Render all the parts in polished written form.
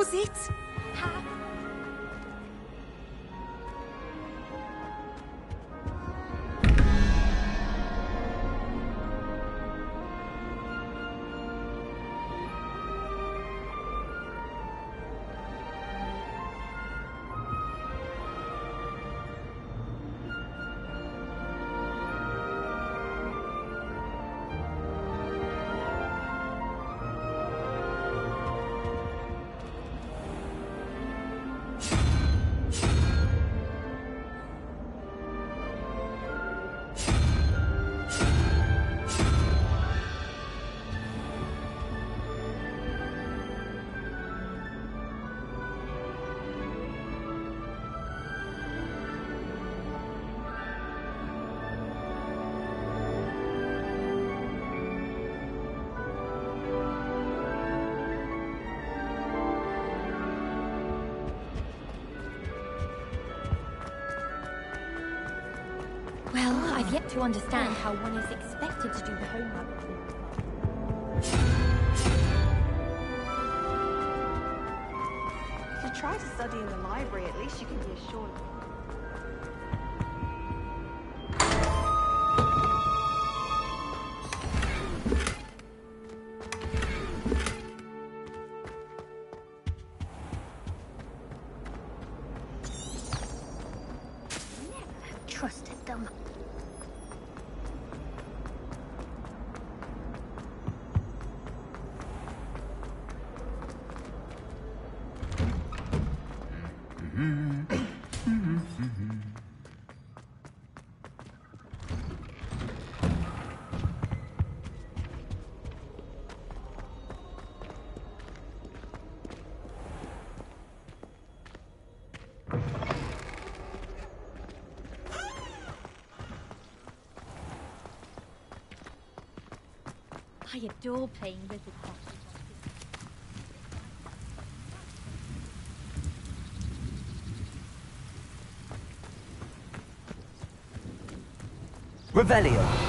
was it? Well, I've yet to understand how one is expected to do the homework. If you try to study in the library, at least you can be assured. Trusted them. I adore playing with the craft. Revelio.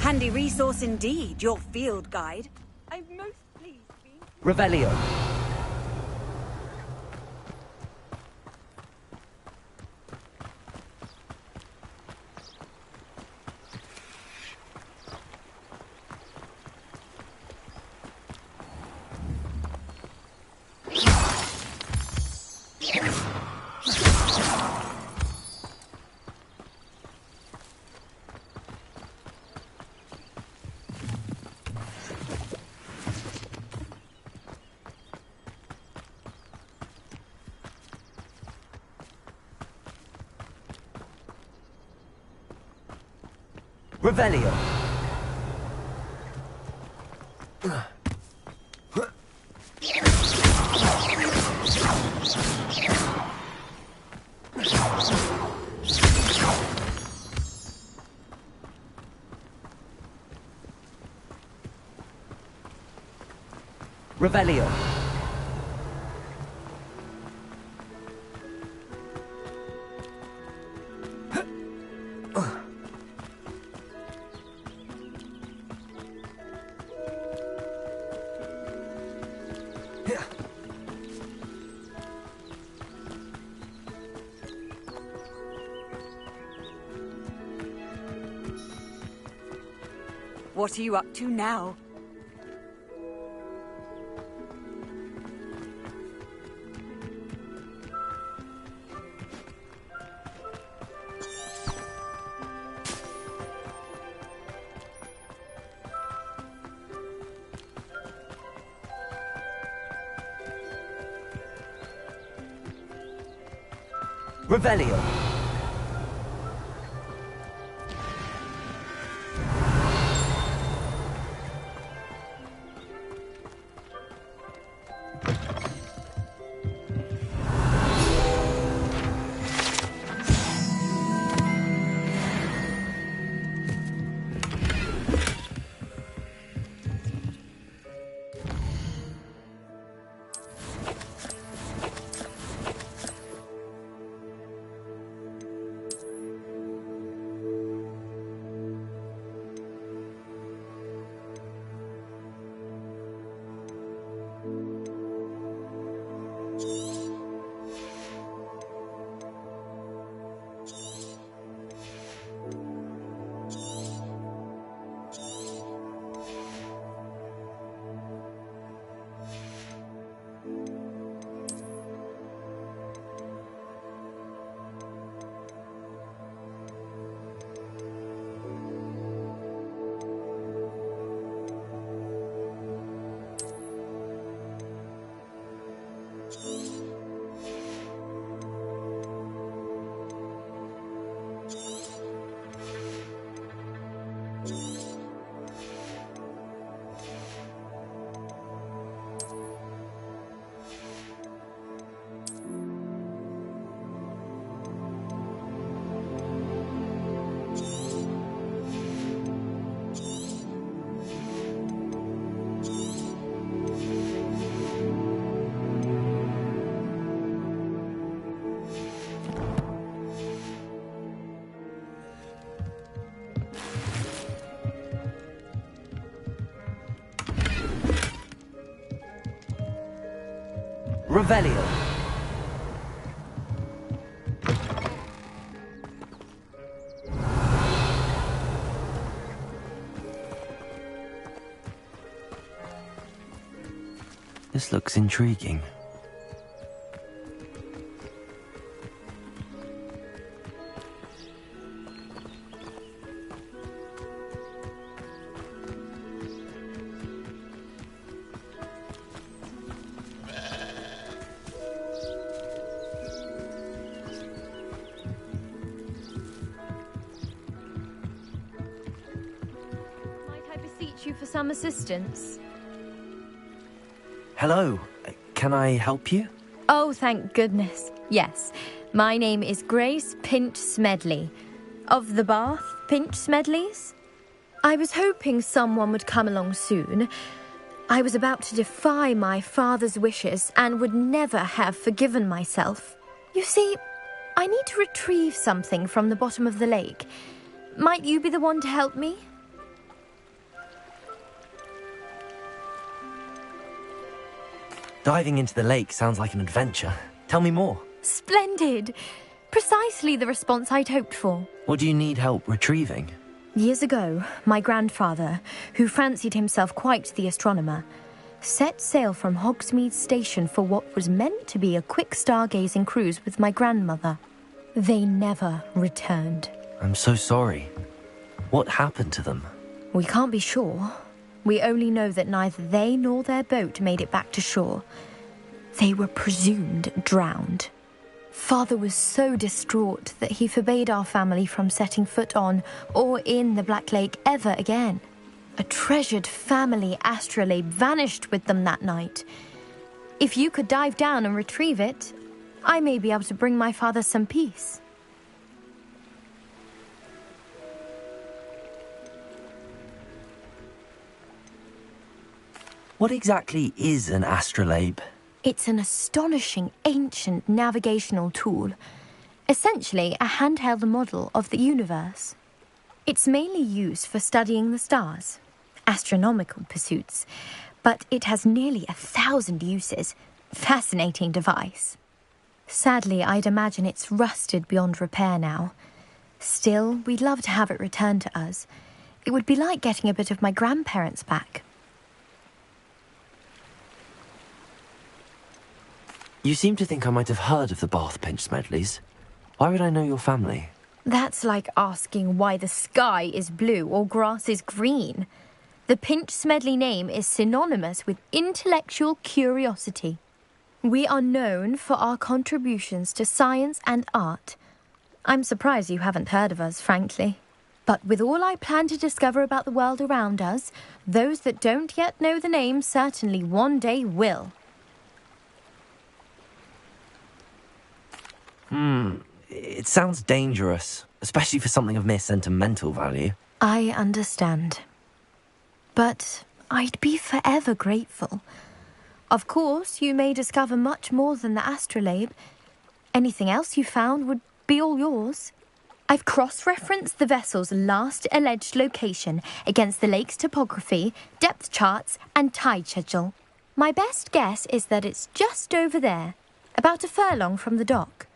Handy resource indeed, your field guide. I'm most pleased being... Revelio. Revelio. Revelio. What are you up to now? Revelio. Revelio. This looks intriguing. Might I beseech you for some assistance? Hello. Can I help you? Oh, thank goodness. Yes. My name is Grace Pinch Smedley. Of the Bath Pinch Smedleys? I was hoping someone would come along soon. I was about to defy my father's wishes and would never have forgiven myself. You see, I need to retrieve something from the bottom of the lake. Might you be the one to help me? Diving into the lake sounds like an adventure. Tell me more. Splendid! Precisely the response I'd hoped for. What do you need help retrieving? Years ago, my grandfather, who fancied himself quite the astronomer, set sail from Hogsmeade Station for what was meant to be a quick stargazing cruise with my grandmother. They never returned. I'm so sorry. What happened to them? We can't be sure. We only know that neither they nor their boat made it back to shore. They were presumed drowned. Father was so distraught that he forbade our family from setting foot on or in the Black Lake ever again. A treasured family astrolabe vanished with them that night. If you could dive down and retrieve it, I may be able to bring my father some peace. What exactly is an astrolabe? It's an astonishing ancient navigational tool, essentially a handheld model of the universe. It's mainly used for studying the stars, astronomical pursuits, but it has nearly 1,000 uses. Fascinating device. Sadly, I'd imagine it's rusted beyond repair now. Still, we'd love to have it returned to us. It would be like getting a bit of my grandparents back. You seem to think I might have heard of the Bath Pinch Smedleys. Why would I know your family? That's like asking why the sky is blue or grass is green. The Pinch Smedley name is synonymous with intellectual curiosity. We are known for our contributions to science and art. I'm surprised you haven't heard of us, frankly. But with all I plan to discover about the world around us, those that don't yet know the name certainly one day will. It sounds dangerous, especially for something of mere sentimental value. I understand. But I'd be forever grateful. Of course, you may discover much more than the astrolabe. Anything else you found would be all yours. I've cross-referenced the vessel's last alleged location against the lake's topography, depth charts, and tide schedule. My best guess is that it's just over there, about a furlong from the dock.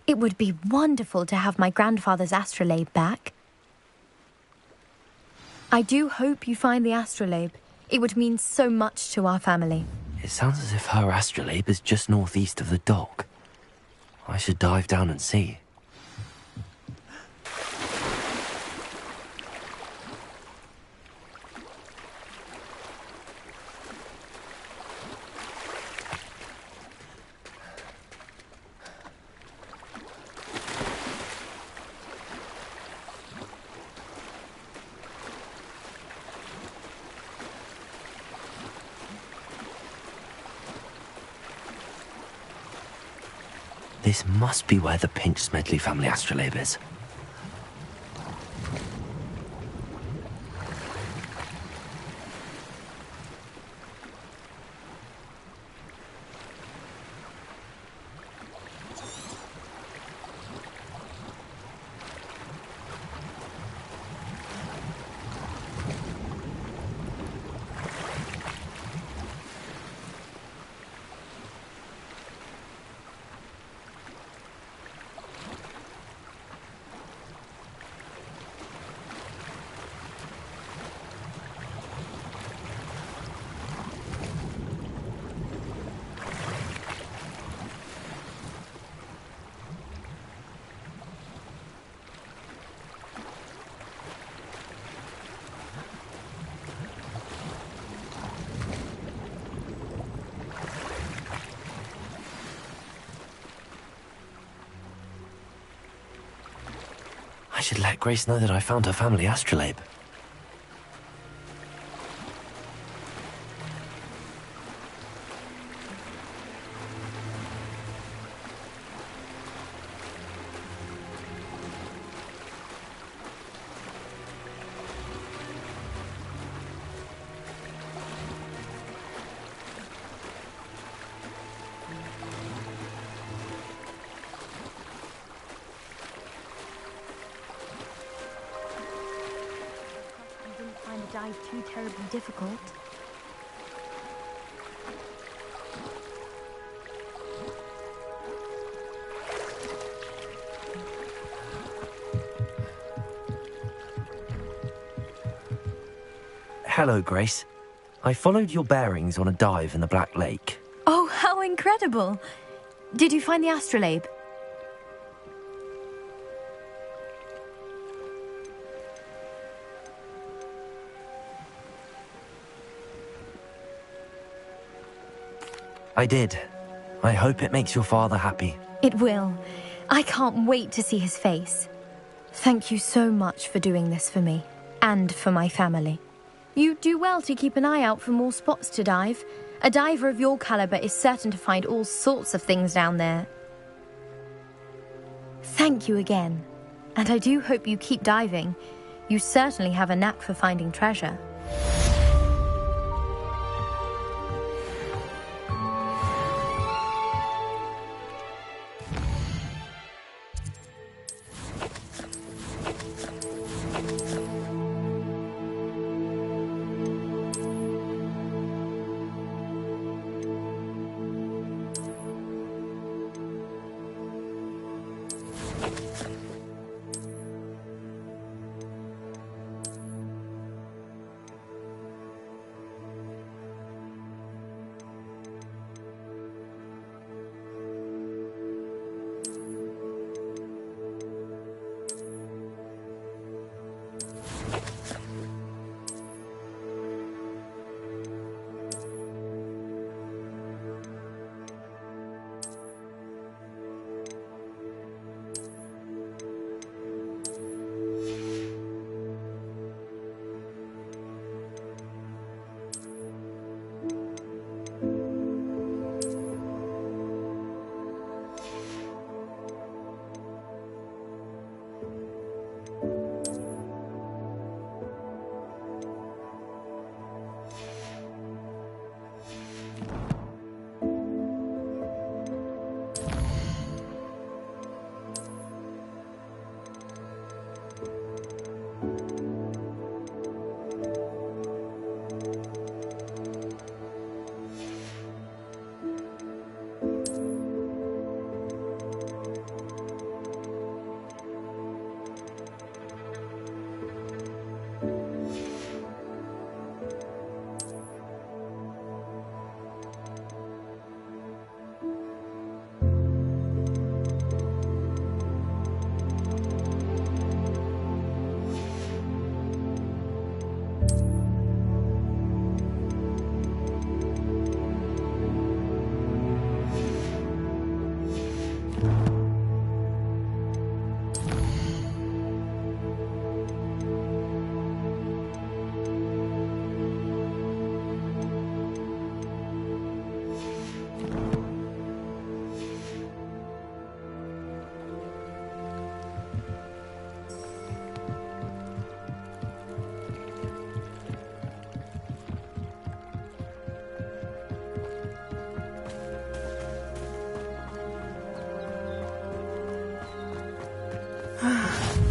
It would be wonderful to have my grandfather's astrolabe back. I do hope you find the astrolabe. It would mean so much to our family. It sounds as if her astrolabe is just northeast of the dock. I should dive down and see. This must be where the Pinch Smedley family astrolabe is. I should let Grace know that I found her family astrolabe. I didn't find the dive too terribly difficult. Hello, Grace. I followed your bearings on a dive in the Black Lake. Oh, how incredible! Did you find the astrolabe? I did. I hope it makes your father happy. It will. I can't wait to see his face. Thank you so much for doing this for me, and for my family. You do well to keep an eye out for more spots to dive. A diver of your caliber is certain to find all sorts of things down there. Thank you again. And I do hope you keep diving. You certainly have a knack for finding treasure.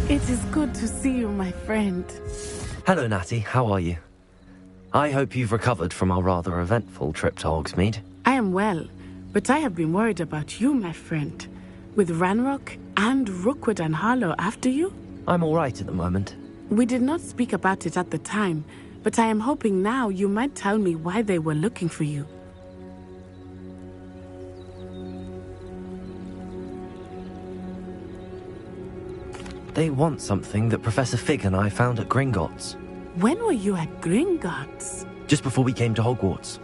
It is good to see you, my friend. Hello, Natty. How are you? I hope you've recovered from our rather eventful trip to Hogsmeade. I am well, but I have been worried about you, my friend. With Ranrock and Rookwood and Harlow after you? I'm all right at the moment. We did not speak about it at the time, but I am hoping now you might tell me why they were looking for you. They want something that Professor Fig and I found at Gringotts. When were you at Gringotts? Just before we came to Hogwarts.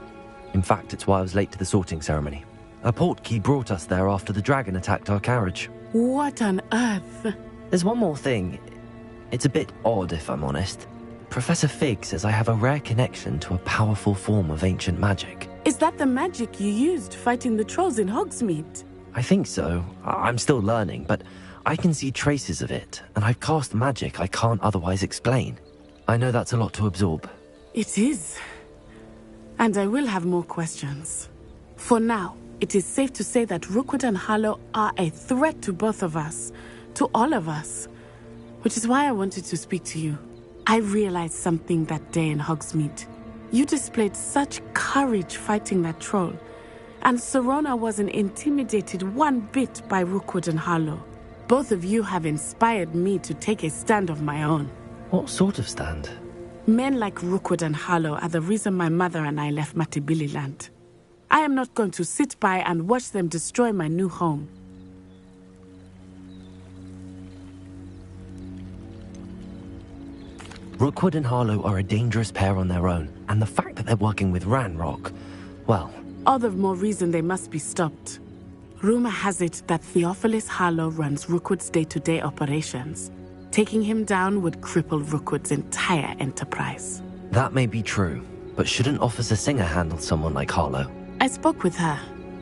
In fact, it's why I was late to the sorting ceremony. A portkey brought us there after the dragon attacked our carriage. What on earth? There's one more thing. It's a bit odd, if I'm honest. Professor Fig says I have a rare connection to a powerful form of ancient magic. Is that the magic you used fighting the trolls in Hogsmeade? I think so. I'm still learning, but I can see traces of it, and I've cast magic I can't otherwise explain. I know that's a lot to absorb. It is. And I will have more questions. For now, it is safe to say that Rookwood and Harlow are a threat to both of us, to all of us. Which is why I wanted to speak to you. I realized something that day in Hogsmeade. You displayed such courage fighting that troll, and Serona wasn't intimidated one bit by Rookwood and Harlow. Both of you have inspired me to take a stand of my own. What sort of stand? Men like Rookwood and Harlow are the reason my mother and I left Matibili-land. I am not going to sit by and watch them destroy my new home. Rookwood and Harlow are a dangerous pair on their own, and the fact that they're working with Ranrock, well... All the more reason they must be stopped. Rumor has it that Theophilus Harlow runs Rookwood's day-to-day operations. Taking him down would cripple Rookwood's entire enterprise. That may be true, but shouldn't Officer Singer handle someone like Harlow? I spoke with her.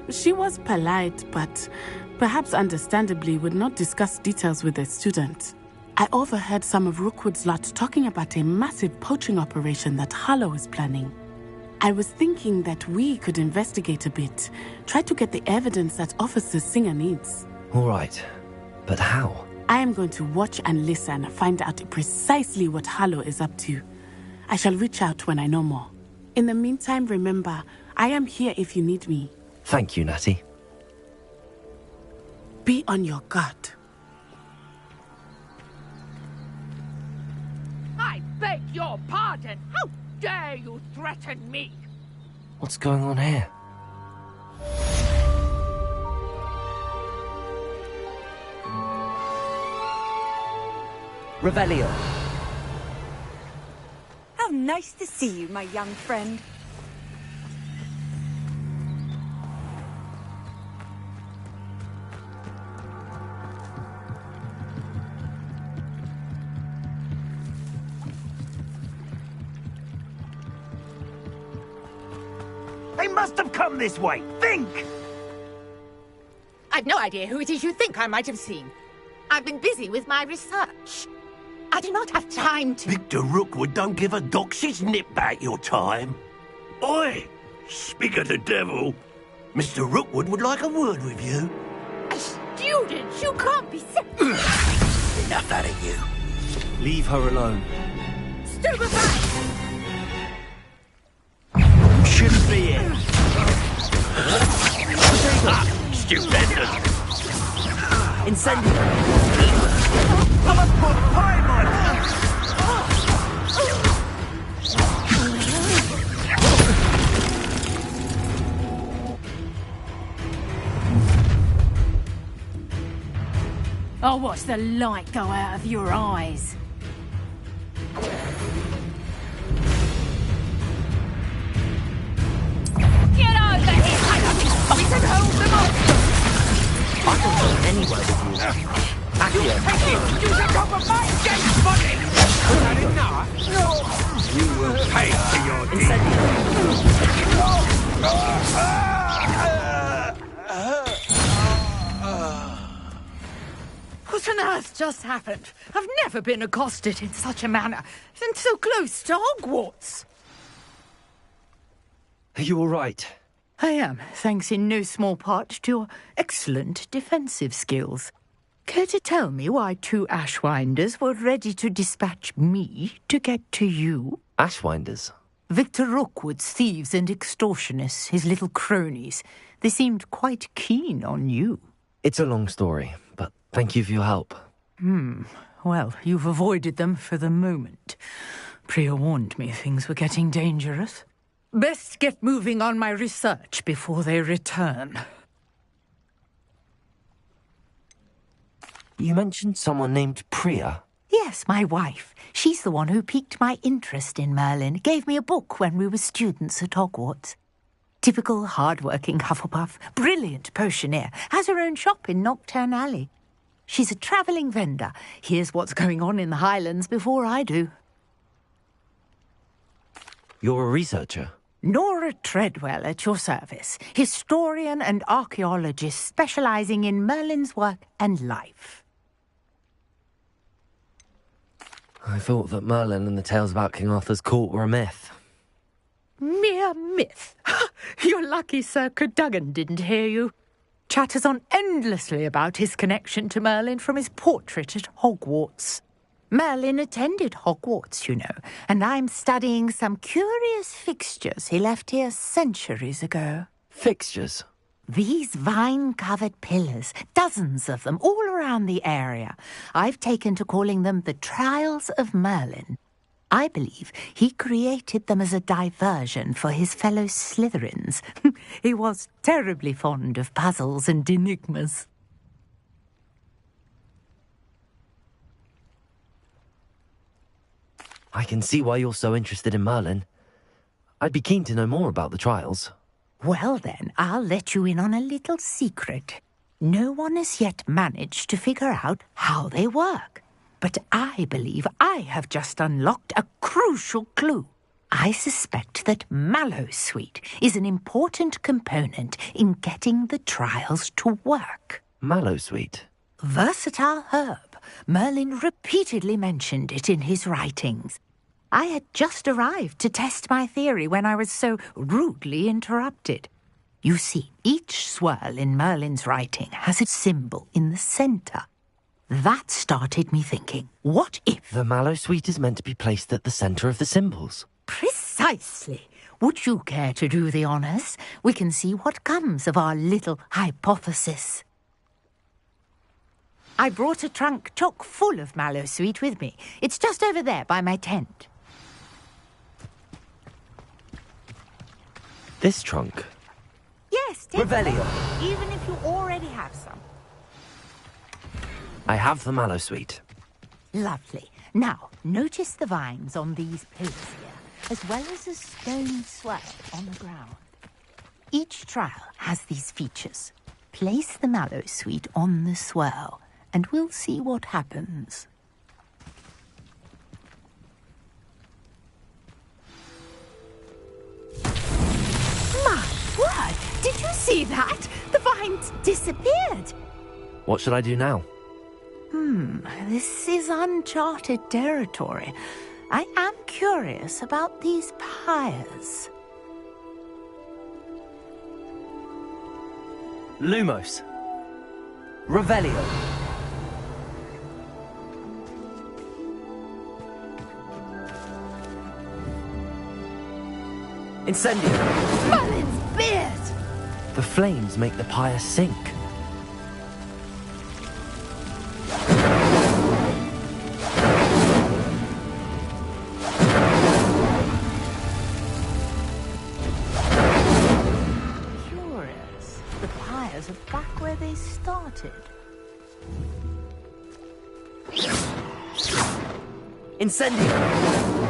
She was polite, but perhaps understandably would not discuss details with a student. I overheard some of Rookwood's lot talking about a massive poaching operation that Harlow is planning. I was thinking that we could investigate a bit, try to get the evidence that Officer Singer needs. All right, but how? I am going to watch and listen, find out precisely what Harlow is up to. I shall reach out when I know more. In the meantime, remember, I am here if you need me. Thank you, Natty. Be on your guard. I beg your pardon. How dare you threaten me? What's going on here? Revelio. How nice to see you, my young friend. They must have come this way. Think! I've no idea who it is you think I might have seen. I've been busy with my research. I do not have time to... Victor Rookwood don't give a doxy's nip back your time. Oi! Speak of the devil. Mr. Rookwood would like a word with you. A student? You can't be sick. Enough out of you. Leave her alone. Stupefy! Shouldn't be here. Stupendous. Incendio. I must put pie in my... I'll watch the light go out of your eyes. Get over here! We can hold them up! I can go anywhere with you. Accio. You can come with my dead body! I didn't know. You will pay for your deed. Incendio. What on earth just happened? I've never been accosted in such a manner, and so close to Hogwarts. Are you all right? I am, thanks in no small part to your excellent defensive skills. Care to tell me why two Ashwinders were ready to dispatch me to get to you? Ashwinders? Victor Rookwood's thieves and extortionists, his little cronies. They seemed quite keen on you. It's a long story, but thank you for your help. Well, you've avoided them for the moment. Priya warned me things were getting dangerous. Best get moving on my research before they return. You mentioned someone named Priya. Yes, my wife. She's the one who piqued my interest in Merlin. Gave me a book when we were students at Hogwarts. Typical hard-working Hufflepuff. Brilliant potioneer. Has her own shop in Knockturn Alley. She's a travelling vendor. Here's what's going on in the Highlands before I do. You're a researcher? Nora Treadwell at your service, historian and archaeologist specialising in Merlin's work and life. I thought that Merlin and the tales about King Arthur's court were a myth. Mere myth. You're lucky Sir Cadogan didn't hear you. Chatters on endlessly about his connection to Merlin from his portrait at Hogwarts. Merlin attended Hogwarts, you know, and I'm studying some curious fixtures he left here centuries ago. Fixtures? These vine-covered pillars, dozens of them, all around the area. I've taken to calling them the Trials of Merlin. I believe he created them as a diversion for his fellow Slytherins. He was terribly fond of puzzles and enigmas. I can see why you're so interested in Merlin. I'd be keen to know more about the trials. Well then, I'll let you in on a little secret. No one has yet managed to figure out how they work. But I believe I have just unlocked a crucial clue. I suspect that mallowsweet is an important component in getting the trials to work. Mallowsweet? Versatile herb. Merlin repeatedly mentioned it in his writings. I had just arrived to test my theory when I was so rudely interrupted. You see, each swirl in Merlin's writing has a symbol in the centre. That started me thinking, what if... The mallowsweet is meant to be placed at the centre of the symbols. Precisely. Would you care to do the honours? We can see what comes of our little hypothesis. I brought a trunk chock full of mallowsweet with me. It's just over there by my tent. This trunk? Yes, take Revelio. it, even if you already have some. I have the mallowsweet. Lovely. Now, notice the vines on these pillars here, as well as a stone swirl on the ground. Each trial has these features. Place the mallowsweet on the swirl, and we'll see what happens. My word! Did you see that? The vines disappeared. What should I do now? This is uncharted territory. I am curious about these pyres. Lumos. Revelio. Incendio. Merlin's beard! The flames make the pyre sink. Curious. The pyres are back where they started. Incendio.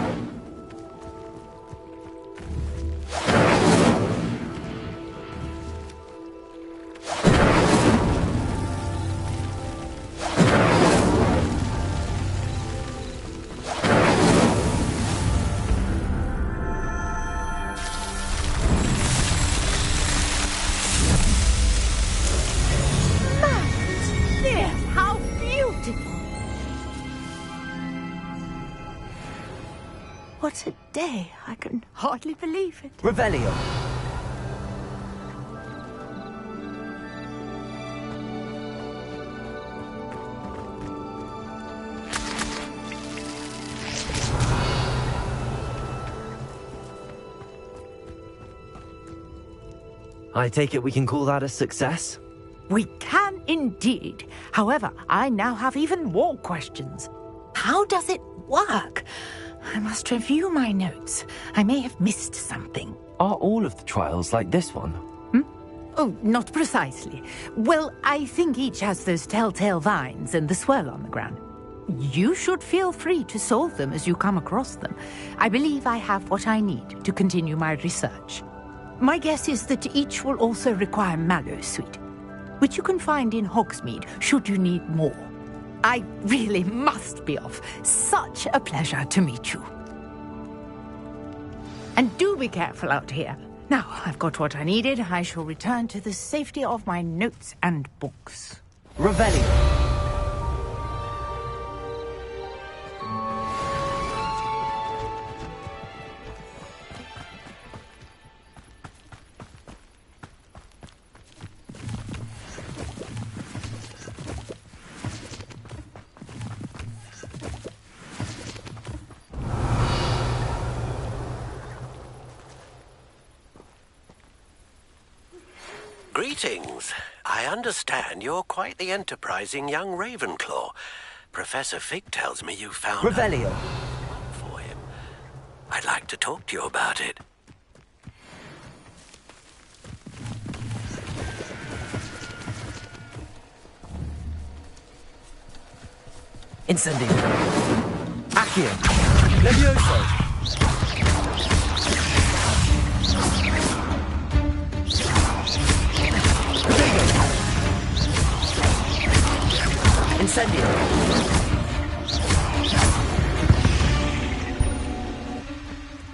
How beautiful! What a day! I can hardly believe it. Revelio. I take it we can call that a success? We can indeed. However, I now have even more questions. How does it work? I must review my notes. I may have missed something. Are all of the trials like this one? Oh, not precisely. Well, I think each has those telltale vines and the swirl on the ground. You should feel free to solve them as you come across them. I believe I have what I need to continue my research. My guess is that each will also require mallowsweet. which you can find in Hogsmeade should you need more. I really must be off. Such a pleasure to meet you. And do be careful out here. Now, I've got what I needed. I shall return to the safety of my notes and books. Revelio. Greetings. I understand you're quite the enterprising young Ravenclaw. Professor Fig tells me you found Revelio. for him. I'd like to talk to you about it. Incendio. Accio. Levioso. Incendio.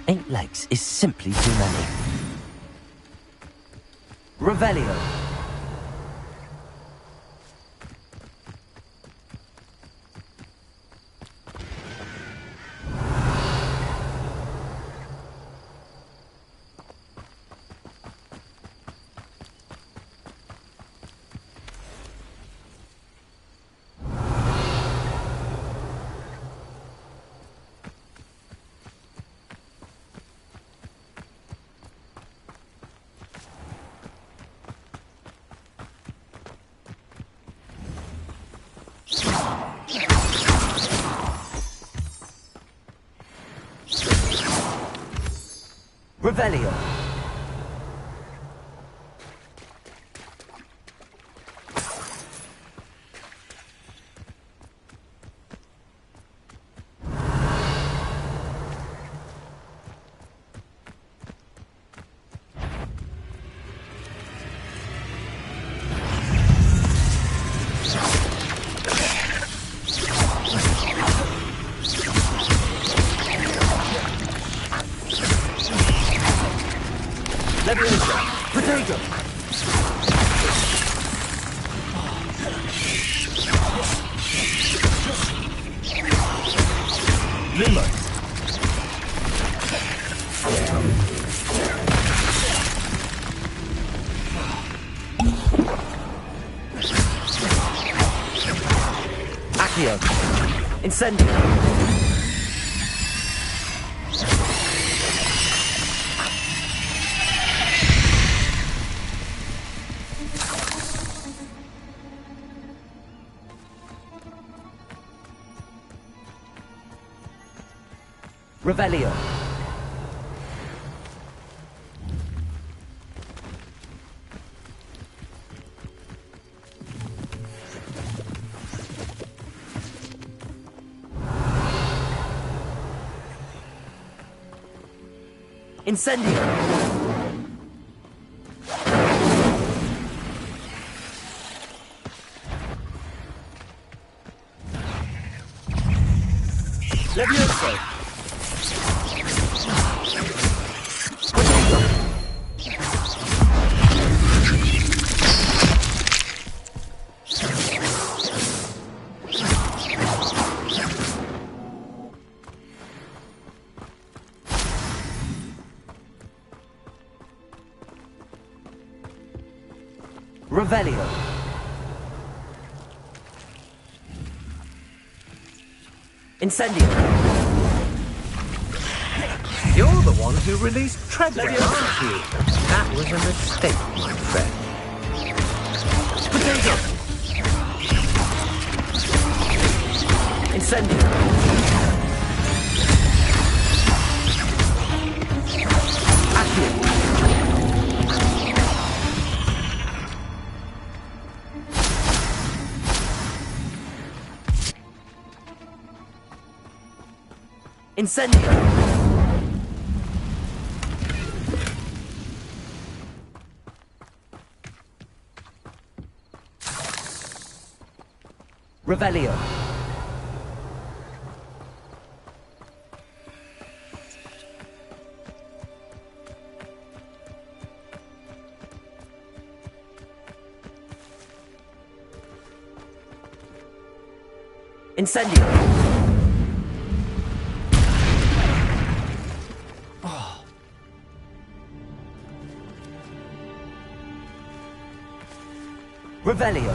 Eight legs is simply too many. Revelio. Revelio. Potato! Limo! Accio! Incendio! Revelio. Incendio. Levioso. Revelio. Incendio. You're the one who released Treadwell, aren't you? That was a mistake, my friend. Potato. Incendio. Accio. Incendio! Revelio. Incendio. Oh. Revelio.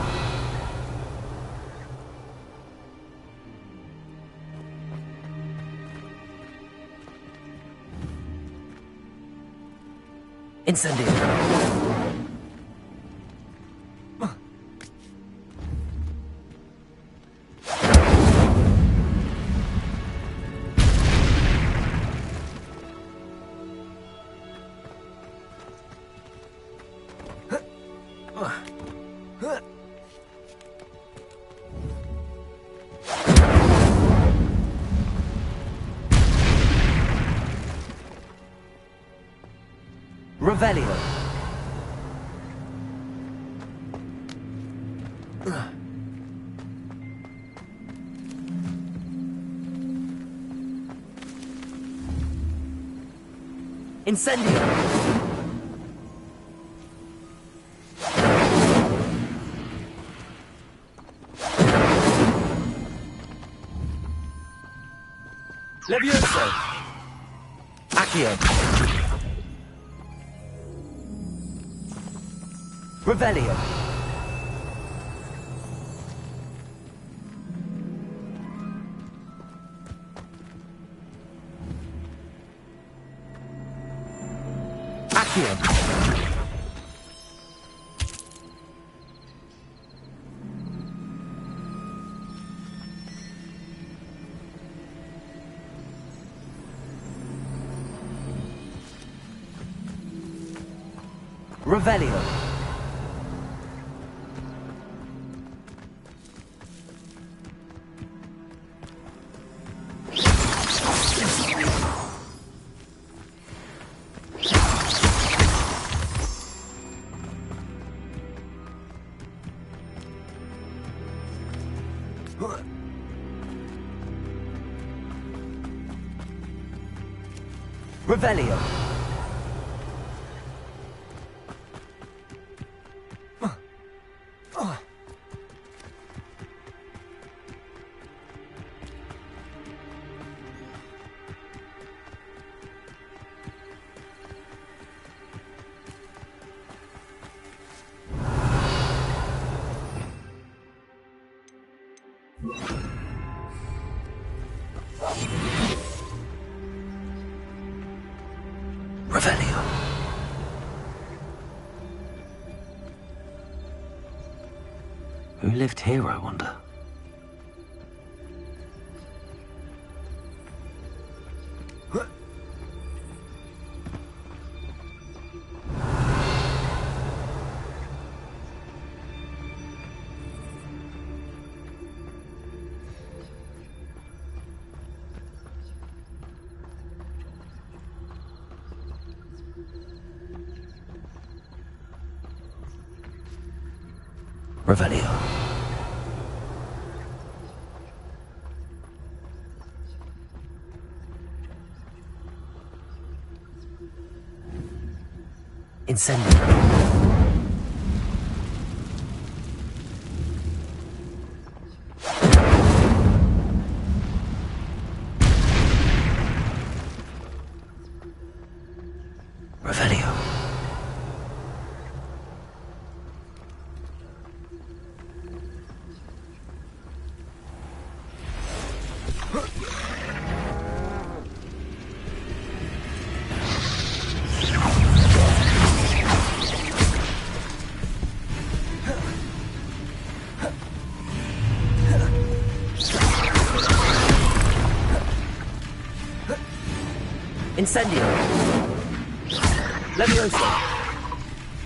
Incendio. Revelio. Incendio. Levioso. Accio. Revelio. Accio. Revelio. Revelio. Revelio. Who lived here, I wonder? Revelio. Incendio. Revelio. Incendio. Levioso.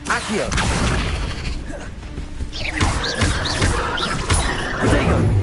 Accio. Protego.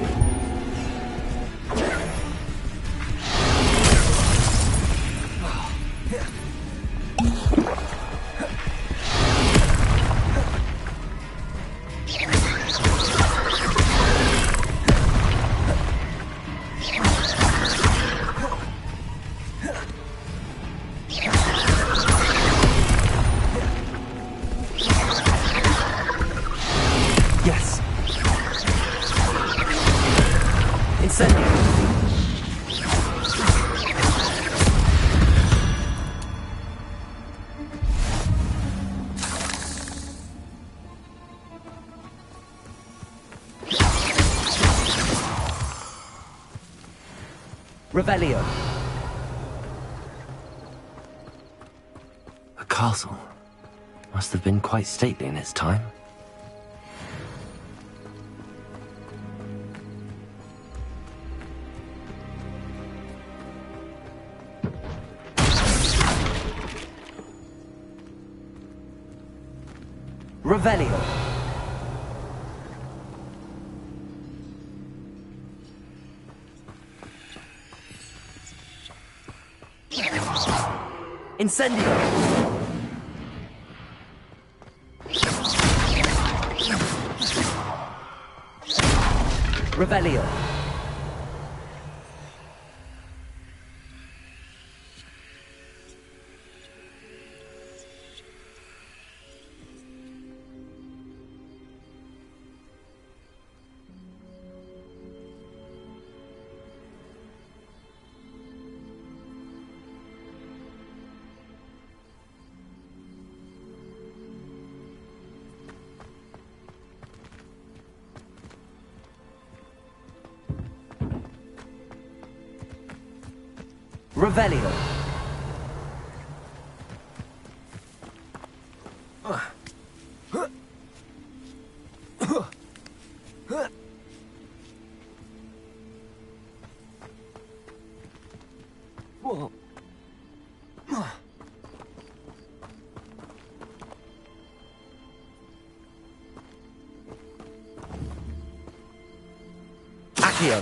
Revelio. A castle. Must have been quite stately in its time. Revelio. Incendio. Revelio. Revelio. Accio.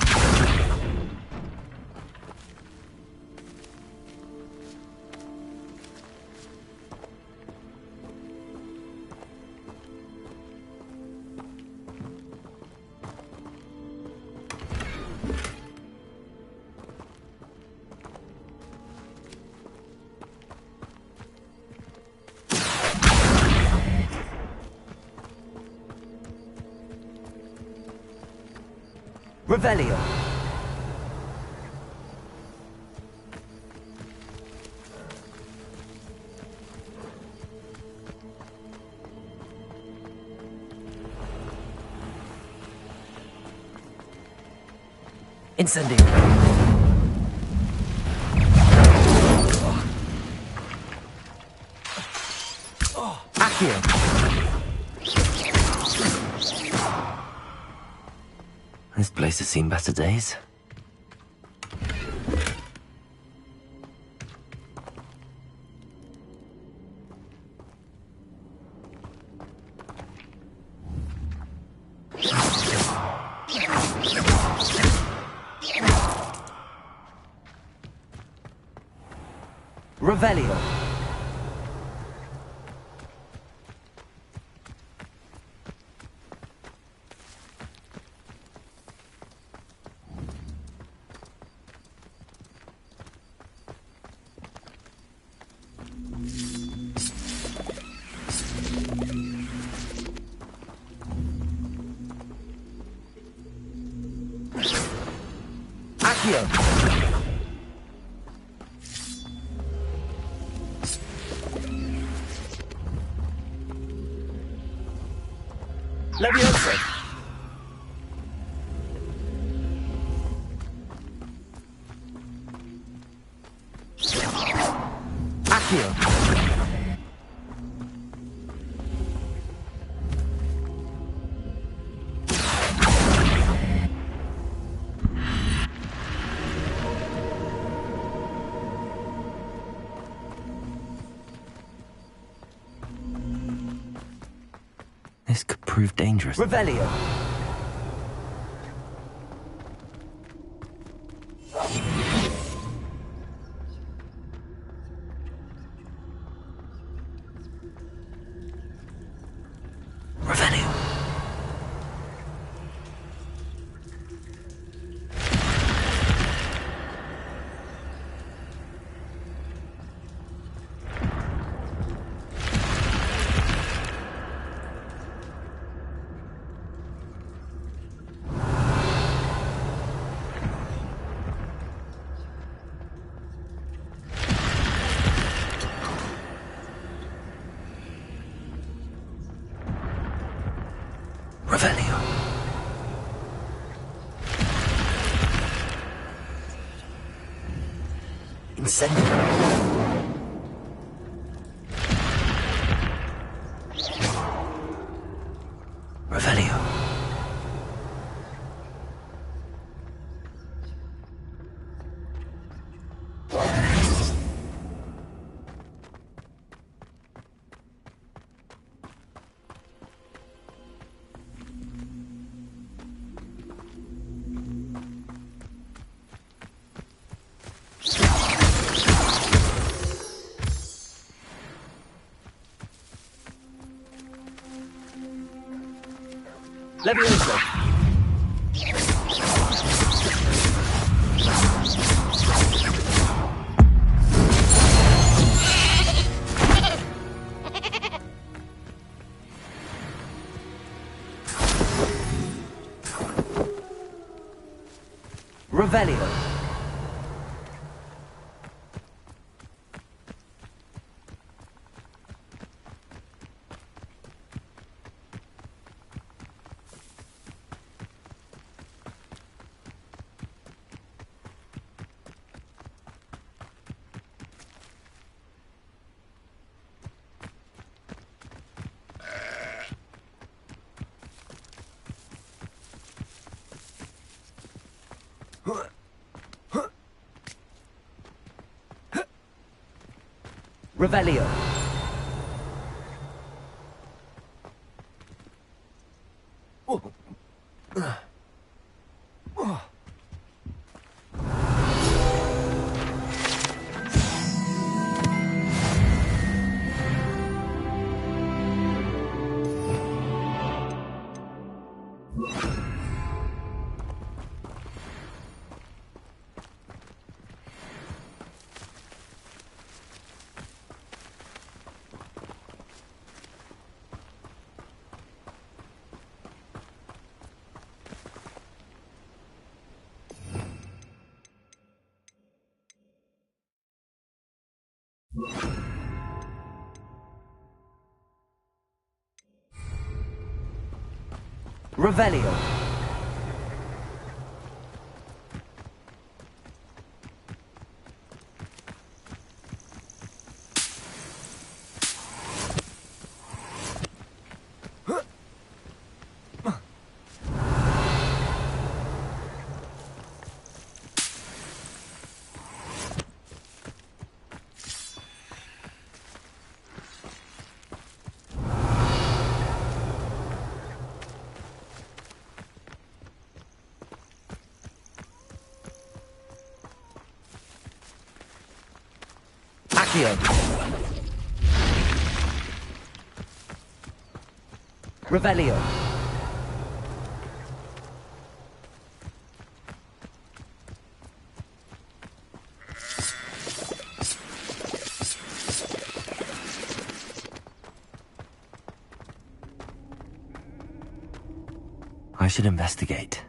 Revelio. Incendio. Accio. This place has seen better days. Revelio. Accio. Leviosa. Accio. This could prove dangerous. Revelio. Revelio. Revelio. descending. Revelio. Levioso. Revelio. Revelio. Revelio. Accio. Revelio. I should investigate.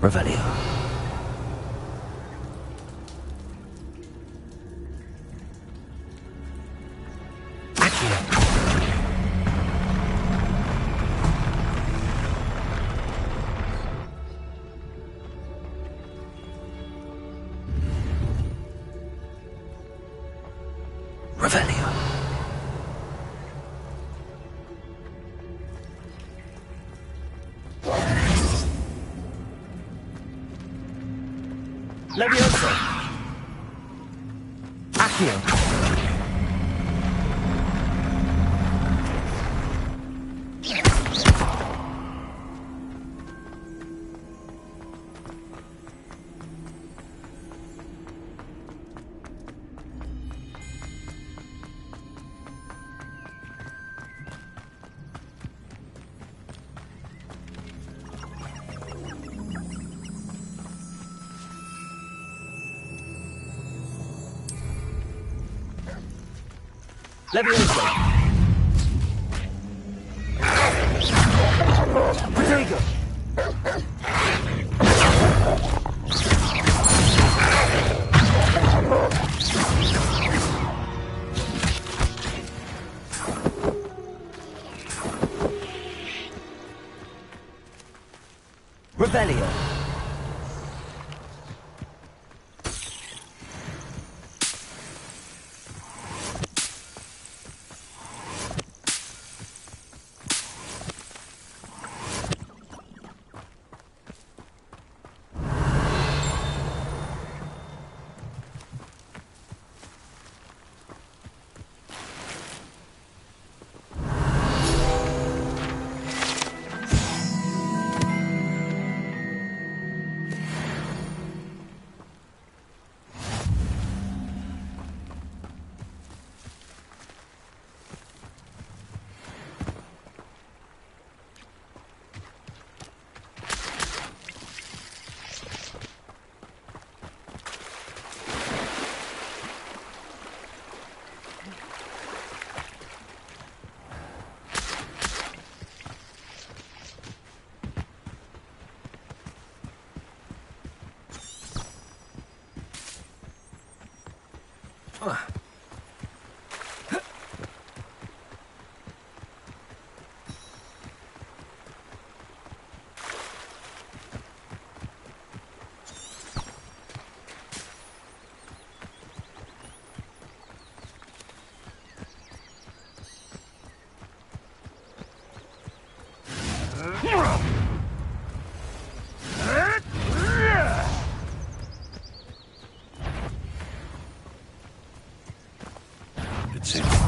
Revelio. Accio. Revelio. Levioso. Accio. Levioso! Protego! Revelio!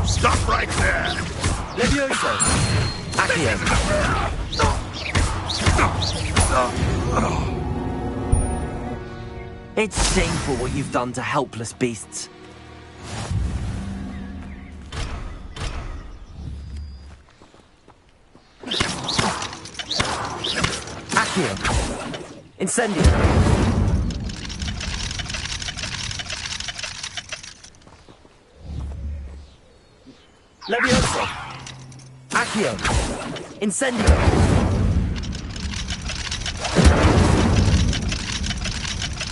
Stop right there! Levioso! Accio! It's shameful what you've done to helpless beasts. Accio! Incendio! Levioso! Accio! Incendio!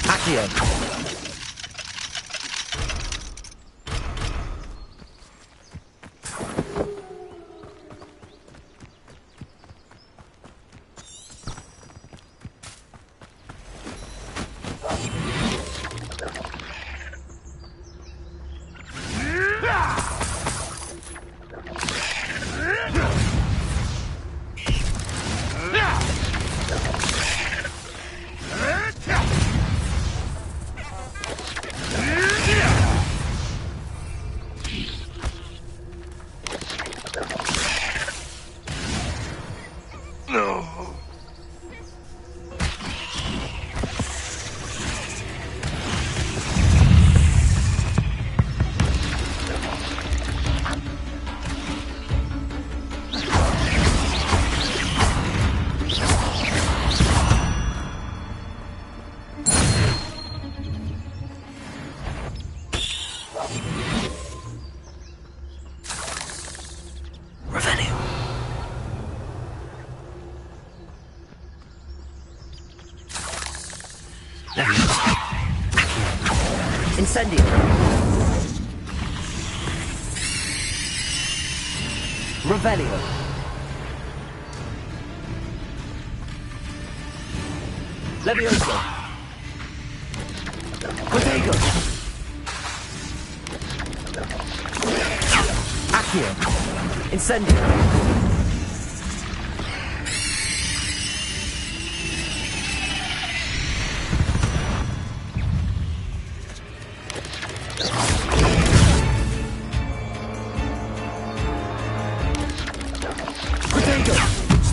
Accio! Incendio! Revelio! Levioso! Protego! Accio! Incendio!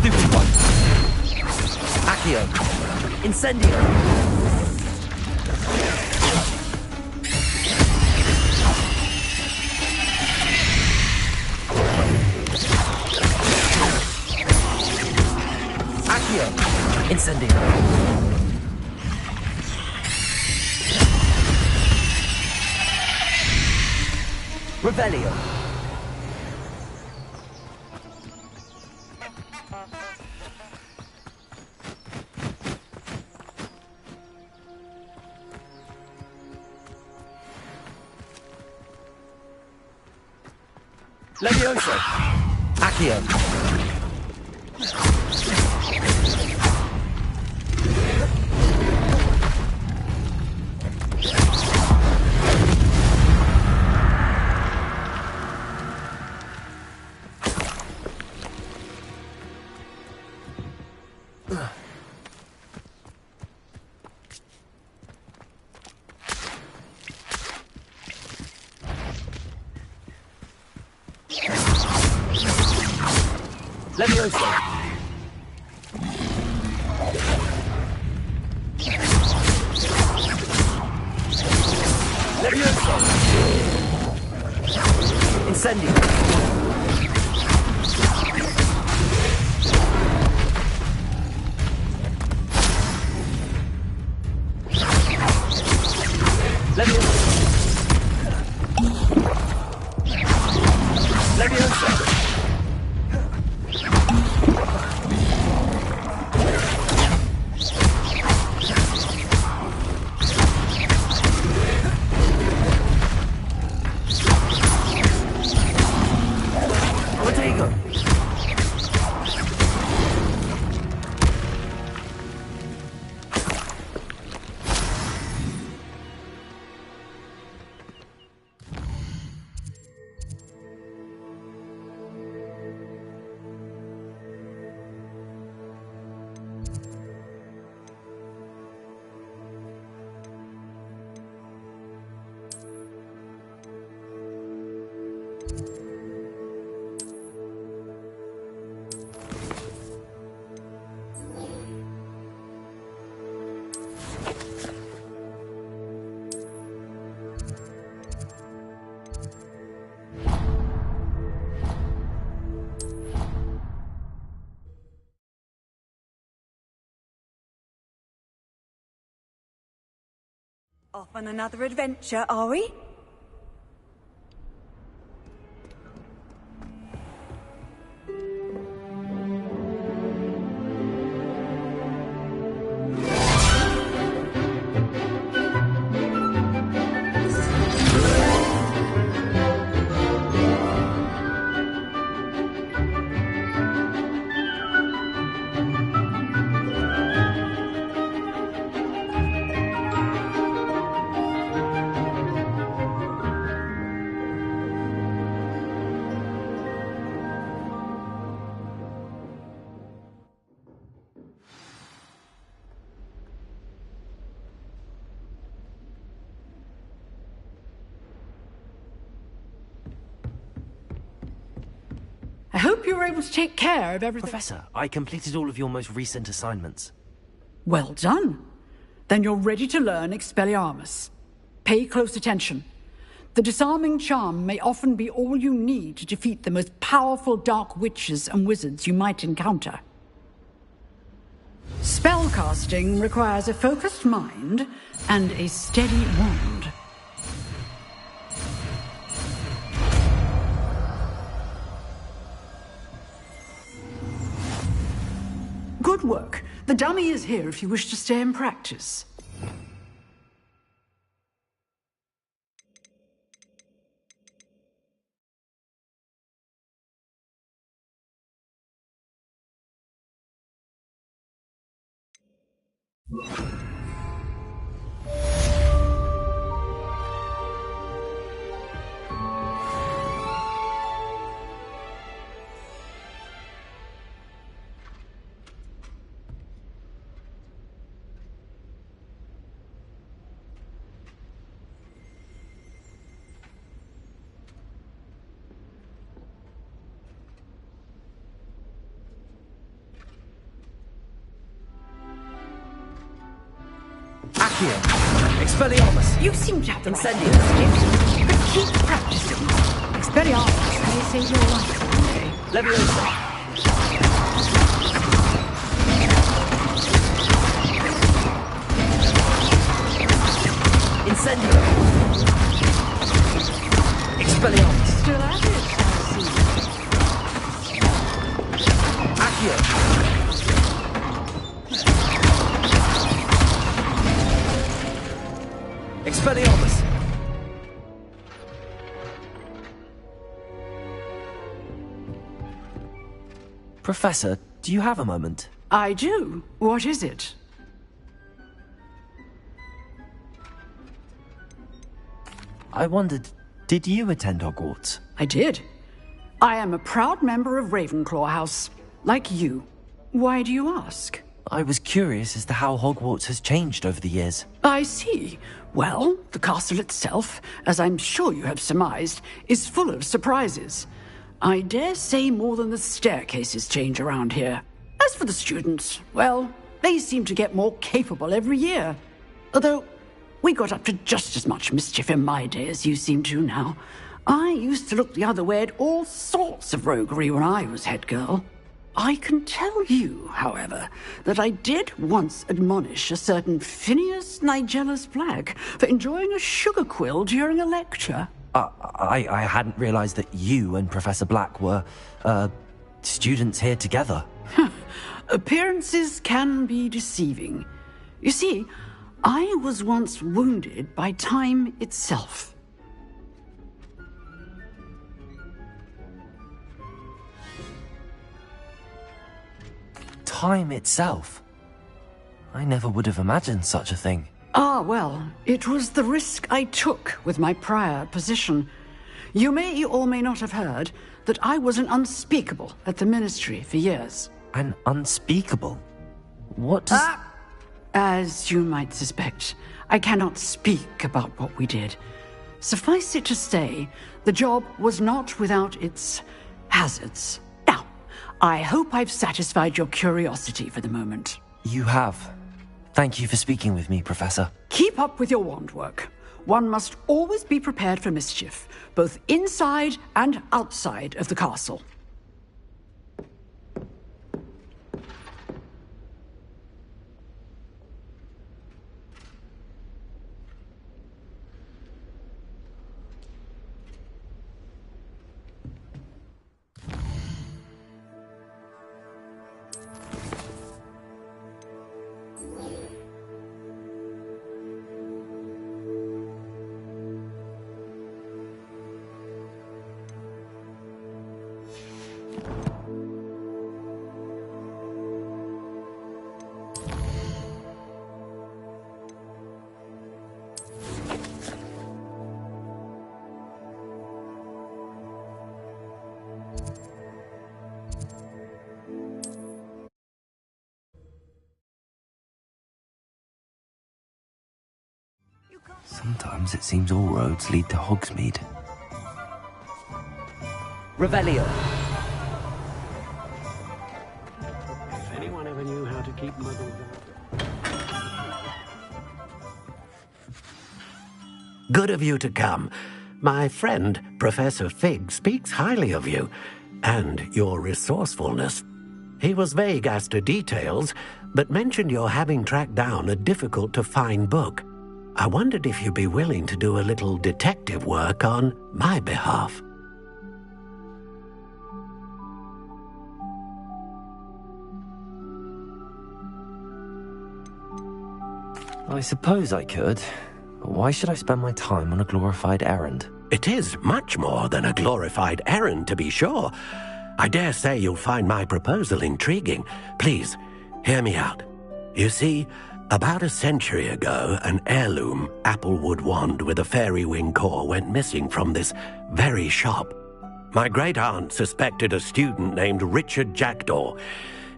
Stupid one! Accio! Incendio! Accio! Incendio! Revelio! Levioso! Accio! Levioso! Levioso! Incendio! Levioso! Levioso! Off on another adventure, are we? I hope you were able to take care of everything. Professor, I completed all of your most recent assignments. Well done. Then you're ready to learn Expelliarmus. Pay close attention. The disarming charm may often be all you need to defeat the most powerful dark witches and wizards you might encounter. Spellcasting requires a focused mind and a steady wand. Good work. The dummy is here if you wish to stay and practice. Accio! Expelliarmus! You seem to have the Incendio! right but keep practicing. Expelliarmus may save your life one day. Leviosa! Incendio! Expelliarmus! Still at it, I see. Accio! Expelliarmus! Professor, do you have a moment? I do. What is it? I wondered, did you attend Hogwarts? I did. I am a proud member of Ravenclaw House, like you. Why do you ask? I was curious as to how Hogwarts has changed over the years. I see. Well, the castle itself, as I'm sure you have surmised, is full of surprises. I dare say more than the staircases change around here. As for the students, well, they seem to get more capable every year. Although, we got up to just as much mischief in my day as you seem to now. I used to look the other way at all sorts of roguery when I was head girl. I can tell you, however, that I did once admonish a certain Phineas Nigellus Black for enjoying a sugar quill during a lecture. I hadn't realized that you and Professor Black were, students here together. Appearances can be deceiving. You see, I was once wounded by time itself. Time itself? I never would have imagined such a thing. Ah, well, it was the risk I took with my prior position. You may or may not have heard that I was an unspeakable at the Ministry for years. An unspeakable? What does... As you might suspect, I cannot speak about what we did. Suffice it to say, the job was not without its hazards. Now, I hope I've satisfied your curiosity for the moment. You have. Thank you for speaking with me, Professor. Keep up with your wand work. One must always be prepared for mischief, both inside and outside of the castle. Sometimes it seems all roads lead to Hogsmeade. Revelio. If anyone ever knew how to keep muggles out... Good of you to come. My friend, Professor Fig, speaks highly of you, and your resourcefulness. He was vague as to details, but mentioned your having tracked down a difficult-to-find book. I wondered if you'd be willing to do a little detective work on my behalf. I suppose I could. Why should I spend my time on a glorified errand? It is much more than a glorified errand, to be sure. I dare say you'll find my proposal intriguing. Please, hear me out. You see, about a century ago, an heirloom applewood wand with a fairy wing core went missing from this very shop. My great-aunt suspected a student named Richard Jackdaw.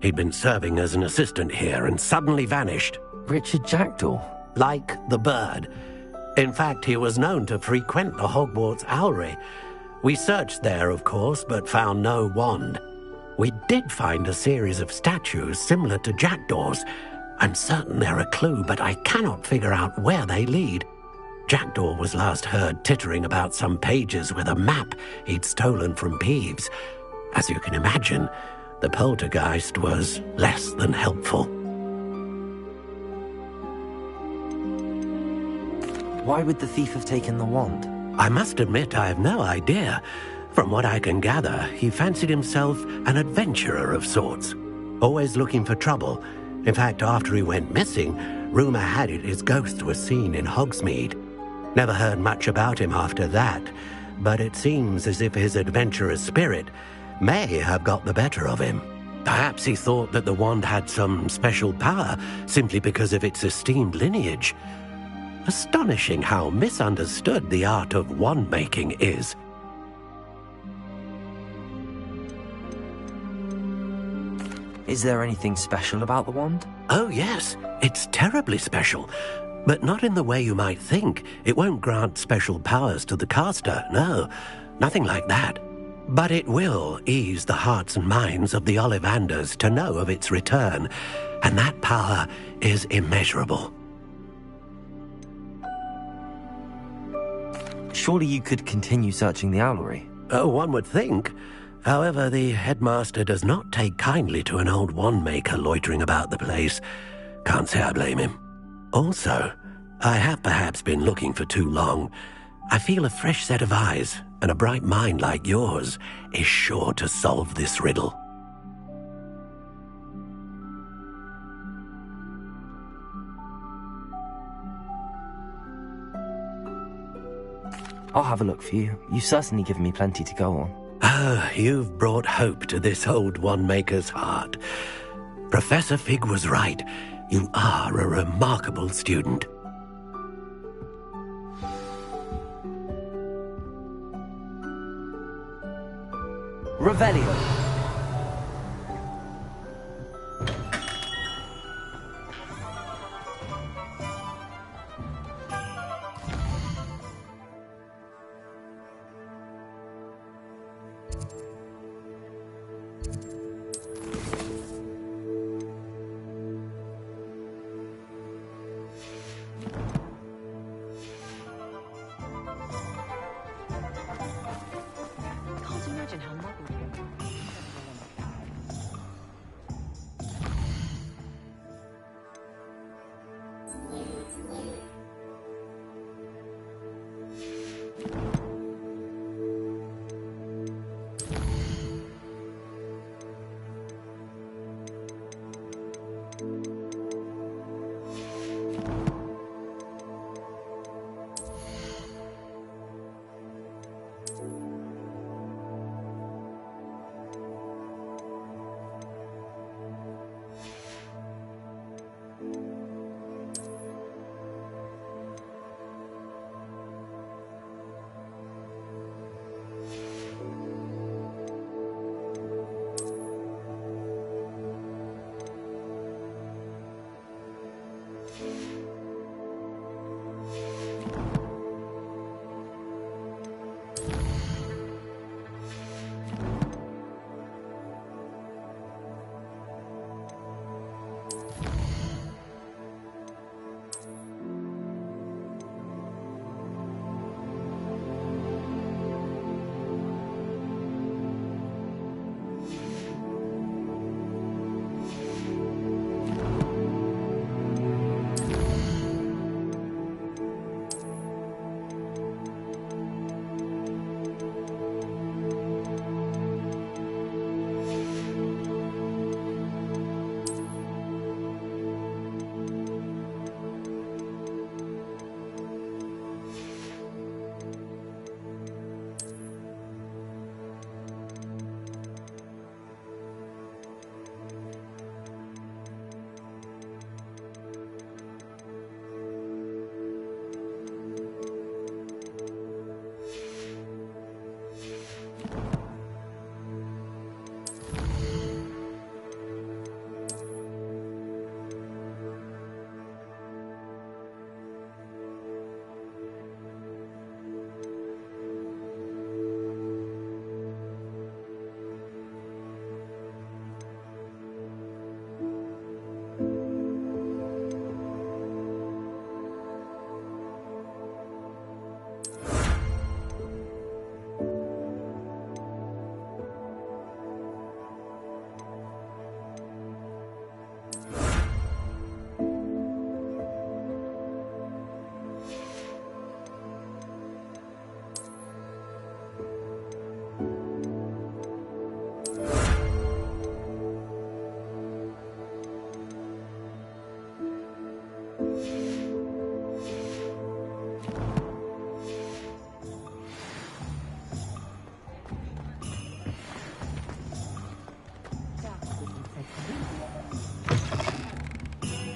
He'd been serving as an assistant here and suddenly vanished. Richard Jackdaw? Like the bird. In fact, he was known to frequent the Hogwarts Owlery. We searched there, of course, but found no wand. We did find a series of statues similar to Jackdaw's. I'm certain they're a clue, but I cannot figure out where they lead. Jackdaw was last heard tittering about some pages with a map he'd stolen from Peeves. As you can imagine, the poltergeist was less than helpful. Why would the thief have taken the wand? I must admit I have no idea. From what I can gather, he fancied himself an adventurer of sorts, always looking for trouble. In fact, after he went missing, rumor had it his ghost was seen in Hogsmeade. Never heard much about him after that, but it seems as if his adventurous spirit may have got the better of him. Perhaps he thought that the wand had some special power simply because of its esteemed lineage. Astonishing how misunderstood the art of wand-making is. Is there anything special about the wand? Oh yes, it's terribly special. But not in the way you might think. It won't grant special powers to the caster, no. Nothing like that. But it will ease the hearts and minds of the Ollivanders to know of its return, and that power is immeasurable. Surely you could continue searching the owlery. Oh, one would think. However, the headmaster does not take kindly to an old wand-maker loitering about the place. Can't say I blame him. Also, I have perhaps been looking for too long. I feel a fresh set of eyes and a bright mind like yours is sure to solve this riddle. I'll have a look for you. You've certainly given me plenty to go on. Ah, you've brought hope to this old wand-maker's heart. Professor Fig was right. You are a remarkable student. Revelio. Can't imagine how muddled you get.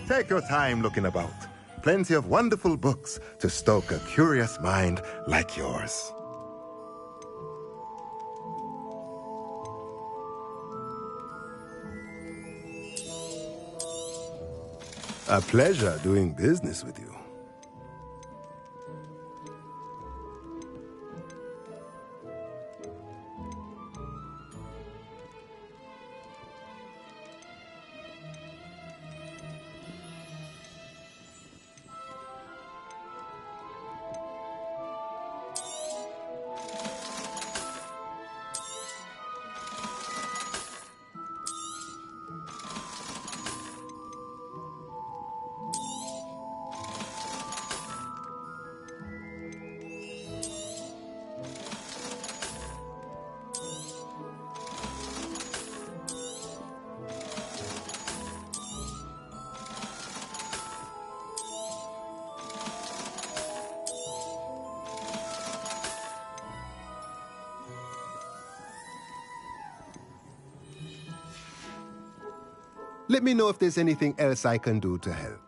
Take your time looking about. Plenty of wonderful books to stoke a curious mind like yours. A pleasure doing business with you. Let me know if there's anything else I can do to help.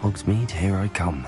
Hogsmeade, here I come.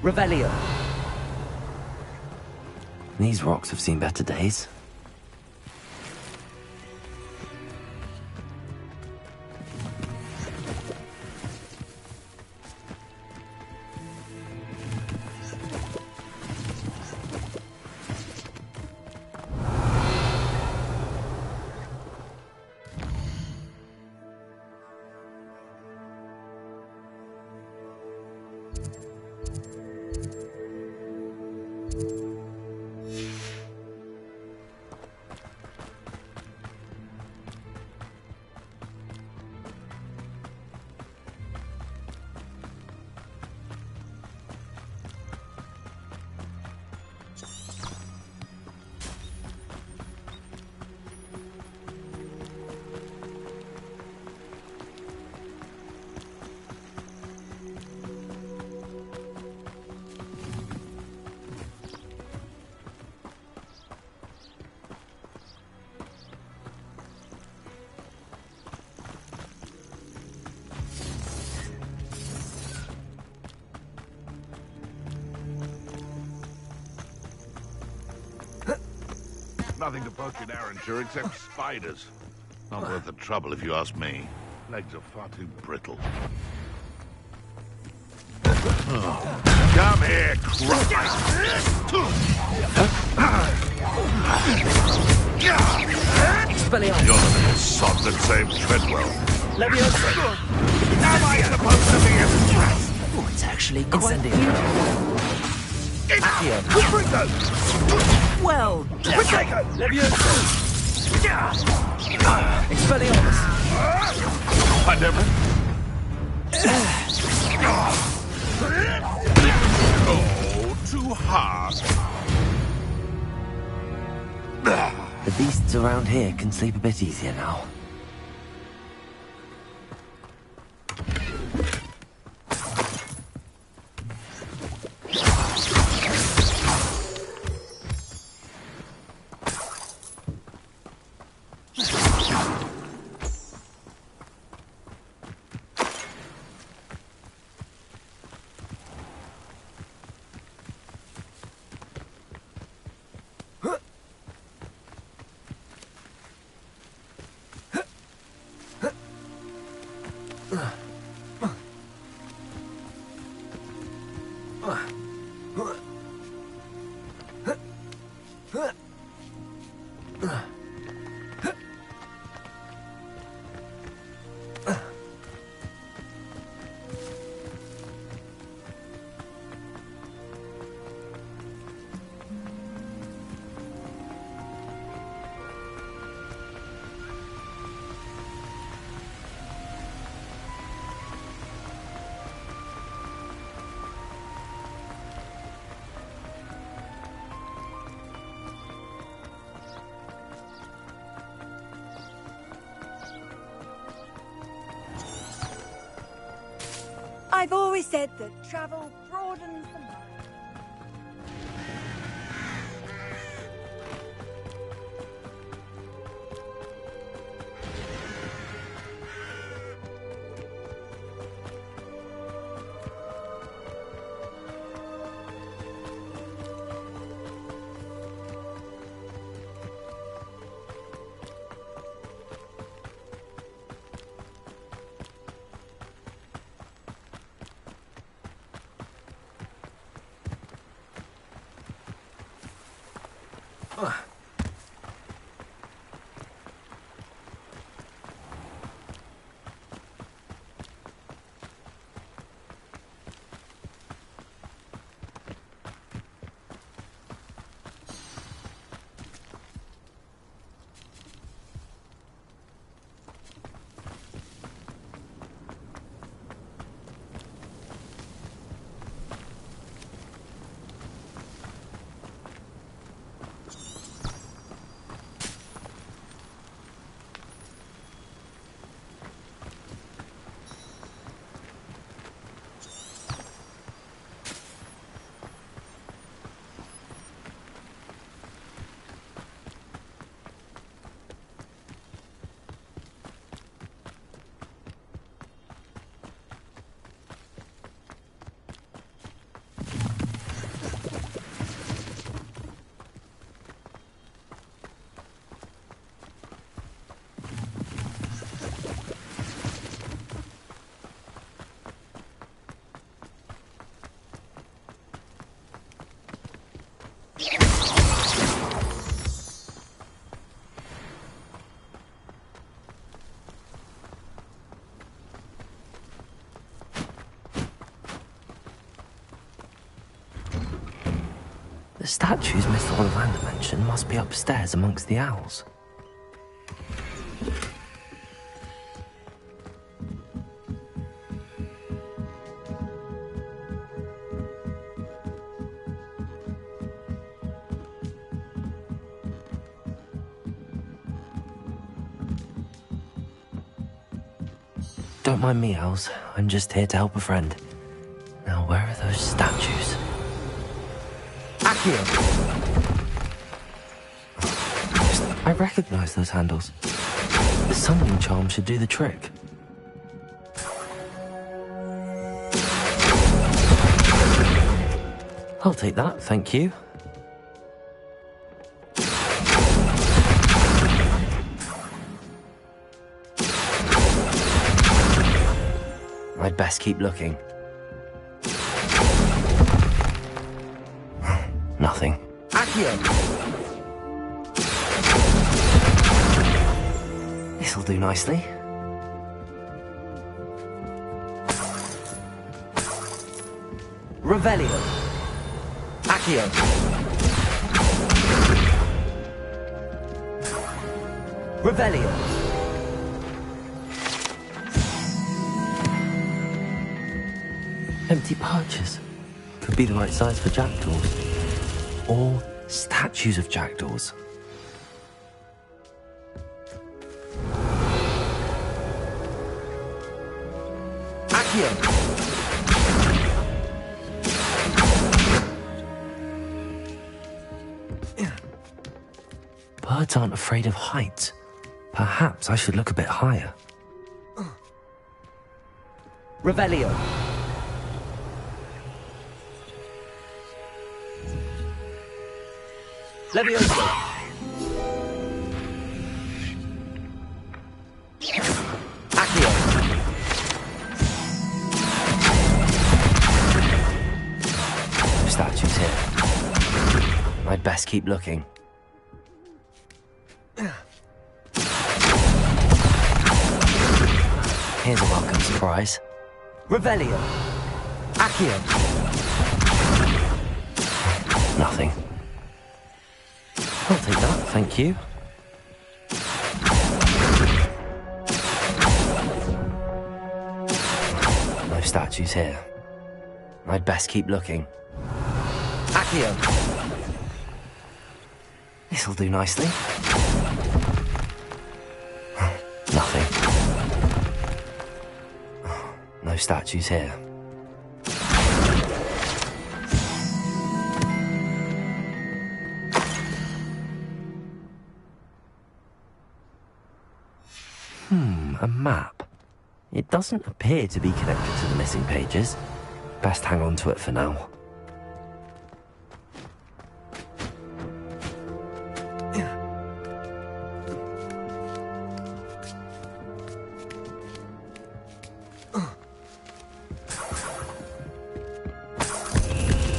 Revelio. These rocks have seen better days. Nothing to poke in Arrowshire except spiders. Not worth the trouble if you ask me. Legs are far too brittle. Oh. Come here, Expelliarmus! You're the little sod that saved Treadwell. Leviosa! Am I supposed to be a cat? Oh, it's actually quite beautiful. Accio! Well done! Leviosa! Expelliarmus! I never... Oh, too hard. The beasts around here can sleep a bit easier now. I've always said that travel broadens the mind. The statues Mr. Ollivander mentioned must be upstairs amongst the owls. Don't mind me, owls. I'm just here to help a friend. Now, where are those statues? Accio! I recognize those handles. The summoning charm should do the trick. I'll take that, thank you. I'd best keep looking. Nothing. Accio! This'll do nicely. Revelio. Accio. Revelio. Empty perches. Could be the right size for jackdaws. Or statues of jackdaws. Accio. Birds aren't afraid of heights. Perhaps I should look a bit higher. Revelio. Levioso. Accio. No statues here. I'd best keep looking. Here's a welcome surprise. Revelio. Accio. Nothing. I'll take that, thank you. No statues here. I'd best keep looking. Accio. This'll do nicely. Nothing. No statues here. A map. It doesn't appear to be connected to the missing pages. Best hang on to it for now.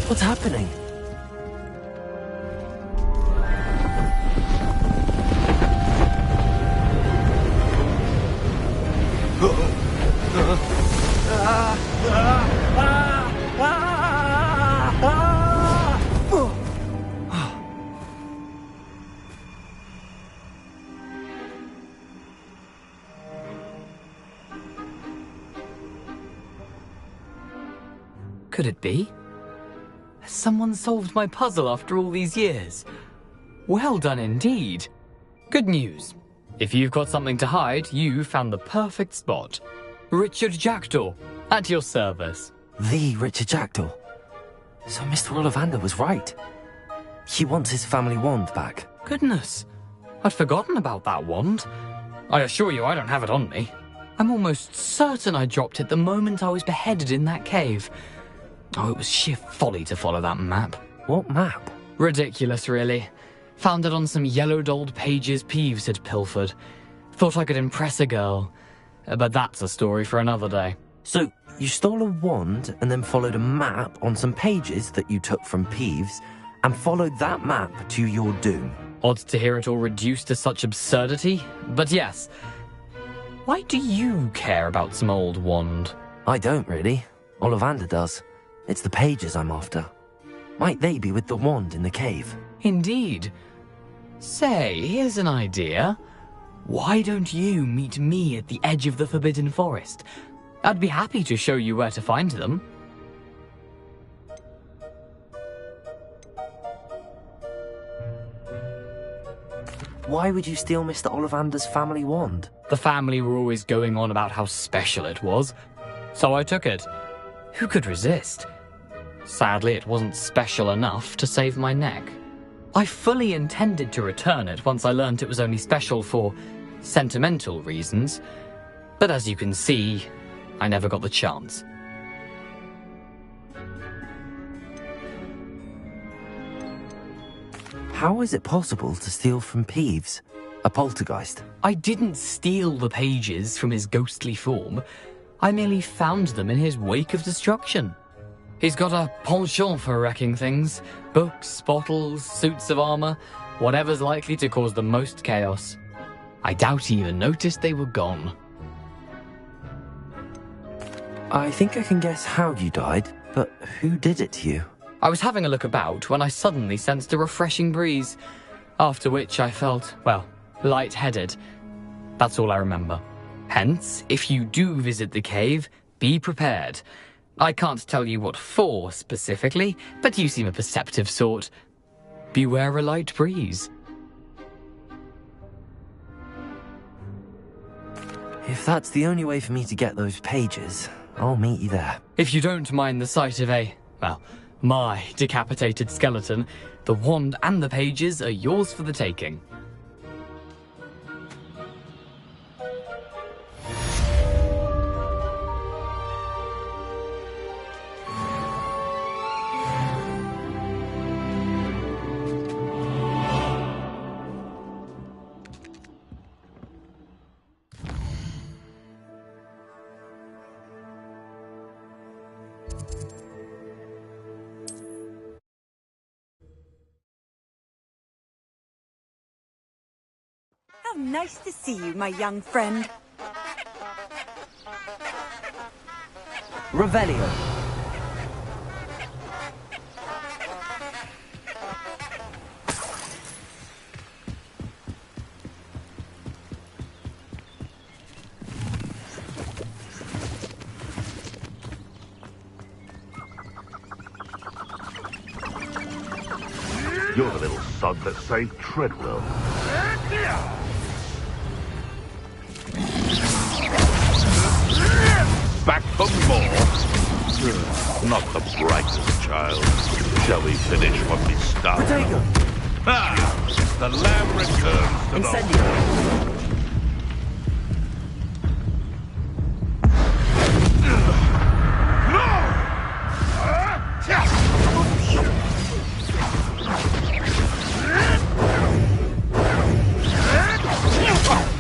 What's happening? Could it be? Has someone solved my puzzle after all these years? Well done indeed. Good news. If you've got something to hide, you found the perfect spot. Richard Jackdaw, at your service. The Richard Jackdaw. So Mr. Ollivander was right. He wants his family wand back. Goodness, I'd forgotten about that wand. I assure you I don't have it on me. I'm almost certain I dropped it the moment I was beheaded in that cave. Oh, it was sheer folly to follow that map. What map? Ridiculous, really. Found it on some yellowed old pages Peeves had pilfered. Thought I could impress a girl. But that's a story for another day. So, you stole a wand and then followed a map on some pages that you took from Peeves and followed that map to your doom. Odd to hear it all reduced to such absurdity, but yes. Why do you care about some old wand? I don't, really. Ollivander does. It's the pages I'm after. Might they be with the wand in the cave? Indeed. Say, here's an idea. Why don't you meet me at the edge of the Forbidden Forest? I'd be happy to show you where to find them. Why would you steal Mr. Ollivander's family wand? The family were always going on about how special it was, so I took it. Who could resist? Sadly, it wasn't special enough to save my neck. I fully intended to return it once I learned it was only special for sentimental reasons, but as you can see, I never got the chance. How is it possible to steal from Peeves, a poltergeist? I didn't steal the pages from his ghostly form. I merely found them in his wake of destruction. He's got a penchant for wrecking things. Books, bottles, suits of armor, whatever's likely to cause the most chaos. I doubt he even noticed they were gone. I think I can guess how you died, but who did it to you? I was having a look about when I suddenly sensed a refreshing breeze, after which I felt, well, lightheaded. That's all I remember. Hence, if you do visit the cave, be prepared. I can't tell you what for specifically, but you seem a perceptive sort. Beware a light breeze. If that's the only way for me to get those pages, I'll meet you there. If you don't mind the sight of my decapitated skeleton, the wand and the pages are yours for the taking. How nice to see you, my young friend. Revelio. You're the little sod that saved Treadwell. Back for more? Not the brightest child. Shall we finish what we started? Protego! Ah! The lamb returns to Incendio!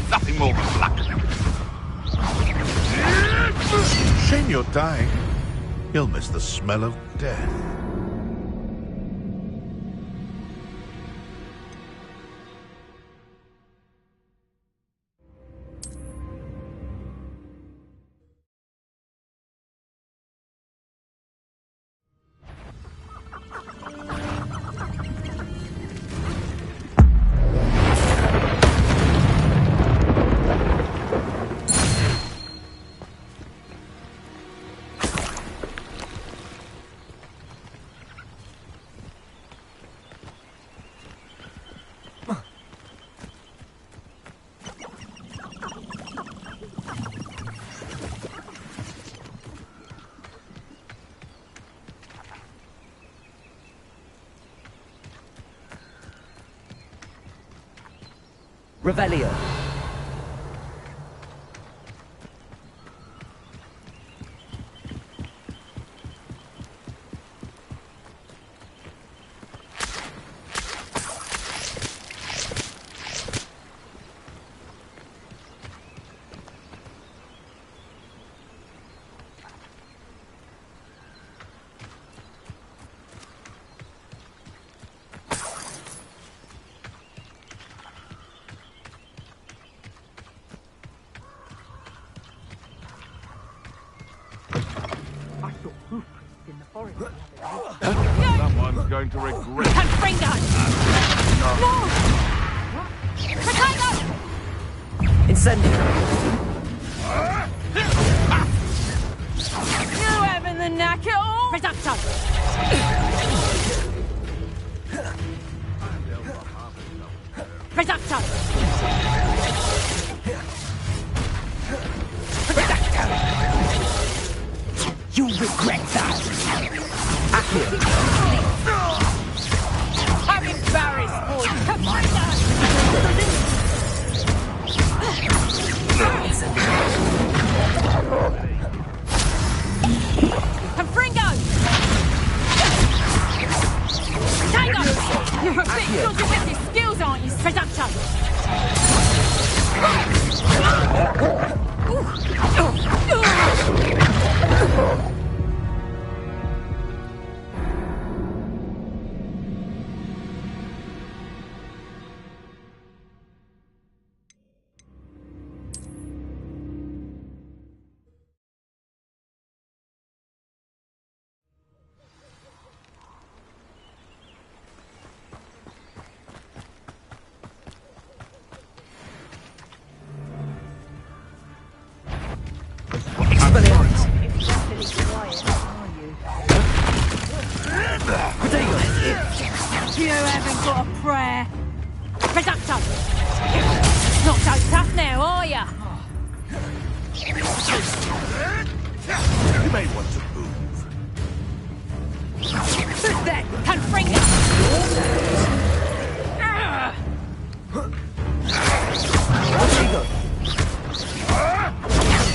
Nothing more than luck. Shame you're dying. You'll miss the smell of death. Revelio. Someone's going to regret. Confringo! No! Potato! Incendio! You having the knack at all? Reducto! Reducto! You'll regret that! I'm embarrassed for you! Confringo! Potato! You're a bit good with your skills, aren't you, Reducto? Reducto! Not so tough now, are ya? You may want to move. Who's that? Confringo!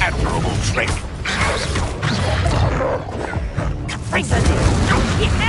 Admirable trick. Confringo! Yeah!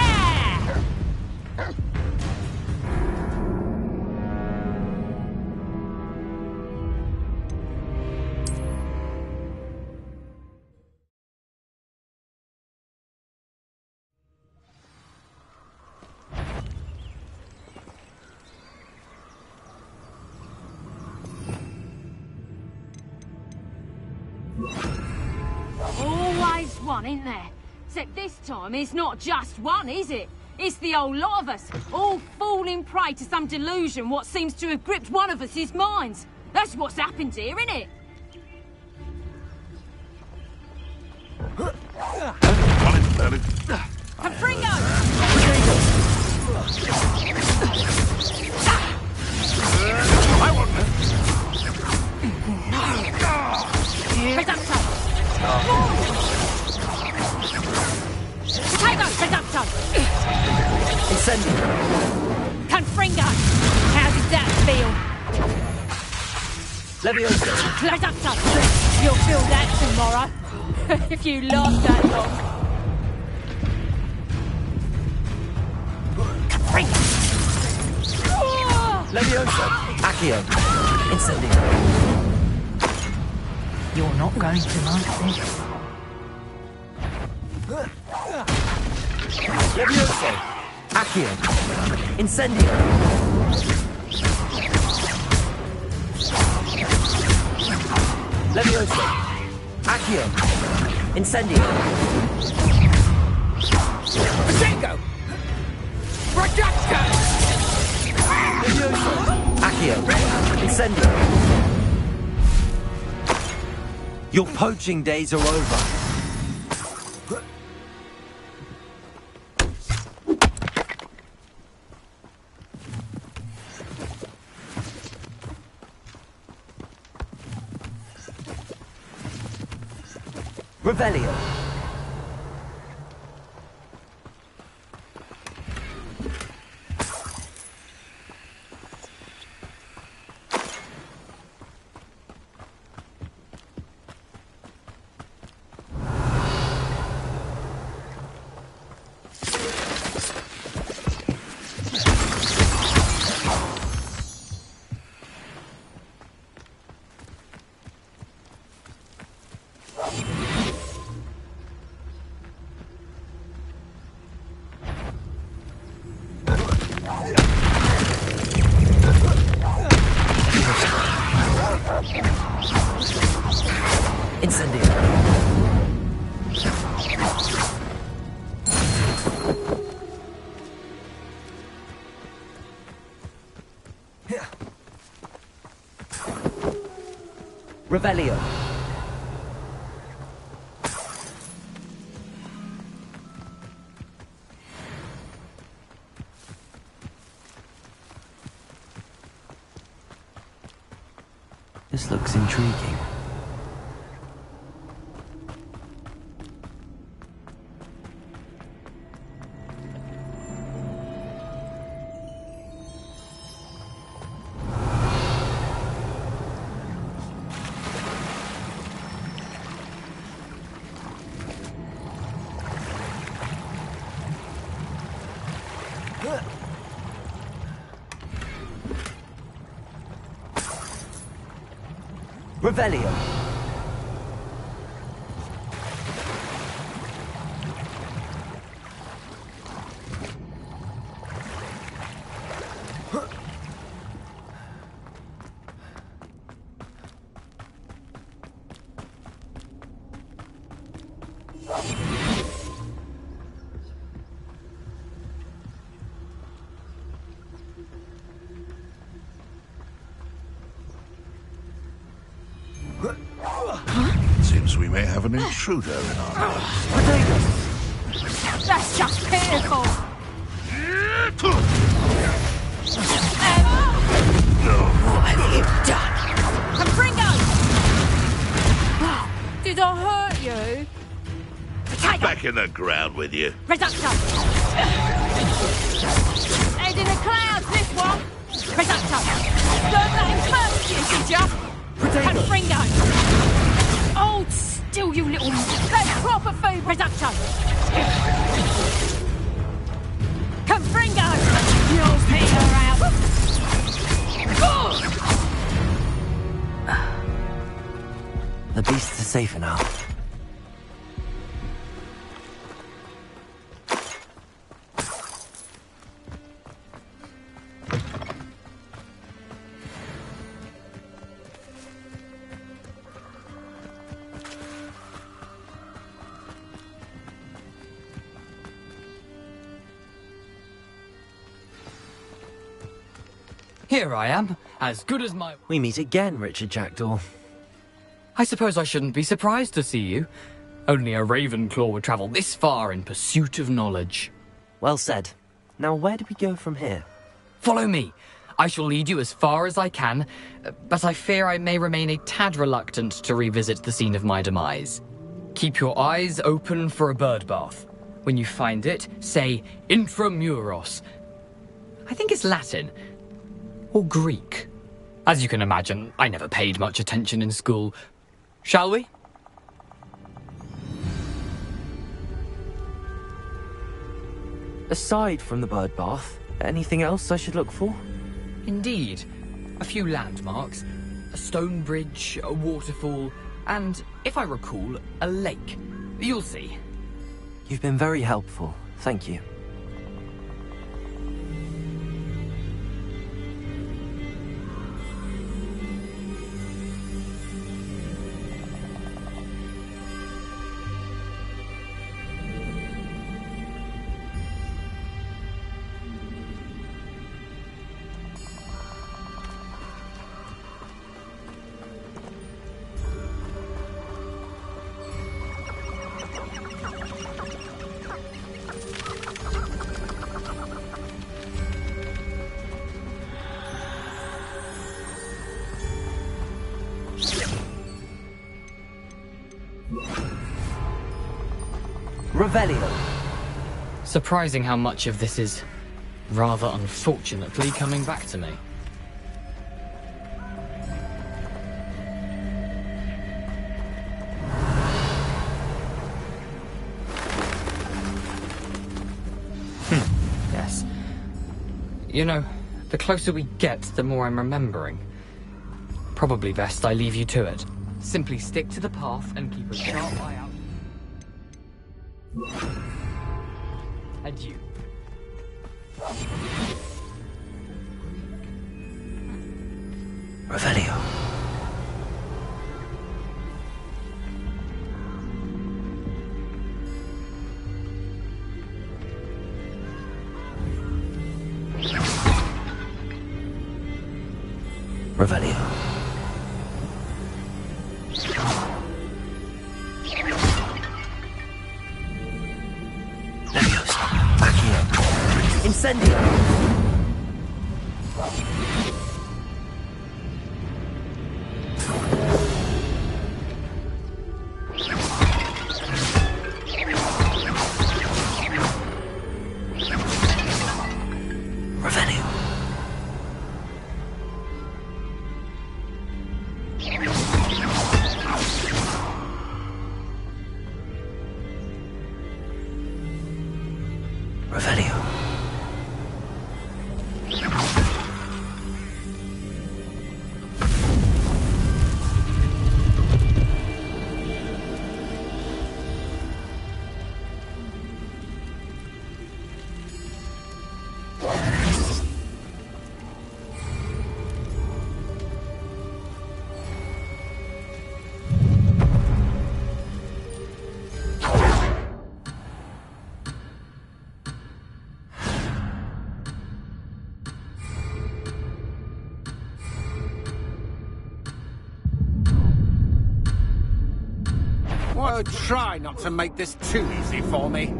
Always one, isn't there? Except this time it's not just one, is it? It's the whole lot of us, all falling prey to some delusion what seems to have gripped one of us' minds. That's what's happened here, isn't it? Confringo! I want Reducto! Potato! Reducto! Incendio! Confringo! How did that feel? Leviosa! Reducto! You'll feel that tomorrow. If you last that long. Confringo! Leviosa! Accio! Incendio! You're not going to like this. Leviosa! Accio! Incendio! Leviosa! Accio! Incendio! Potato! Reducto! Leviosa! Accio! Incendio! Your poaching days are over. Revelio. Incendio. Revelio. This looks intriguing. Revelio. Seems we may have an intruder in our midst. That's just pitiful. stick in the ground with you. Reducto! Head in the clouds, this one! Reducto! Don't let him first you, did ya? Confringo! Hold still, you little... That's proper food, Reducto! Confringo! You'll peter out! The beasts are safer now. Here I am, as good as my... We meet again, Richard Jackdaw. I suppose I shouldn't be surprised to see you. Only a Ravenclaw would travel this far in pursuit of knowledge. Well said. Now where do we go from here? Follow me. I shall lead you as far as I can, but I fear I may remain a tad reluctant to revisit the scene of my demise. Keep your eyes open for a bird bath. When you find it, say Intramuros. I think it's Latin. Or Greek. As you can imagine, I never paid much attention in school. Shall we? Aside from the bird bath, anything else I should look for? Indeed. A few landmarks. A stone bridge, a waterfall, and, if I recall, a lake. You'll see. You've been very helpful. Thank you. Revelio. Surprising how much of this is, rather unfortunately, coming back to me. Yes. You know, the closer we get, the more I'm remembering. Probably best I leave you to it. Simply stick to the path and keep a sharp eye out. Adieu. Revelio. Revelio. Incendio! Revelio. Revelio. Oh, try not to make this too easy for me.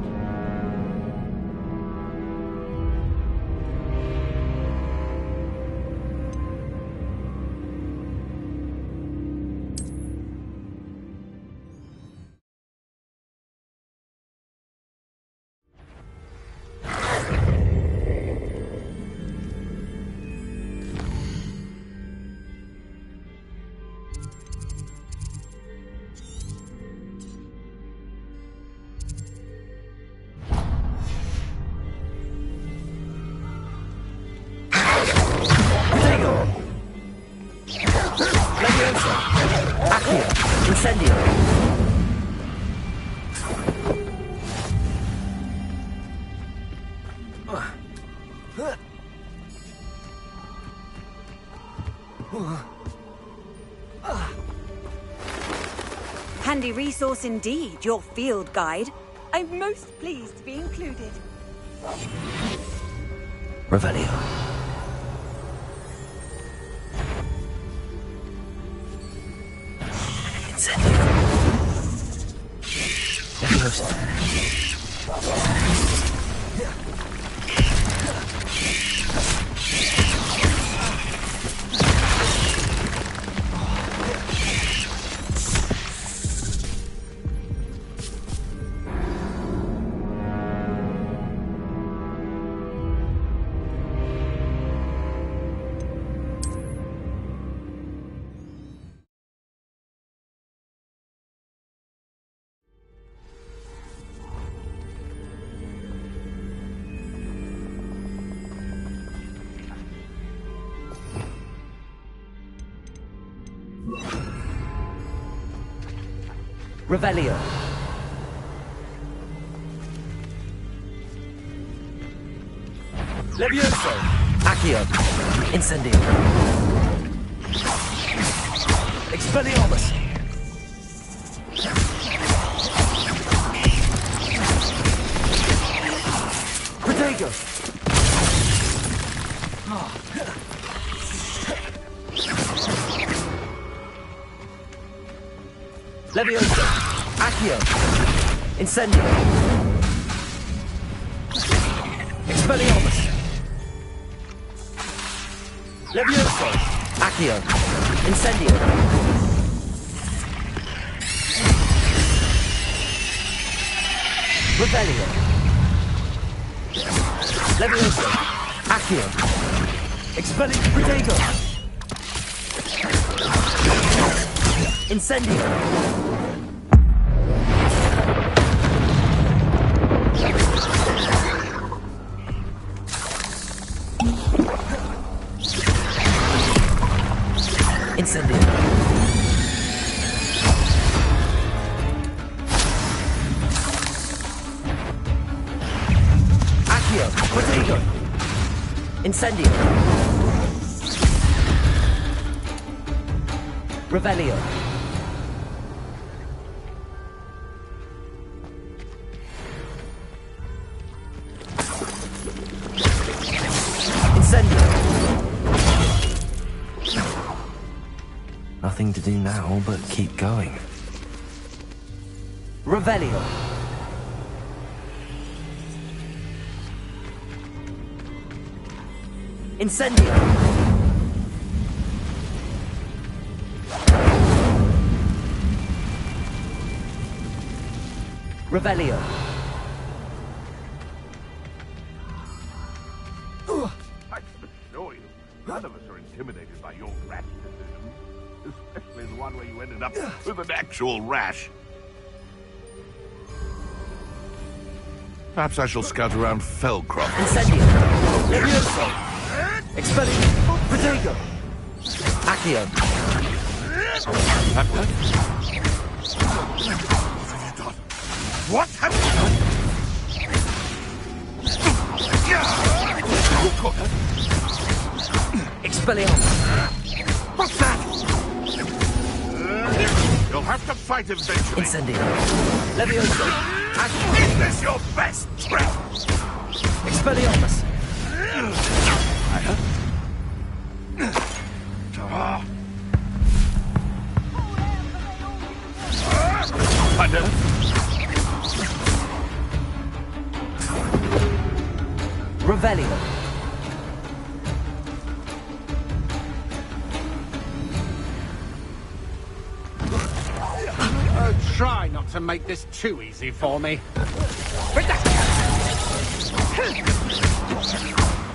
Incendio! Handy resource indeed, your field guide. I'm most pleased to be included. Revelio. Incendio. Leviosa. Revelio. Levioso. Accio. Incendio. Expelliarmus. Protego. Levioso. Accio. Incendio. Expelliarmus. Levioso. Accio. Incendio. Revelio. Levioso. Accio. Protego. Incendio. Incendio. Accio. Protego. Incendio. Revelio. Incendio. Nothing to do now but keep going. Revelio. Incendio. Revelio. I can assure you, none of us are intimidated by your rash decisions. Especially the one where you ended up with an actual rash. Perhaps I shall scout around Fellcroft. Incendio. Levioso. Expelliarmus. Protego. Accio. What have you done? Expelliarmus. What's that? You'll have to fight eventually. Incendio. Levioso. Accio. Is this your best trick? Expelliarmus. Thunder. Revelio. Oh, try not to make this too easy for me.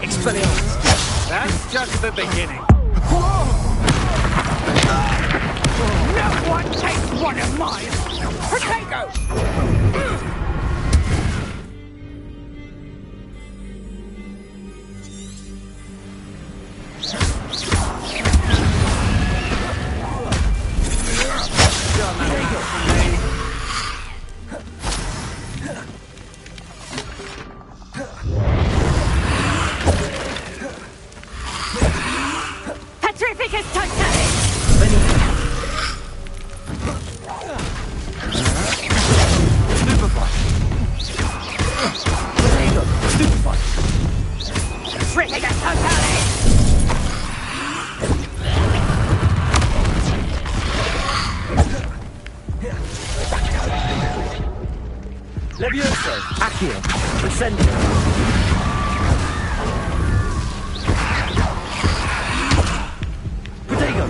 Expelliarmus. That's just the beginning. No one takes one of mine! Protego! Petrificus totalis! Petrificus totalis! Levioso! Accio! Incendio! Protego!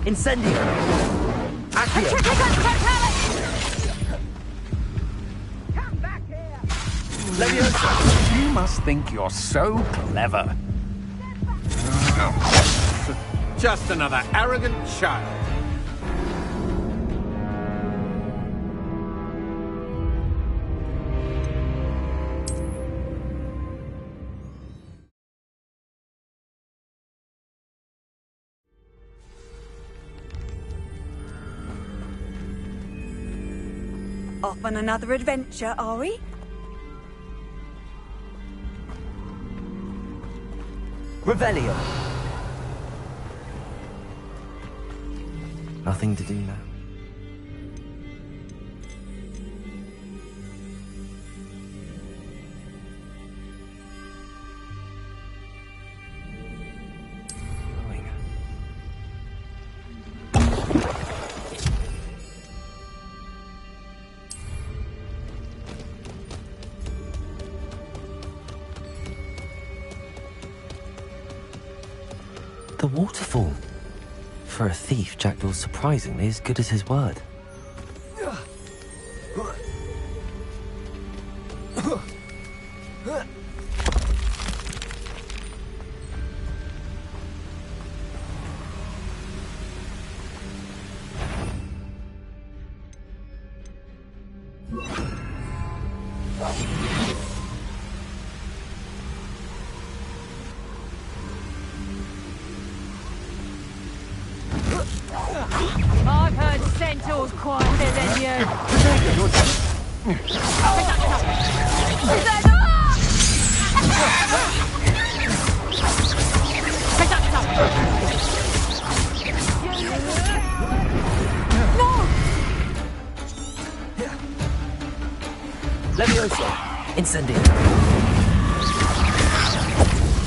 Incendio! Accio! Petrificus totalis! Levioso! You must think you're so clever. Just another arrogant child. Off on another adventure, are we? Revelio! Nothing to do now. The waterfall. For a thief, Jackdaw's surprisingly as good as his word. I've heard centaurs quieter than you. Levioso! Incendio!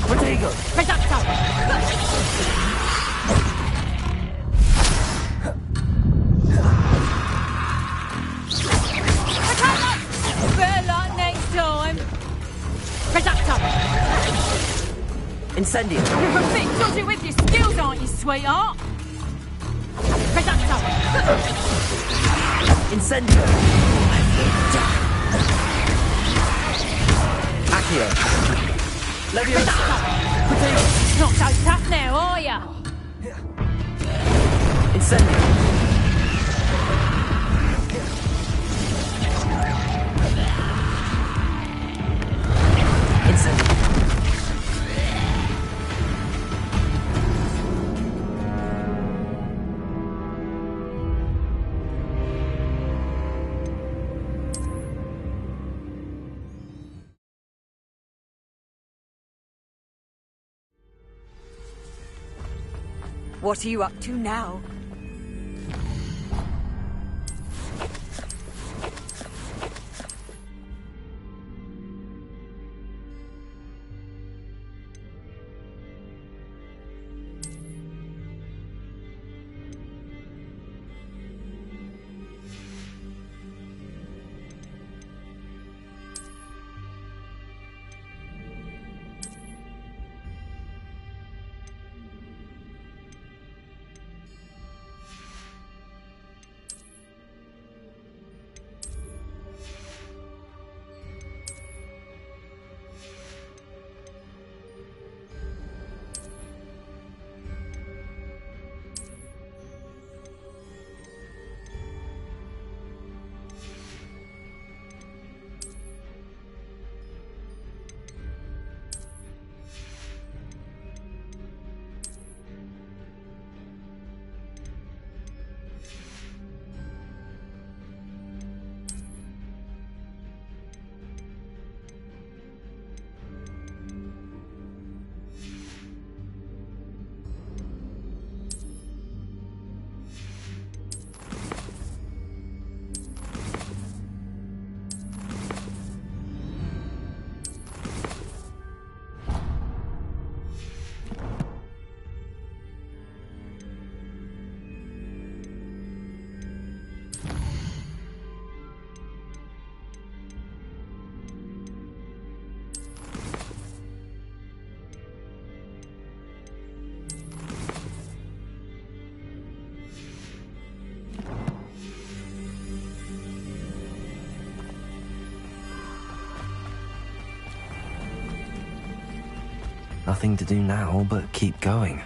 Protego! Better luck next time. Incendio! You're a bit dodgy with your skills, aren't you, sweetheart? Incendio! Accio! Levioso! Protego! Not so tough now, are ya? Incendio! Incendio! What are you up to now? Nothing to do now but keep going.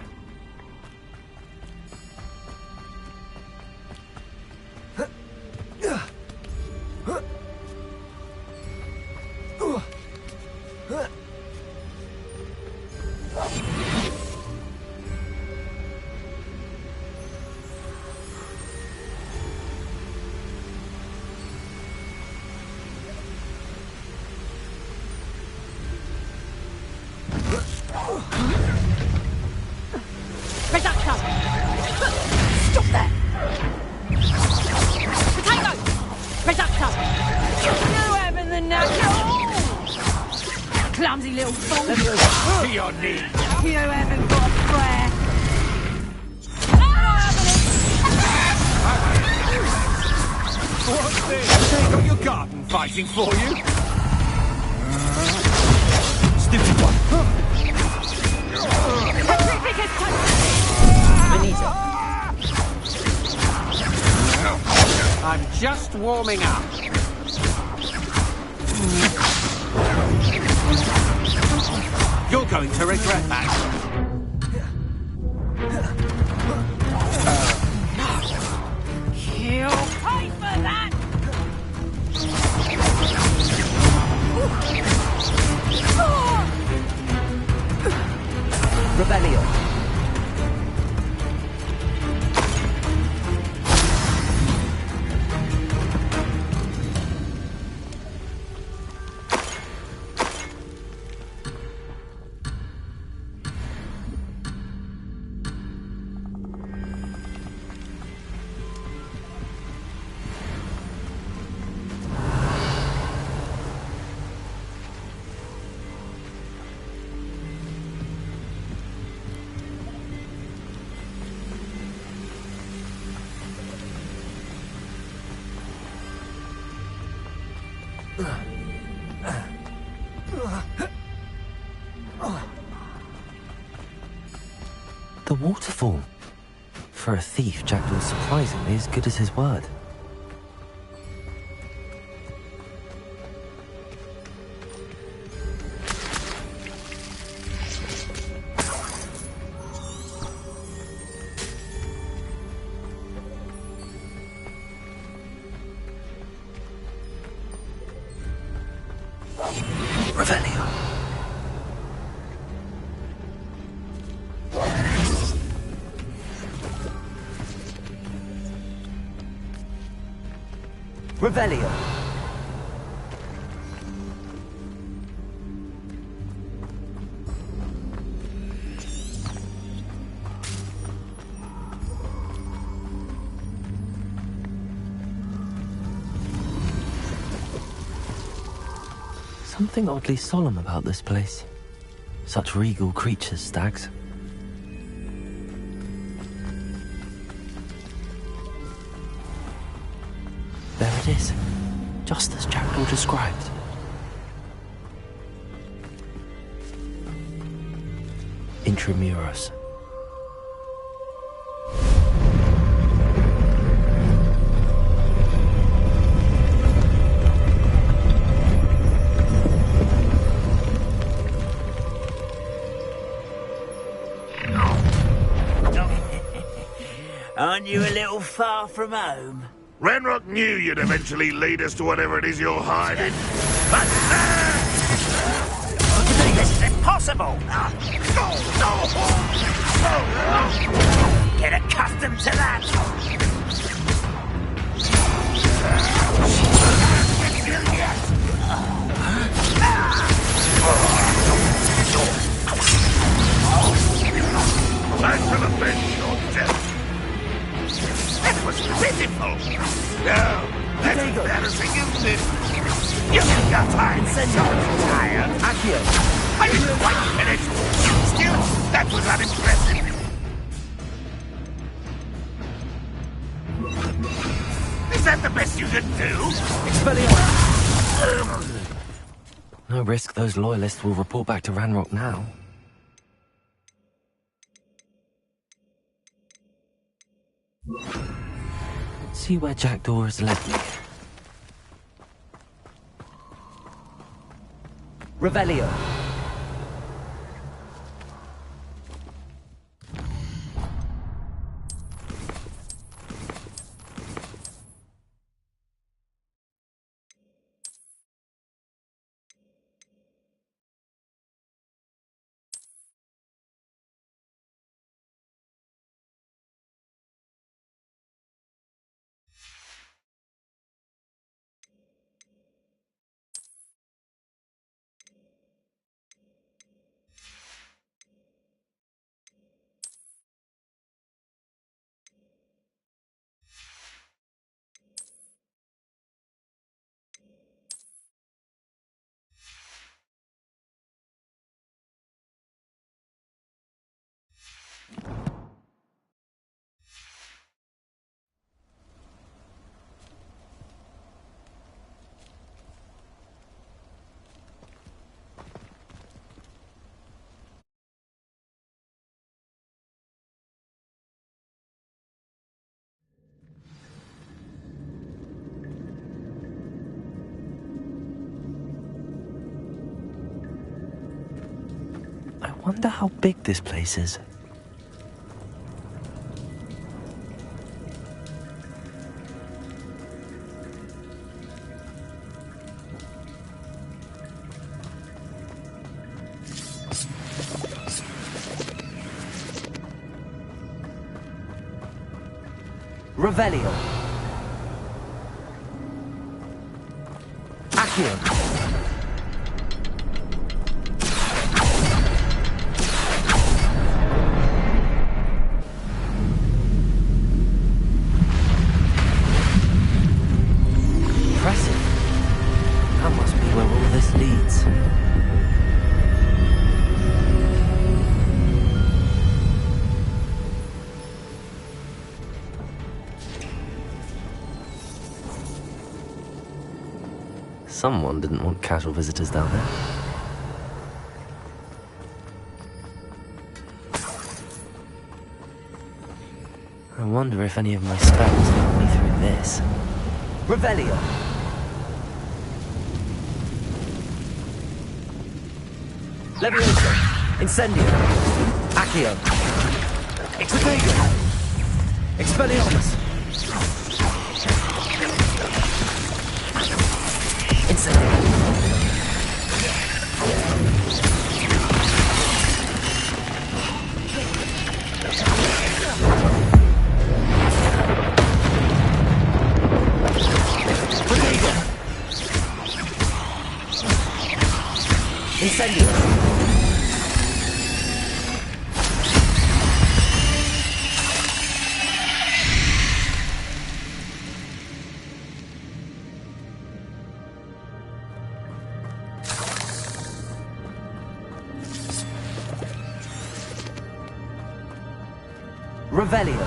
Reduction! Stop there! Potato! Reduction! You having the knacker? Clumsy little fool! To your knees! You haven't got a prayer! What's this? They got your garden fighting for you? Stupid one! I'm just warming up. You're going to regret that. You'll pay for that! Rebellion. The waterfall. For a thief, Jackdaw's surprisingly as good as his word. Revelio. Revelio. Something oddly solemn about this place. Such regal creatures, stags. There it is, just as Jackdaw described. Intramuros. Aren't you a little far from home? Ranrock knew you'd eventually lead us to whatever it is you're hiding. This is impossible! Get accustomed to that! Back to the bench, your death! That was pitiful! No, that's embarrassing, isn't it? You're fine, you're tired. Accio! I didn't quite finish! Still, that was unimpressive! Is that the best you can do? Expelliarmus! No risk those loyalists will report back to Ranrock now. See where Jackdaw has led me. Revelio. Wonder how big this place is. Revelio. Accio. Impressive. That must be where all this leads. Someone didn't want casual visitors down there. I wonder if any of my spells got me through this. Revelio! Levioso! Incendio! Accio! Exodago! Expelliarmus! Incendio! Incendio! Revelio!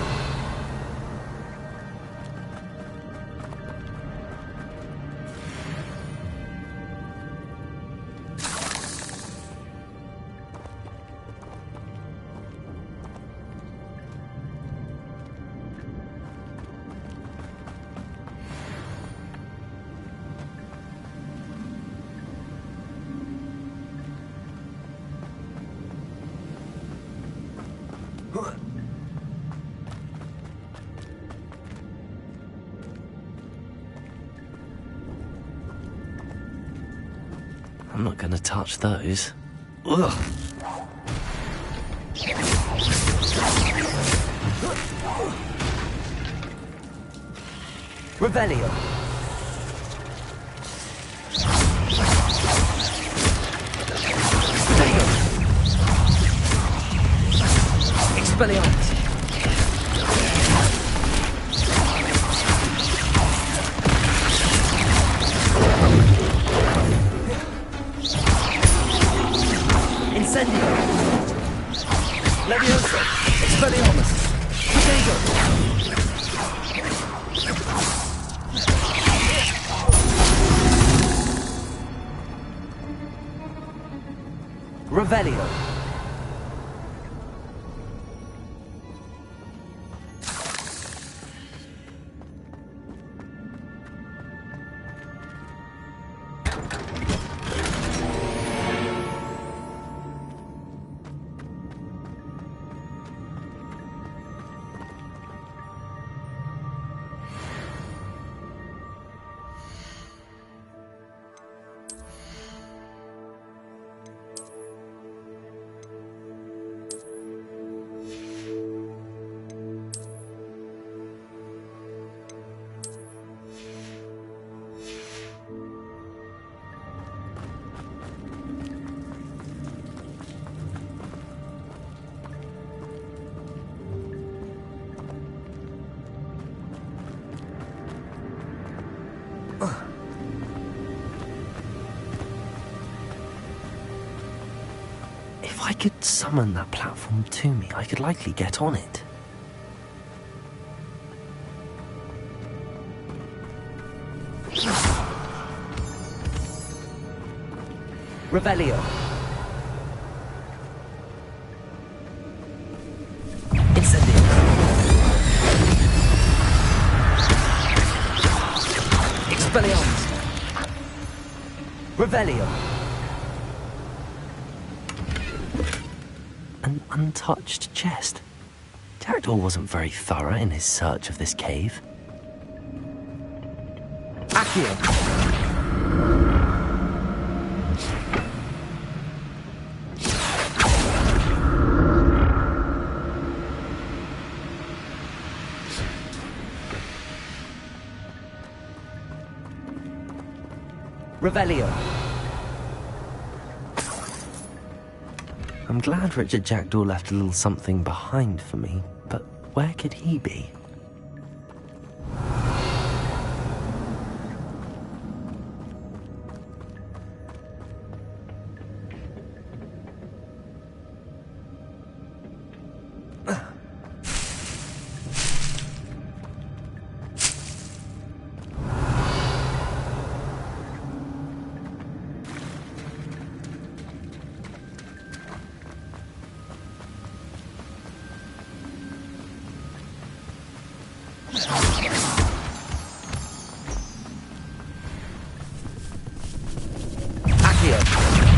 I'm not gonna touch those. Ugh. Revelio. Expelliarmus. Incendio! Levioso! Expelliarmus! Potato! Revelio! If I could summon that platform to me, I could likely get on it. Revelio. Incendio. Expelliarmus. Revelio. untouched chest. Jackdaw wasn't very thorough in his search of this cave. Accio! Revelio. I'm glad Richard Jackdaw left a little something behind for me, but where could he be?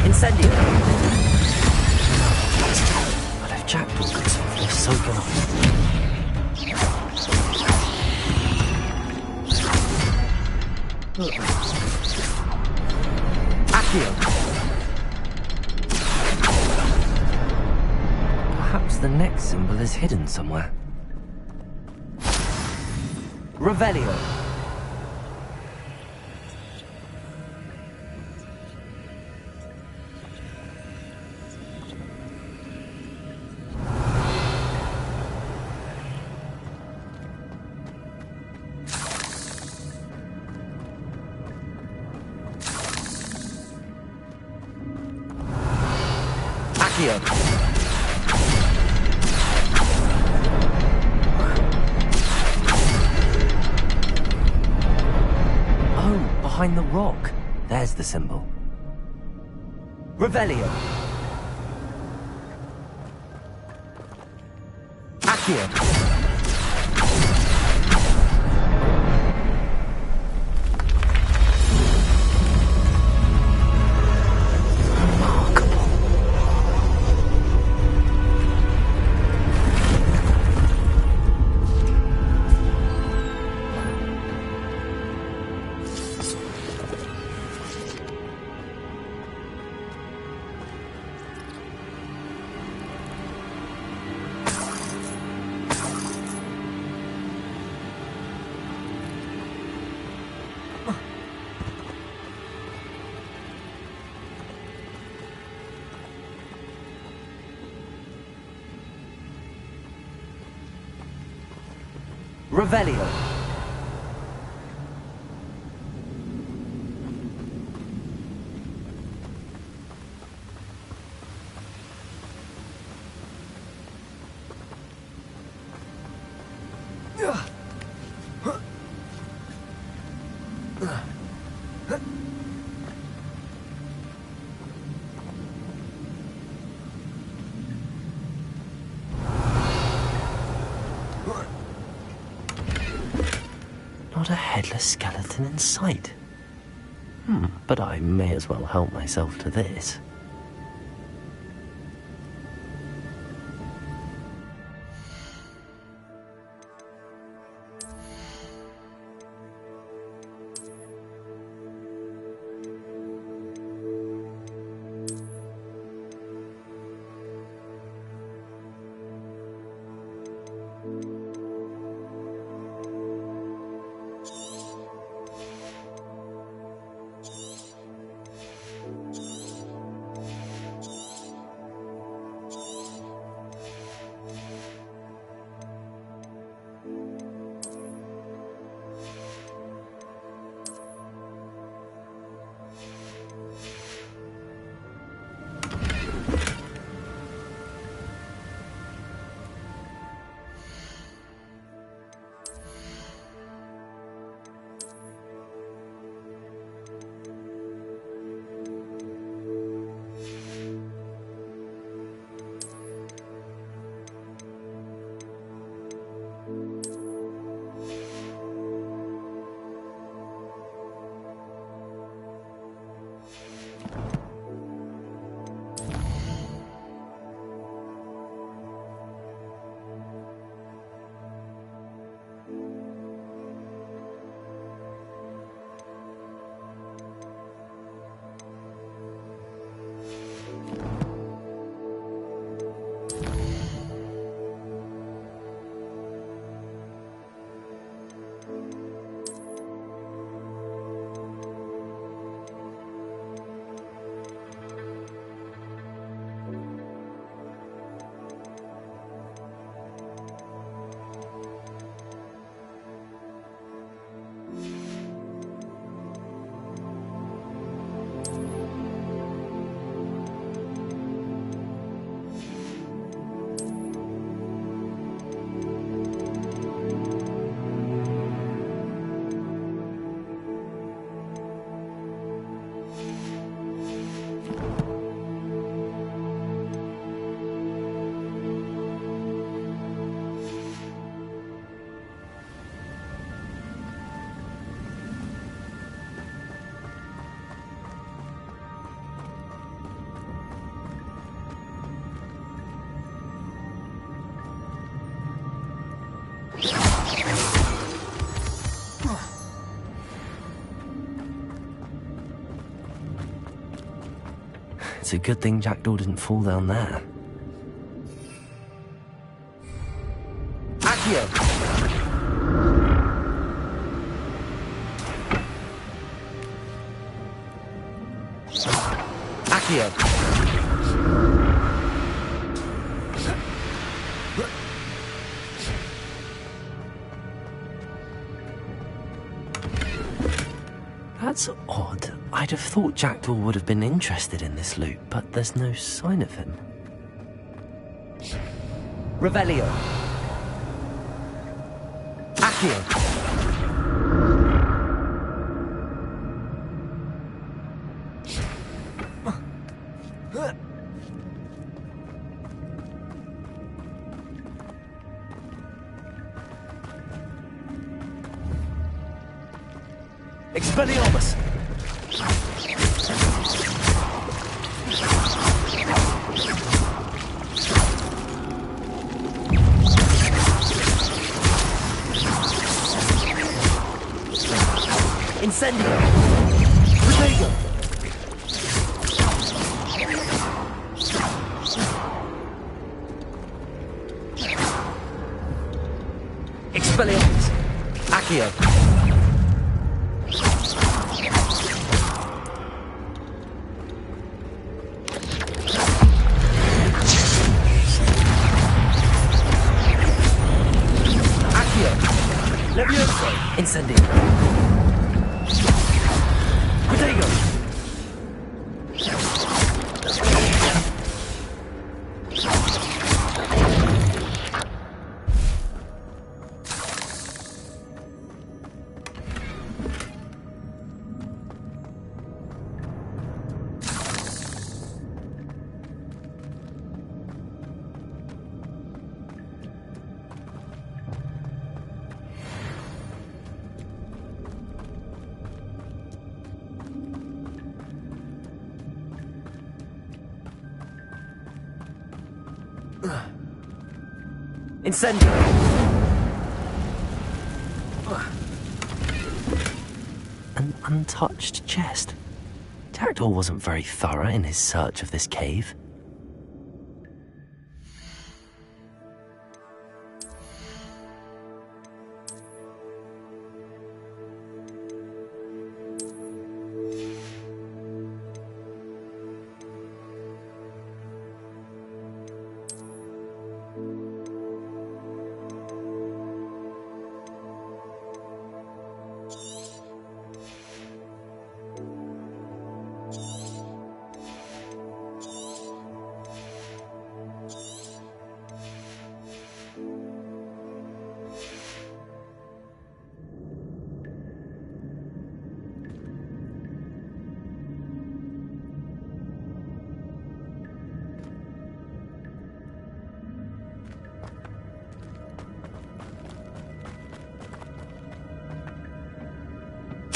Incendio! But if Jackdaw could solve this, so can I. Accio! Perhaps the next symbol is hidden somewhere. Revelio! Oh, behind the rock. There's the symbol. Revelio. Accio. Revelio. Not a headless skeleton in sight. But I may as well help myself to this. a good thing Jackdaw didn't fall down there. Accio! Accio! That's odd. I'd have thought Jackdaw would have been interested in this loot, but there's no sign of him. Revelio! Accio! Expelliarmus! Incendio! Protego! Expelliarmus! Accio! Incendio! Protego! Incendio! An untouched chest. Jackdaw wasn't very thorough in his search of this cave.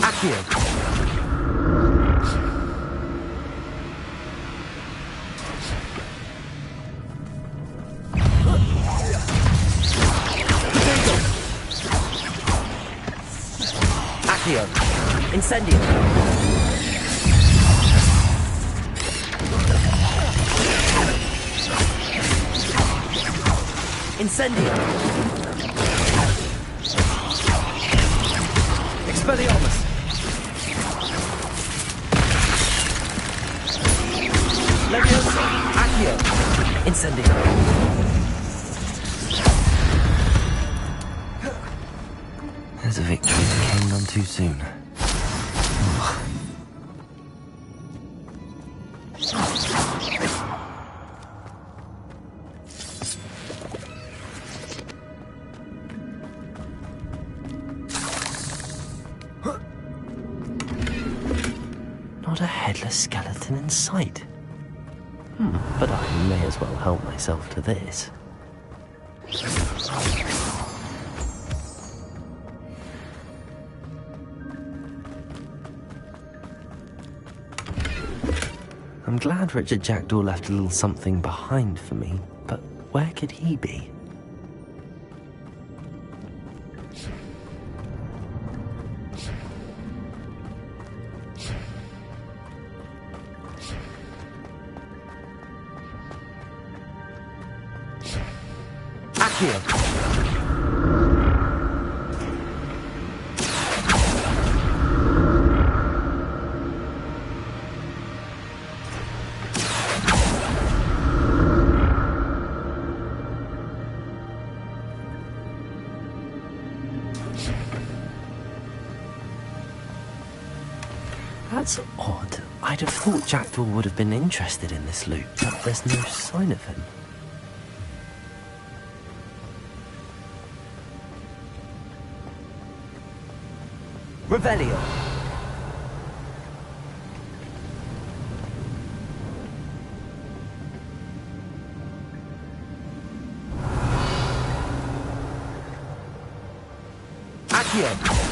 Accio! Accio! Incendio! Incendio! Expelliarmus! Leviosa! Accio! Incendio! There's a victory that came none too soon. Not a headless skeleton in sight. But I may as well help myself to this. I'm glad Richard Jackdaw left a little something behind for me, but where could he be? Accio. That's odd. I'd have thought Jackdaw would have been interested in this loot, but there's no sign of him. Revelio. Accio.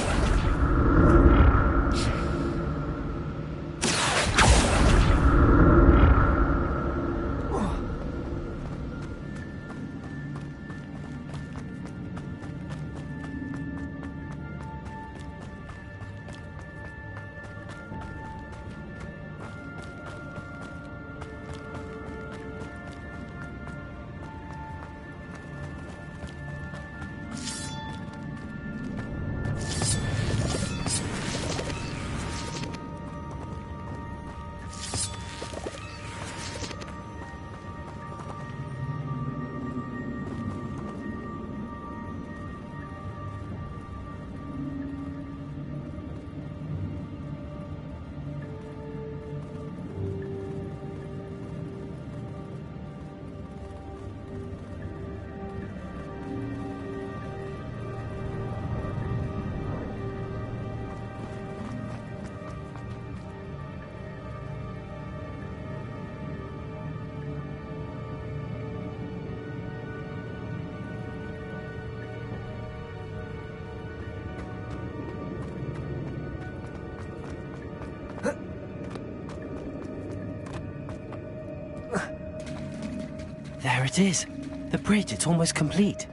There it is. The bridge, it's almost complete.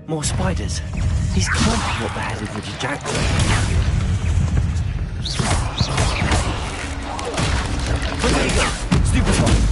More spiders. These can't be what beheaded Richard Jackson. There you go. Stupid one.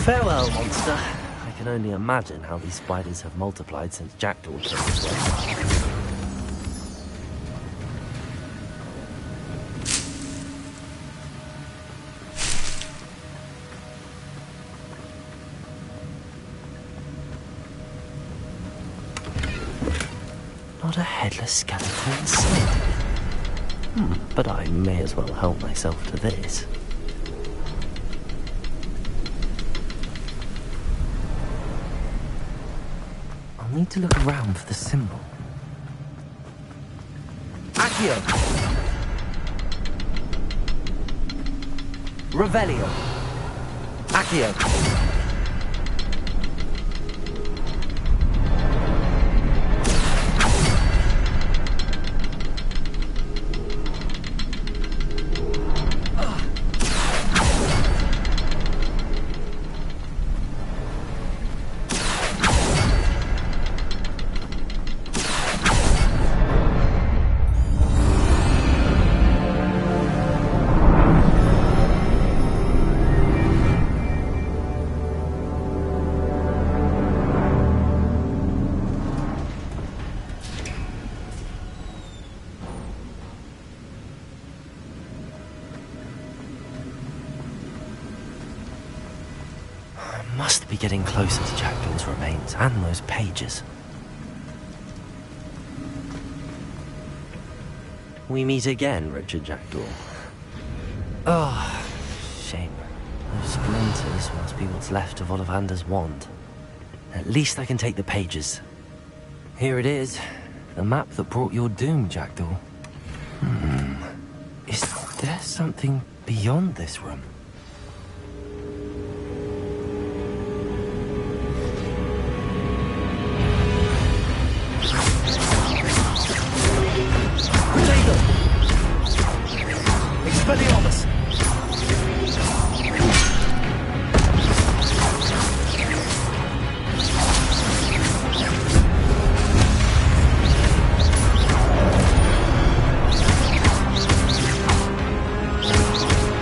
Farewell, monster. I can only imagine how these spiders have multiplied since Jackdaw came this way. got a headless skeleton inside. But I may as well help myself to this. I'll need to look around for the symbol. Accio! Revelio! Accio! Must be getting closer to Jackdaw's remains and those pages. We meet again, Richard Jackdaw. Oh, shame. Those splinters must be what's left of Ollivander's wand. At least I can take the pages. Here it is. The map that brought your doom, Jackdaw. Is there something beyond this room? Expelliarmus!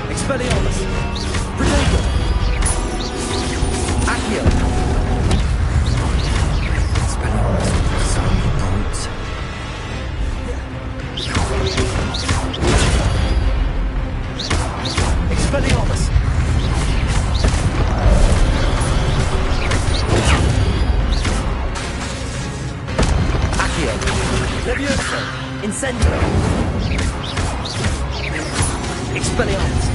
Expelliarmus! Protego! Accio! Expelliarmus, some boats. Expelliarmus! Accio! Levioso! Incendio! Expelliarmus!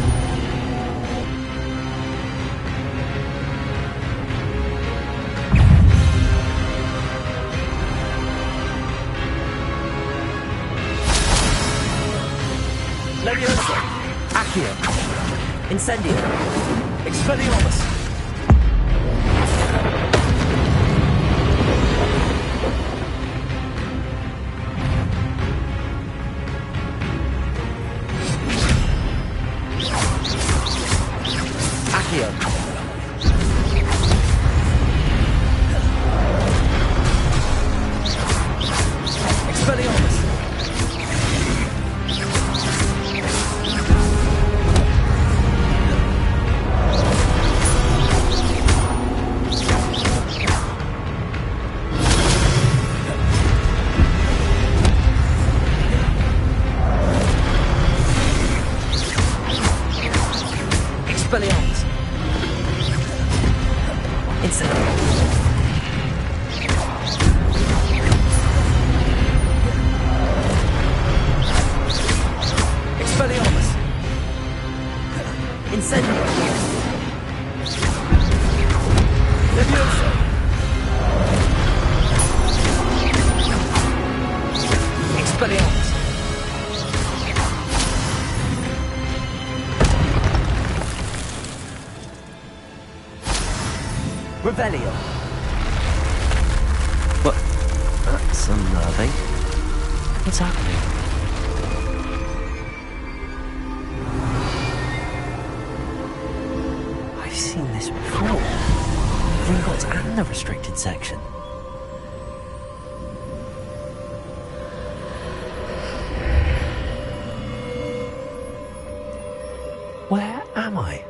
Levioso! Accio! Incendio! Expelliarmus! Accio! Expelliarmus! Expelliarmus! Incendio! Expelliarmus! Incendio! Levioso! Expelliarmus! Revelio! What? That's unnerving. What's happening? I've seen this before. Gringotts and the restricted section. Where am I?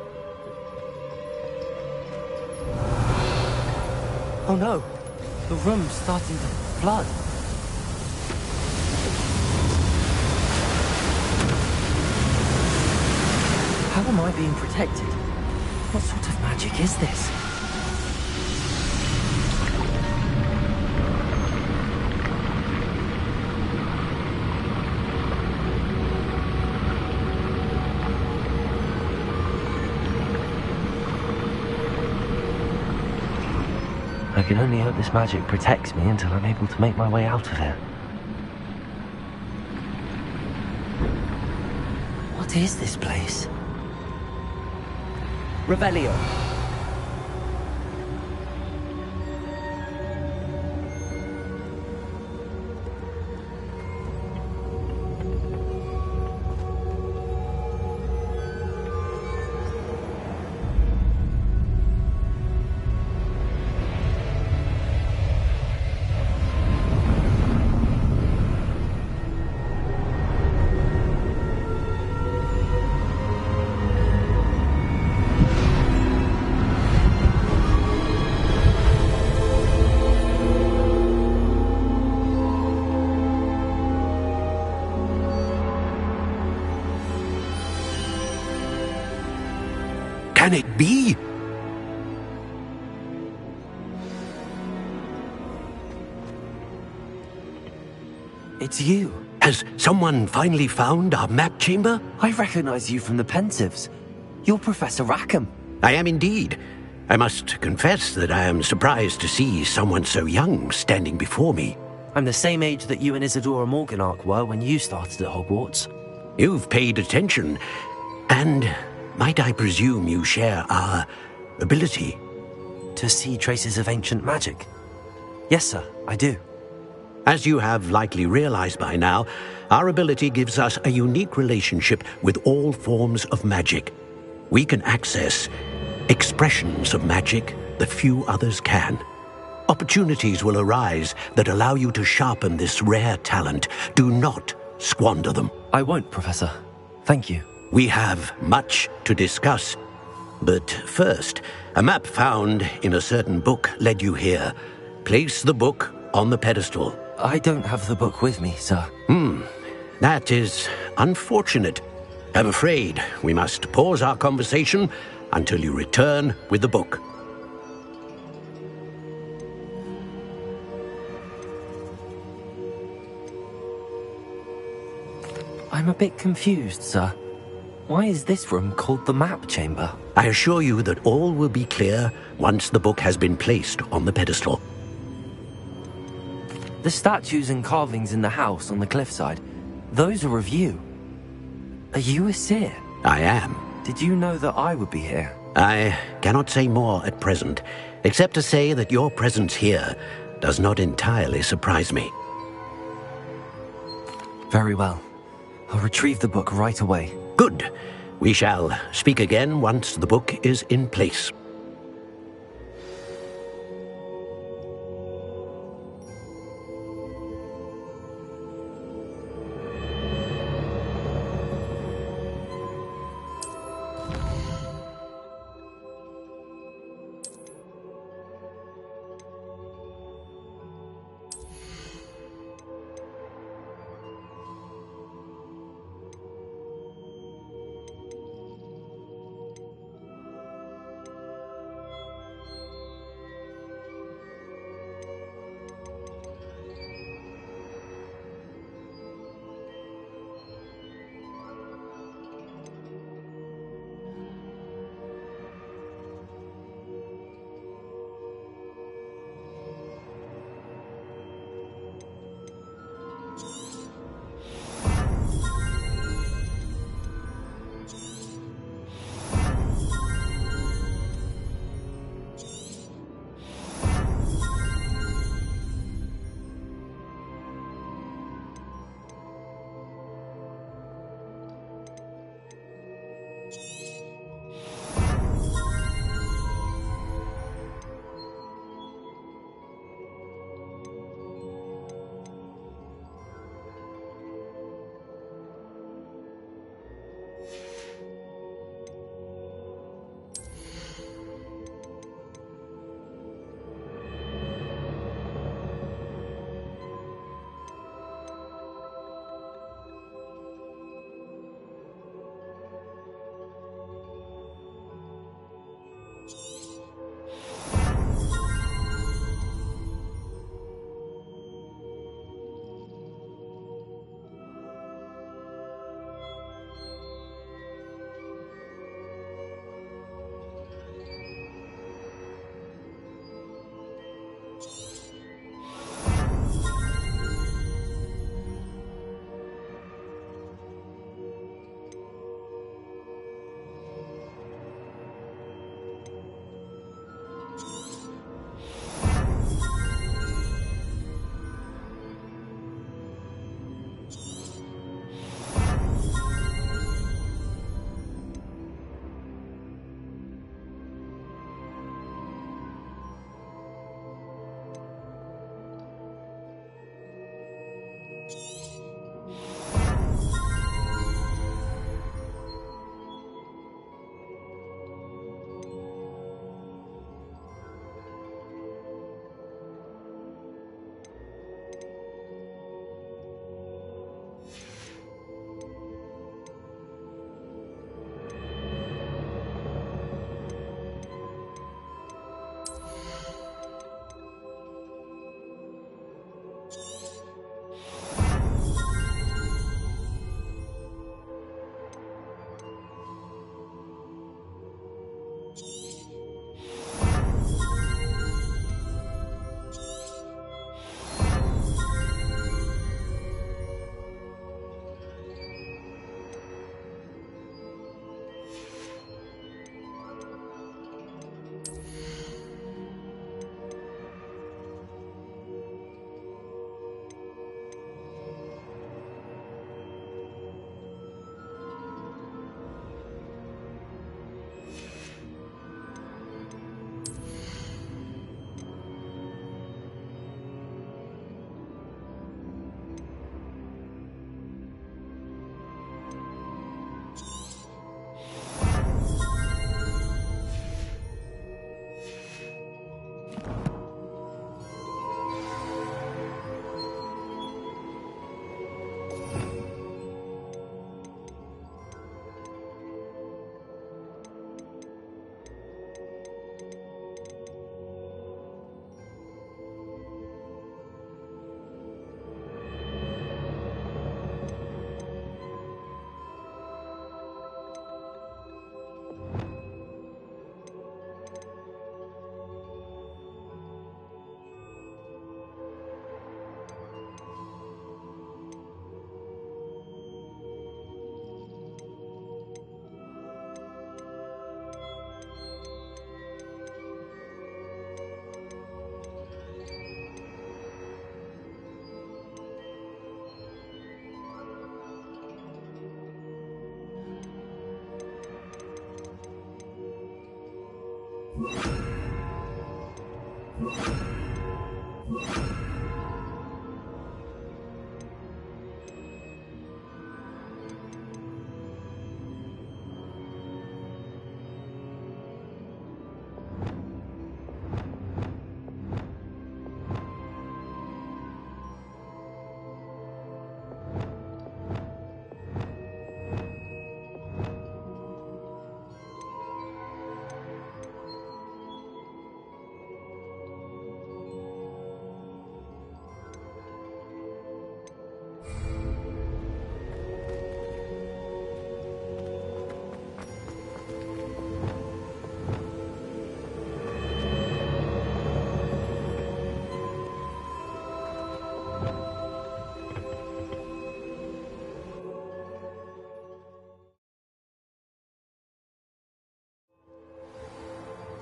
Oh no, the room's starting to flood. How am I being protected? What sort of magic is this? I can only hope this magic protects me until I'm able to make my way out of here. What is this place? Revelio. Can it be? It's you. Has someone finally found our map chamber? I recognize you from the Pensives. You're Professor Rackham. I am indeed. I must confess that I am surprised to see someone so young standing before me. I'm the same age that you and Isadora Morganach were when you started at Hogwarts. You've paid attention, and might I presume you share our ability? To see traces of ancient magic? Yes, sir, I do. As you have likely realized by now, our ability gives us a unique relationship with all forms of magic. We can access expressions of magic that few others can. Opportunities will arise that allow you to sharpen this rare talent. Do not squander them. I won't, Professor. Thank you. We have much to discuss. But first, a map found in a certain book led you here. Place the book on the pedestal. I don't have the book with me, sir. That is unfortunate. I'm afraid we must pause our conversation until you return with the book. I'm a bit confused, sir. Why is this room called the map chamber? I assure you that all will be clear once the book has been placed on the pedestal. The statues and carvings in the house on the cliffside, those are of you. Are you a seer? I am. Did you know that I would be here? I cannot say more at present, except to say that your presence here does not entirely surprise me. Very well. I'll retrieve the book right away. Good. We shall speak again once the book is in place.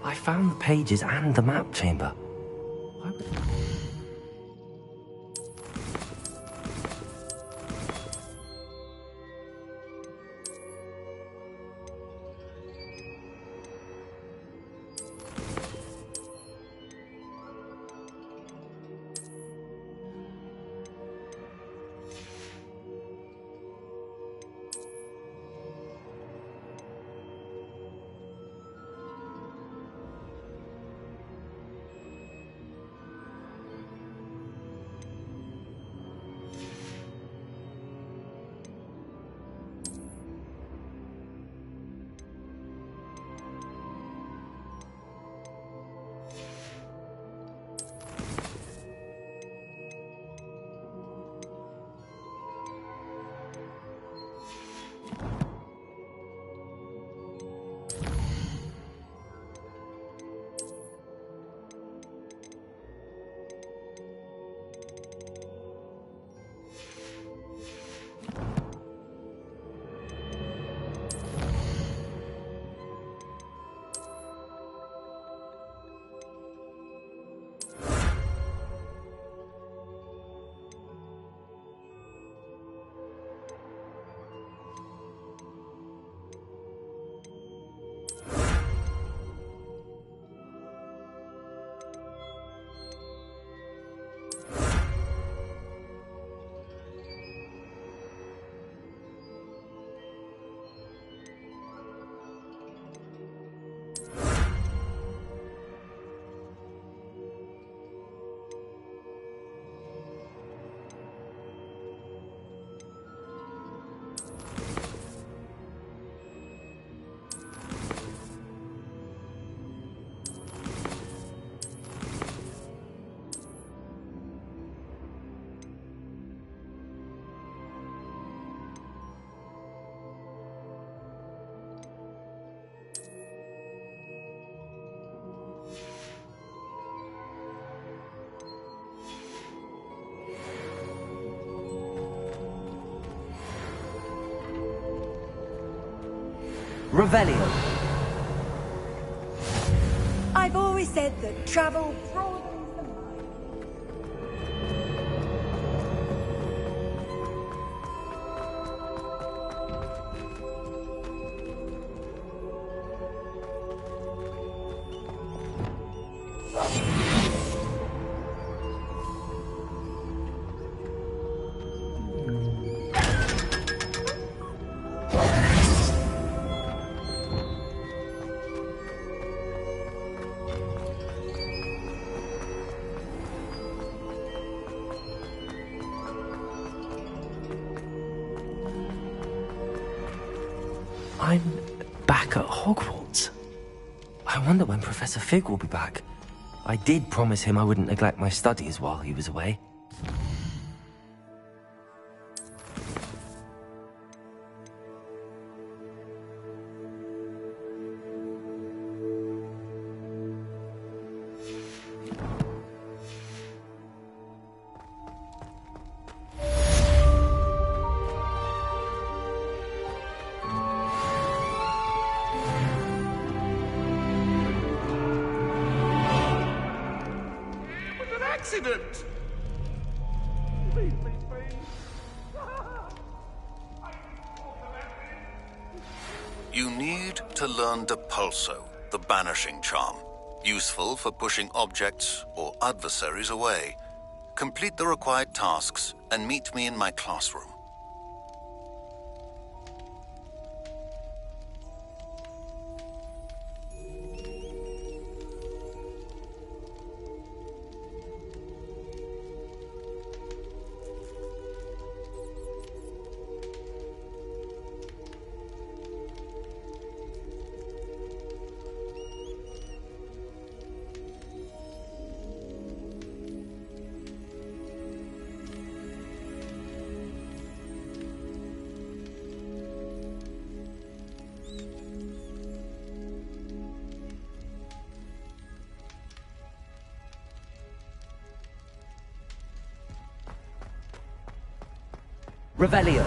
I found the pages and the map chamber. Revelio. I've always said that travel broadens the mind. I'm back at Hogwarts. I wonder when Professor Fig will be back. I did promise him I wouldn't neglect my studies while he was away. Accident! You need to learn Depulso, the banishing charm. Useful for pushing objects or adversaries away. Complete the required tasks and meet me in my classroom. Revelio.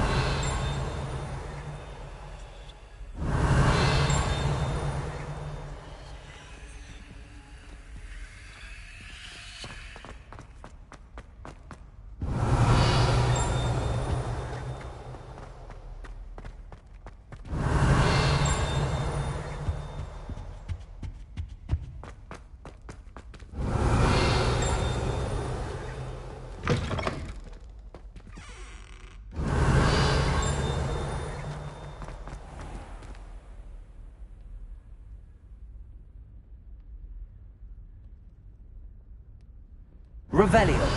Revelio.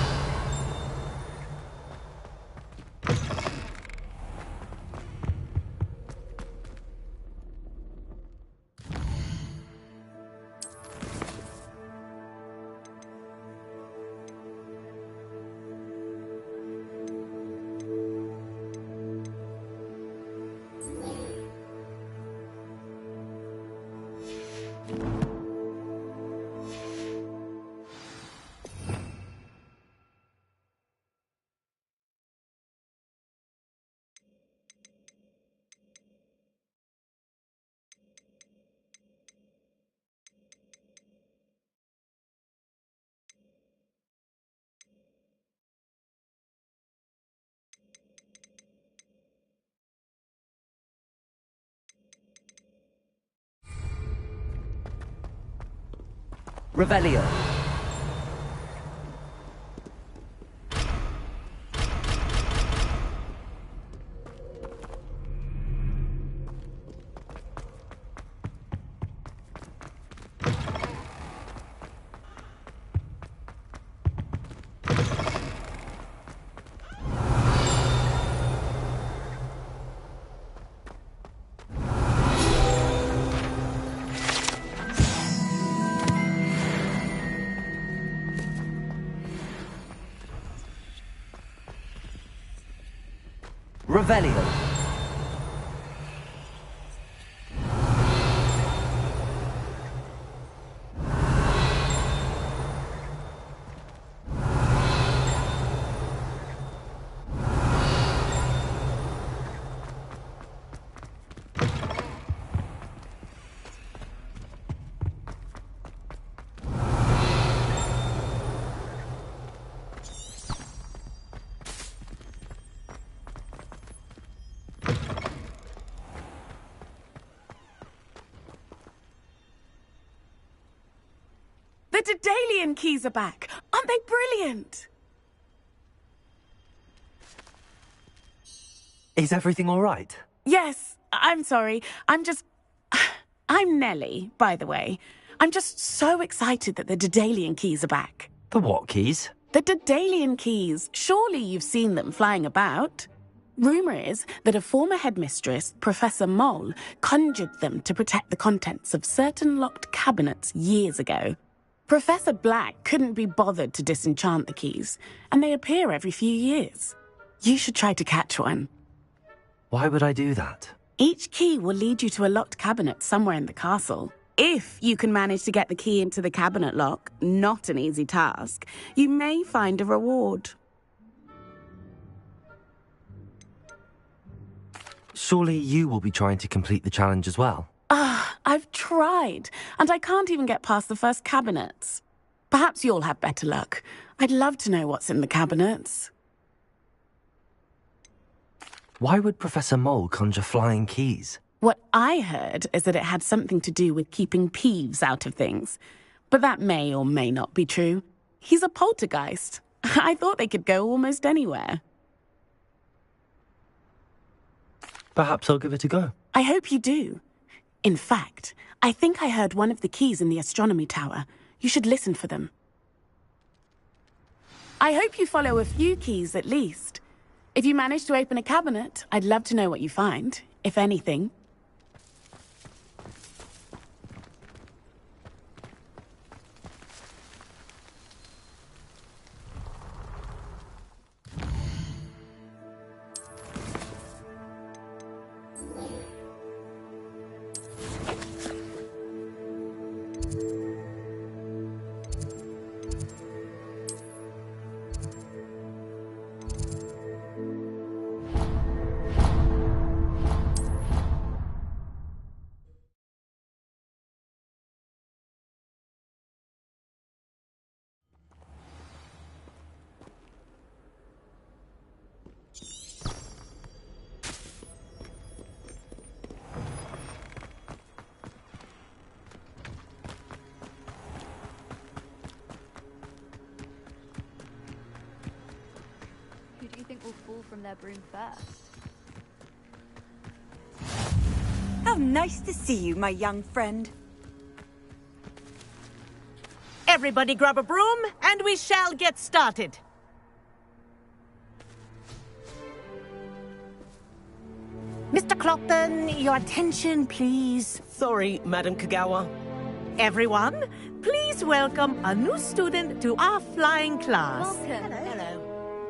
Revelio. Revelio. The Daedalian keys are back! Aren't they brilliant? Is everything all right? Yes, I'm sorry. I'm Nellie, by the way. I'm just so excited that the Daedalian keys are back. The what keys? The Daedalian keys. Surely you've seen them flying about. Rumour is that a former headmistress, Professor Mole, conjured them to protect the contents of certain locked cabinets years ago. Professor Black couldn't be bothered to disenchant the keys, and they appear every few years. You should try to catch one. Why would I do that? Each key will lead you to a locked cabinet somewhere in the castle. If you can manage to get the key into the cabinet lock, not an easy task, you may find a reward. Surely you will be trying to complete the challenge as well. I've tried, and I can't even get past the first cabinets. Perhaps you'll have better luck. I'd love to know what's in the cabinets. Why would Professor Mole conjure flying keys? What I heard is that it had something to do with keeping Peeves out of things. But that may or may not be true. He's a poltergeist. I thought they could go almost anywhere. Perhaps I'll give it a go. I hope you do. In fact, I think I heard one of the keys in the astronomy tower. You should listen for them. I hope you follow a few keys at least. If you manage to open a cabinet, I'd love to know what you find, if anything. Will fall from their broom first. How nice to see you, my young friend. Everybody grab a broom, and we shall get started. Mr. Clopton, your attention, please. Sorry, Madam Kagawa. Everyone, please welcome a new student to our flying class. Welcome. Hello.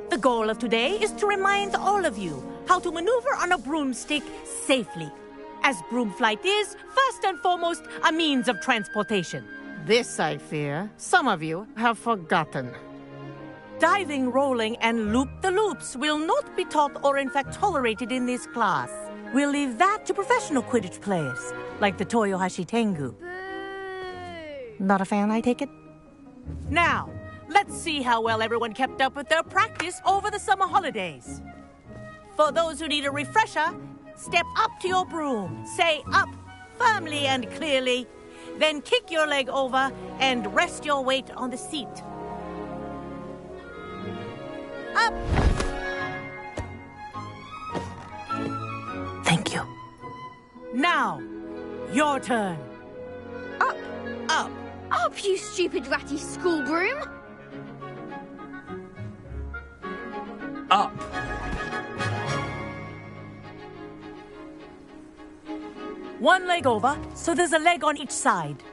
The goal of today is to remind all of you how to maneuver on a broomstick safely, as broom flight is, first and foremost, a means of transportation. This, I fear, some of you have forgotten. Diving, rolling, and loop-the-loops will not be taught or in fact tolerated in this class. We'll leave that to professional Quidditch players, like the Toyohashi Tengu. Not a fan, I take it? Now, let's see how well everyone kept up with their practice over the summer holidays. For those who need a refresher, step up to your broom, say up firmly and clearly, then kick your leg over and rest your weight on the seat. Up! Thank you. Now, your turn. Up! Up! Up, you stupid ratty school broom! Up! One leg over, so there's a leg on each side.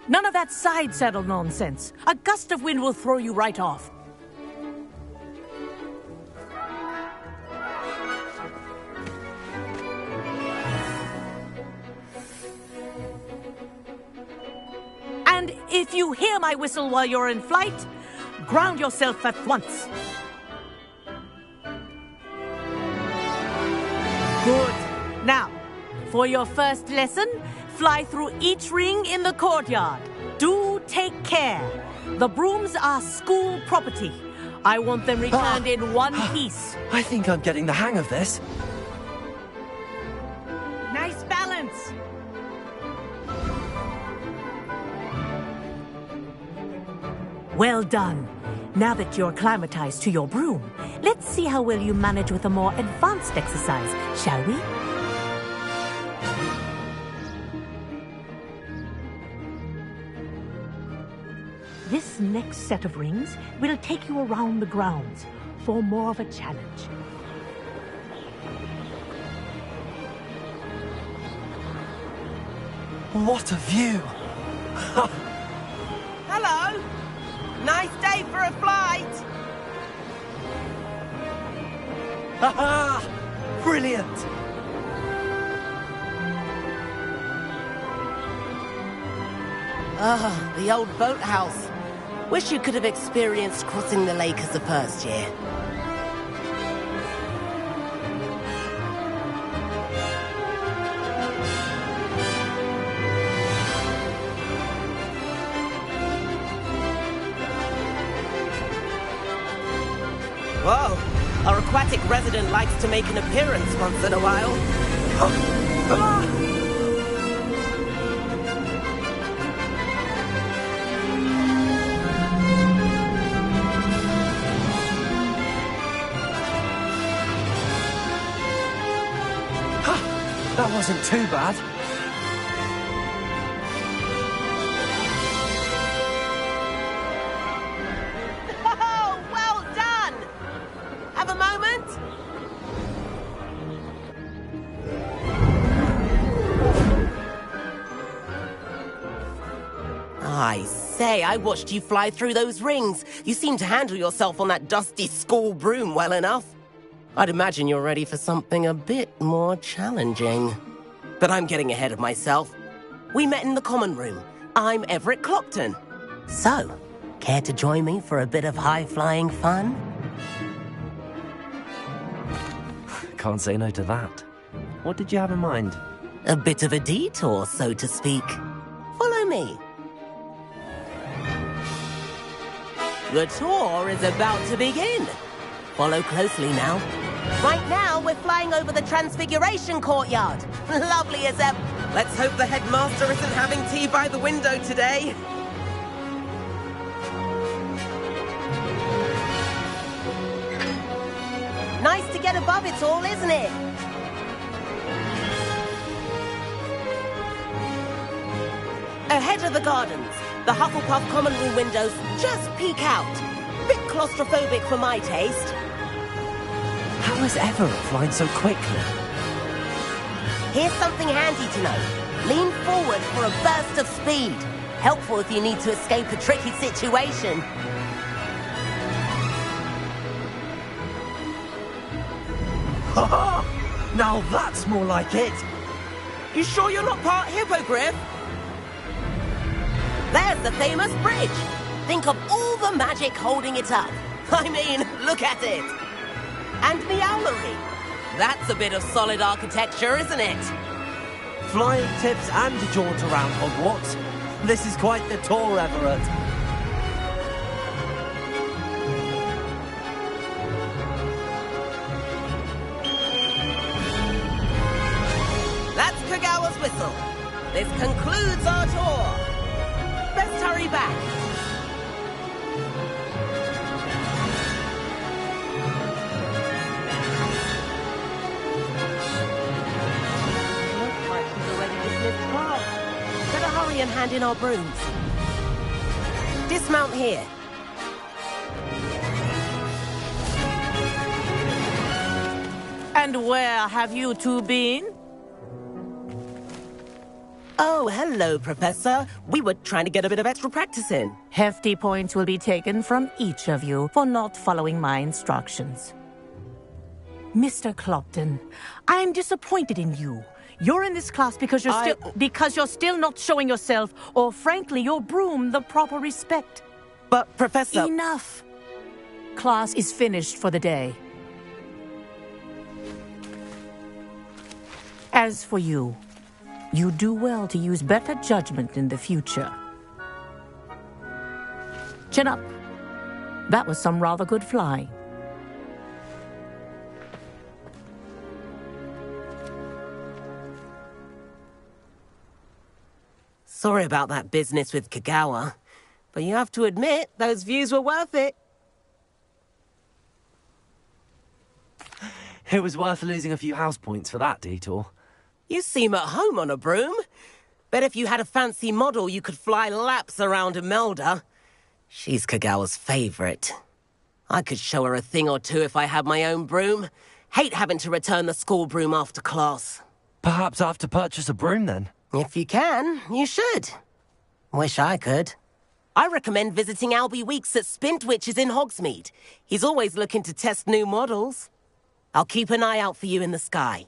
None of that side saddle nonsense. A gust of wind will throw you right off. And if you hear my whistle while you're in flight, ground yourself at once. Good. Now, for your first lesson, fly through each ring in the courtyard. Do take care. The brooms are school property. I want them returned in one piece. I think I'm getting the hang of this. Nice balance. Well done. Now that you're acclimatized to your broom, let's see how well you manage with a more advanced exercise, shall we? This next set of rings will take you around the grounds for more of a challenge. What a view! Hello! Nice day for a flight! Ha-ha! Brilliant! Ah, the old boathouse. Wish you could have experienced crossing the lake as the first year. Whoa! Our aquatic resident likes to make an appearance once in a while. That wasn't too bad. Oh, well done! Have a moment? I say, I watched you fly through those rings. You seem to handle yourself on that dusty school broom well enough. I'd imagine you're ready for something a bit more challenging. But I'm getting ahead of myself. We met in the common room. I'm Everett Clopton. So, care to join me for a bit of high-flying fun? Can't say no to that. What did you have in mind? A bit of a detour, so to speak. Follow me. The tour is about to begin. Follow closely now. Right now, we're flying over the Transfiguration Courtyard. Lovely as ever. Let's hope the headmaster isn't having tea by the window today. Nice to get above it all, isn't it? Ahead of the gardens, the Hufflepuff common room windows just peek out. Bit claustrophobic for my taste. How is Everett flying so quickly? Here's something handy to know. Lean forward for a burst of speed. Helpful if you need to escape a tricky situation. Ha-ha! Now that's more like it! You sure you're not part hippogriff? There's the famous bridge. Think of all the magic holding it up. I mean, look at it. And the owlery. That's a bit of solid architecture, isn't it? Flying tips and a jaunt around Hogwarts. This is quite the tour, Everett. That's Kagawa's whistle. This concludes our tour. Best hurry back. Looks like he's already dismissed class. Better hurry and hand in our brooms. Dismount here. And where have you two been? Oh, hello, Professor. We were trying to get a bit of extra practice in. Hefty points will be taken from each of you for not following my instructions. Mr. Clopton, I'm disappointed in you. You're in this class because you're still not showing yourself, or frankly, your broom, the proper respect. But, Professor... Enough. Class is finished for the day. As for you, you do well to use better judgment in the future. Chin up. That was some rather good flying. Sorry about that business with Kagawa. But you have to admit, those views were worth it. It was worth losing a few house points for that detour. You seem at home on a broom. Bet if you had a fancy model, you could fly laps around Imelda. She's Kagawa's favorite. I could show her a thing or two if I had my own broom. Hate having to return the school broom after class. Perhaps I have to purchase a broom then? If you can, you should. Wish I could. I recommend visiting Albie Weeks at Spintwitches in Hogsmeade. He's always looking to test new models. I'll keep an eye out for you in the sky.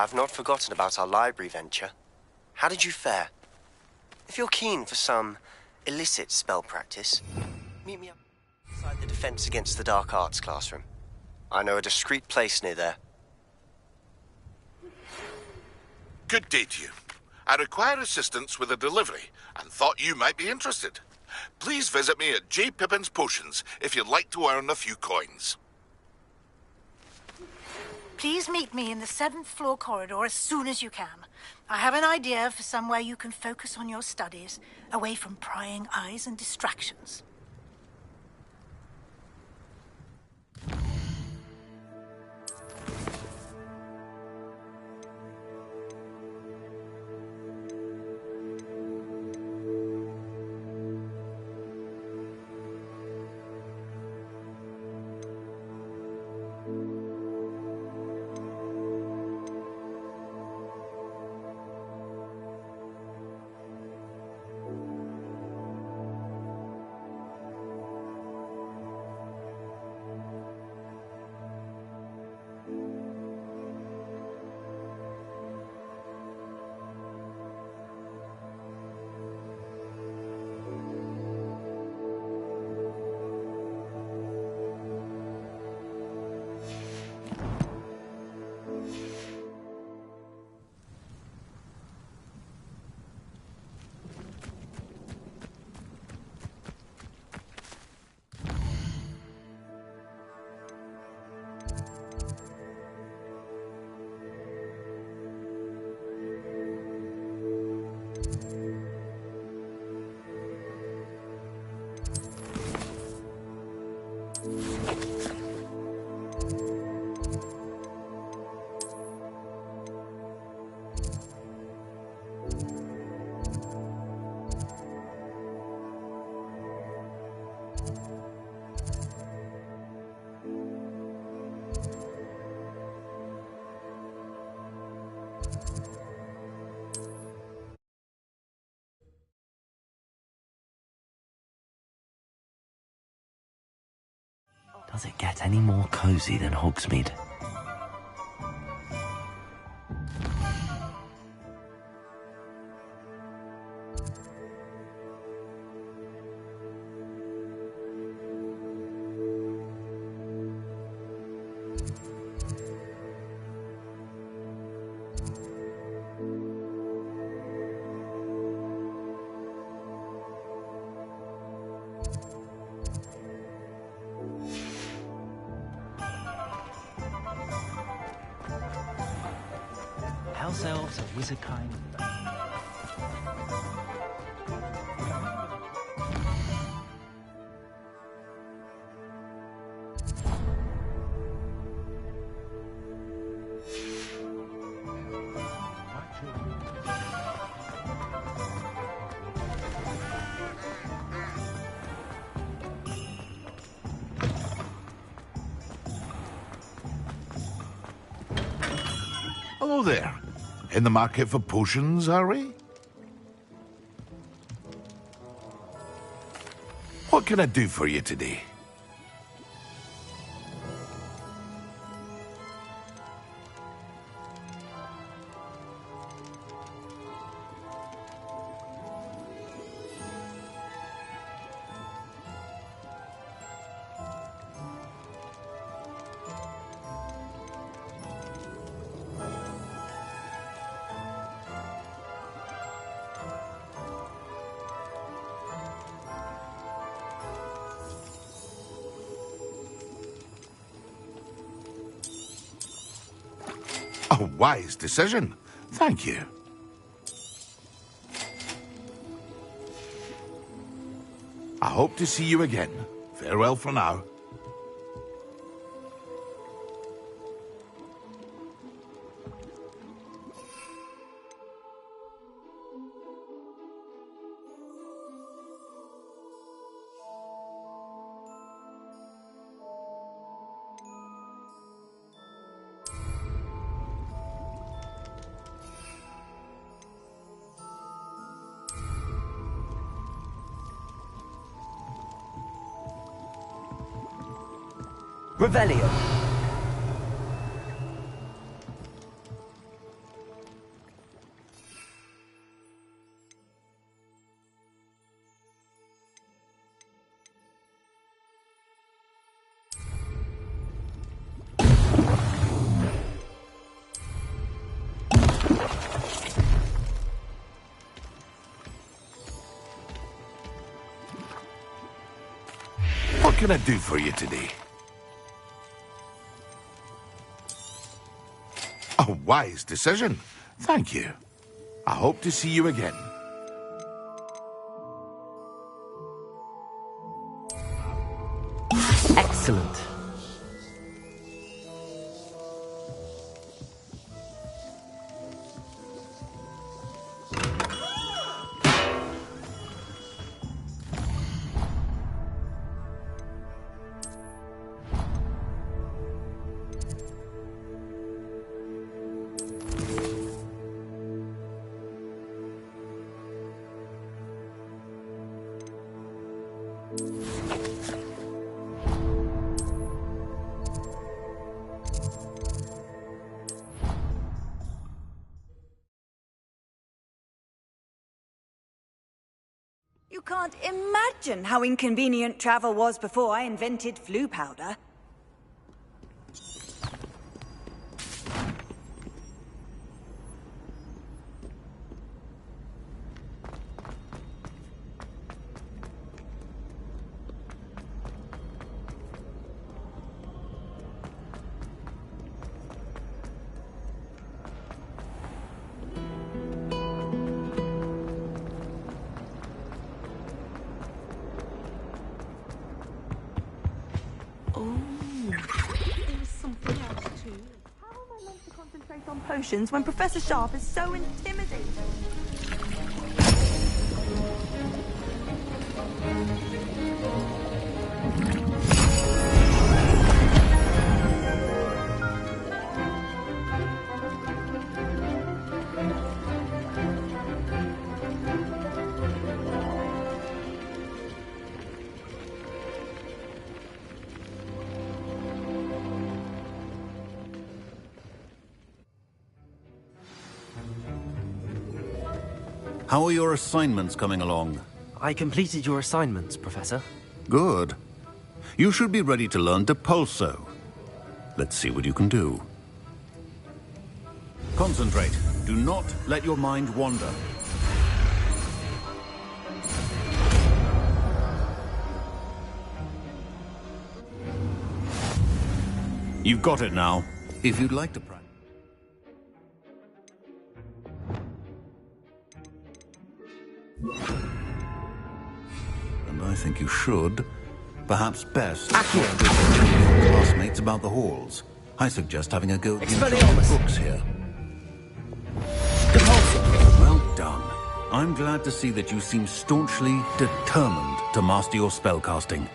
I've not forgotten about our library venture. How did you fare? If you're keen for some illicit spell practice, meet me up outside the Defense Against the Dark Arts classroom. I know a discreet place near there. Good day to you. I require assistance with a delivery and thought you might be interested. Please visit me at J. Pippin's Potions if you'd like to earn a few coins. Please meet me in the 7th floor corridor as soon as you can. I have an idea for somewhere you can focus on your studies, away from prying eyes and distractions. Does it get any more cozy than Hogsmeade? House elves of wizard kind. Hello there. In the market for potions, are we? What can I do for you today? A wise decision. Thank you. I hope to see you again. Farewell for now. Revelio. What can I do for you today? A wise decision. Thank you. I hope to see you again. Excellent. You can't imagine how inconvenient travel was before I invented flu powder. Potions when Professor Sharp is so intimidating. How are your assignments coming along? I completed your assignments, Professor. Good. You should be ready to learn Depulso. Let's see what you can do. Concentrate. Do not let your mind wander. You've got it now. If you'd like to practice. And I think you should, perhaps best, talk to your classmates about the halls. I suggest having a go at the books here. Well done. I'm glad to see that you seem staunchly determined to master your spellcasting.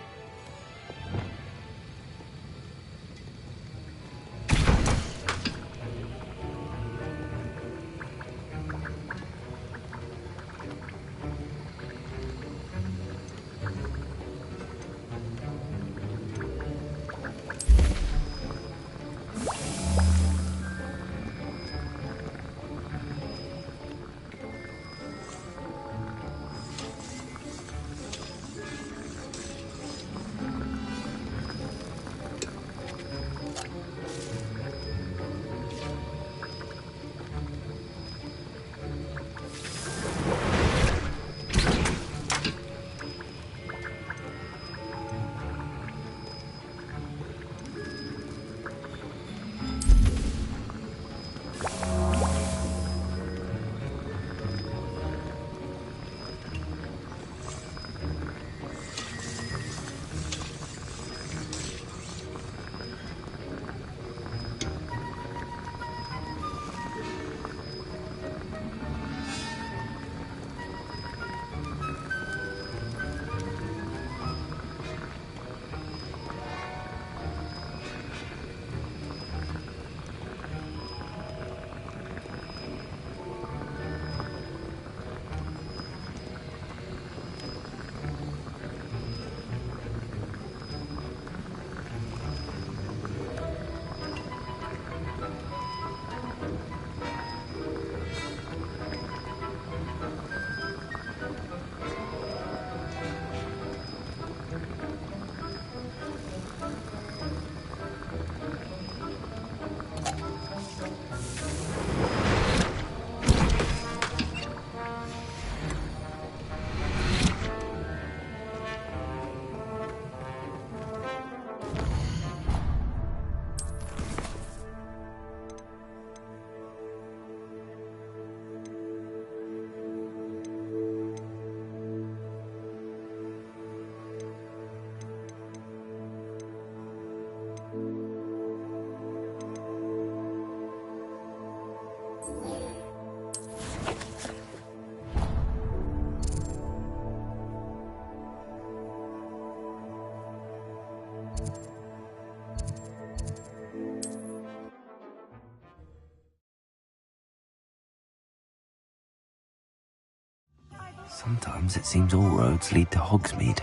Sometimes it seems all roads lead to Hogsmeade.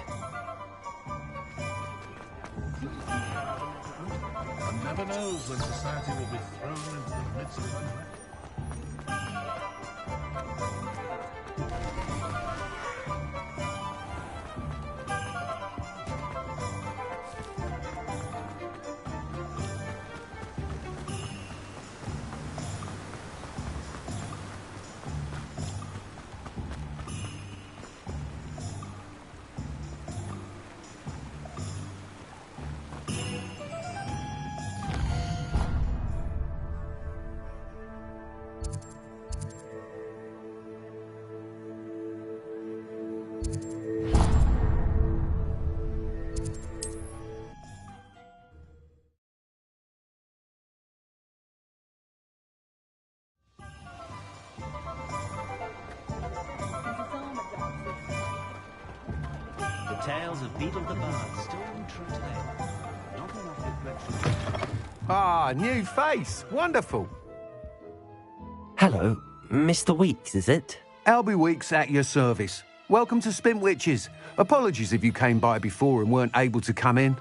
One never knows when society will be thrown into the midst of unrest. Tales of Beetle the Bard still ring true today. Not enough reflection. Ah, new face. Wonderful. Hello, Mr. Weeks, is it? Albie Weeks at your service. Welcome to Spintwitches. Apologies if you came by before and weren't able to come in.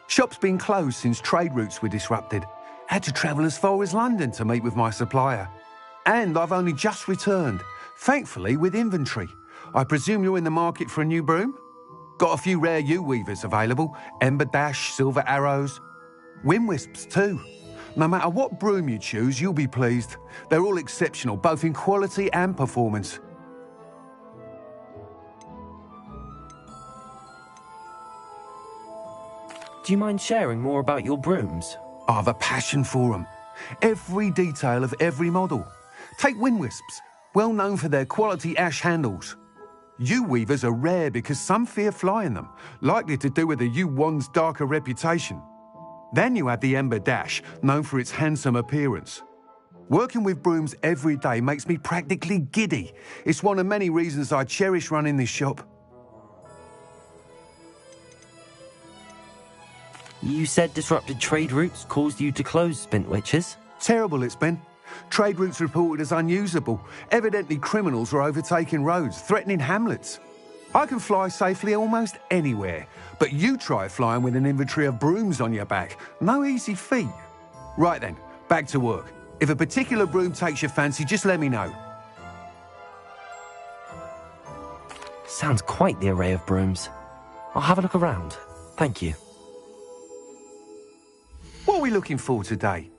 Shop's been closed since trade routes were disrupted. Had to travel as far as London to meet with my supplier. And I've only just returned, thankfully with inventory. I presume you're in the market for a new broom? Got a few rare yew-weavers available. Ember Dash, Silver Arrows. Wind-wisps too. No matter what broom you choose, you'll be pleased. They're all exceptional, both in quality and performance. Do you mind sharing more about your brooms? I have a passion for them. Every detail of every model. Take wind-wisps, well known for their quality ash handles. Yew-weavers are rare because some fear flying them, likely to do with the yew wand's darker reputation. Then you have the Ember Dash, known for its handsome appearance. Working with brooms every day makes me practically giddy. It's one of many reasons I cherish running this shop. You said disrupted trade routes caused you to close Spintwitches? Terrible it's been. Trade routes reported as unusable. Evidently criminals are overtaking roads, threatening hamlets. I can fly safely almost anywhere, but you try flying with an inventory of brooms on your back. No easy feat. Right then, back to work. If a particular broom takes your fancy, just let me know. Sounds quite the array of brooms. I'll have a look around. Thank you. What are we looking for today?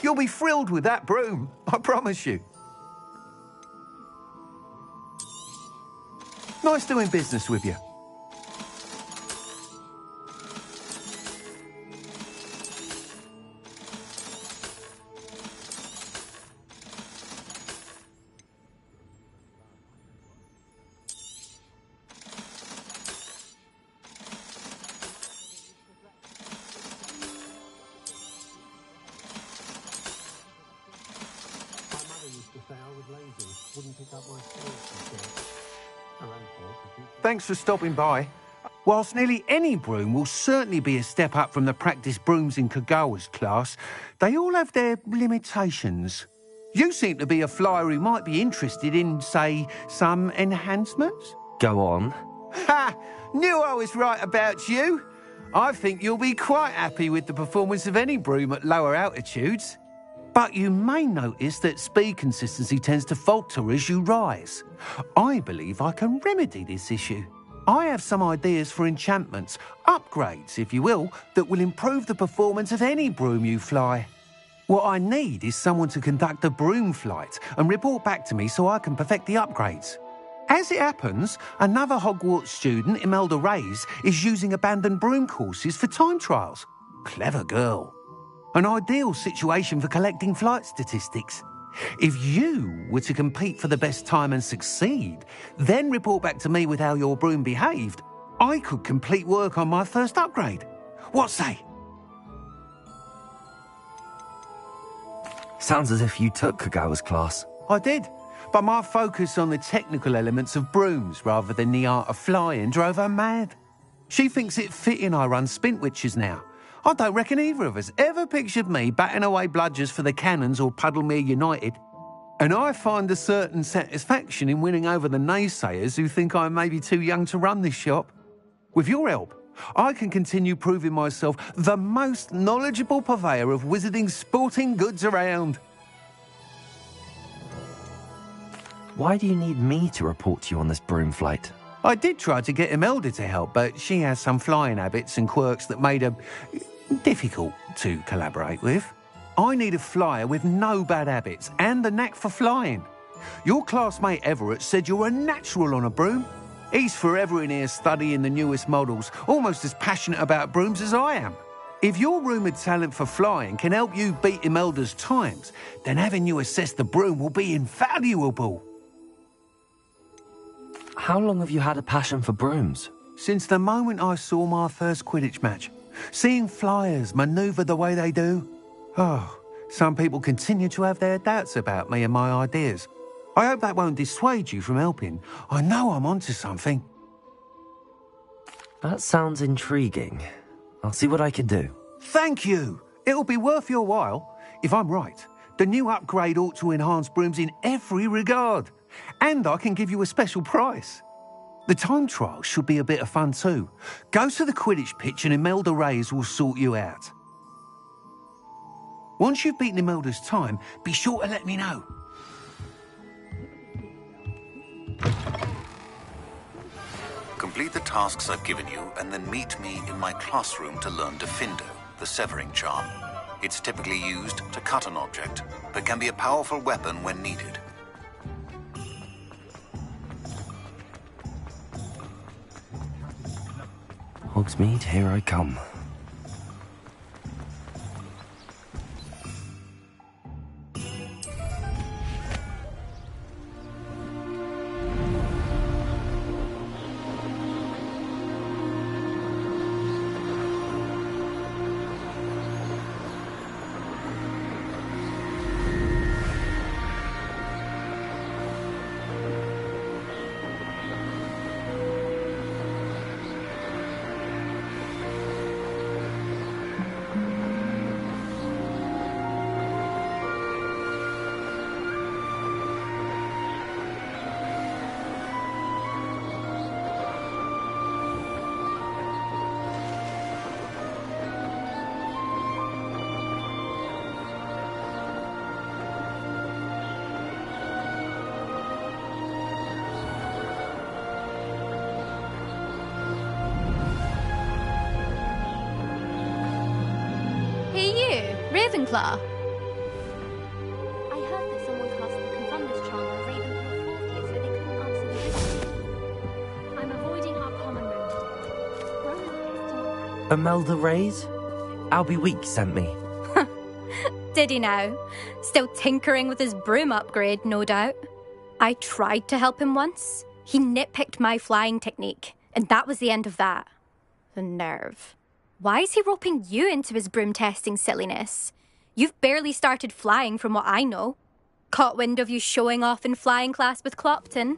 You'll be thrilled with that broom, I promise you. Nice doing business with you. Thanks for stopping by. Whilst nearly any broom will certainly be a step up from the practice brooms in Kagawa's class, they all have their limitations. You seem to be a flyer who might be interested in, say, some enhancements? Go on. Ha! Knew I was right about you. I think you'll be quite happy with the performance of any broom at lower altitudes. But you may notice that speed consistency tends to falter as you rise. I believe I can remedy this issue. I have some ideas for enchantments, upgrades, if you will, that will improve the performance of any broom you fly. What I need is someone to conduct a broom flight and report back to me so I can perfect the upgrades. As it happens, another Hogwarts student, Imelda Reyes, is using abandoned broom courses for time trials. Clever girl. An ideal situation for collecting flight statistics. If you were to compete for the best time and succeed, then report back to me with how your broom behaved, I could complete work on my first upgrade. What say? Sounds as if you took Kagawa's class. I did, but my focus on the technical elements of brooms rather than the art of flying drove her mad. She thinks it fitting I run Spintwitches now. I don't reckon either of us ever pictured me batting away bludgers for the Cannons or Puddlemere United. And I find a certain satisfaction in winning over the naysayers who think I may be too young to run this shop. With your help, I can continue proving myself the most knowledgeable purveyor of wizarding sporting goods around. Why do you need me to report to you on this broom flight? I did try to get Imelda to help, but she has some flying habits and quirks that made her difficult to collaborate with. I need a flyer with no bad habits and the knack for flying. Your classmate Everett said you're a natural on a broom. He's forever in here studying the newest models, almost as passionate about brooms as I am. If your rumoured talent for flying can help you beat Imelda's times, then having you assess the broom will be invaluable. How long have you had a passion for brooms? Since the moment I saw my first Quidditch match. Seeing flyers manoeuvre the way they do. Oh, some people continue to have their doubts about me and my ideas. I hope that won't dissuade you from helping. I know I'm onto something. That sounds intriguing. I'll see what I can do. Thank you. It'll be worth your while. If I'm right, the new upgrade ought to enhance brooms in every regard. And I can give you a special price. The time trial should be a bit of fun too. Go to the Quidditch pitch and Imelda Reyes will sort you out. Once you've beaten Imelda's time, be sure to let me know. Complete the tasks I've given you and then meet me in my classroom to learn Diffindo, the severing charm. It's typically used to cut an object, but can be a powerful weapon when needed. Hogsmeade, here I come. Ravenclaw. I heard that someone cast the Confunder's charm on Ravenclaw 4th year so they couldn't answer the visit. I'm avoiding our common room today. Roland appears to not have... Imelda Reyes? Albie Week sent me. Did he now? Still tinkering with his broom upgrade, no doubt. I tried to help him once. He nitpicked my flying technique, and that was the end of that. The nerve. Why is he roping you into his broom testing silliness? You've barely started flying from what I know. Caught wind of you showing off in flying class with Clopton.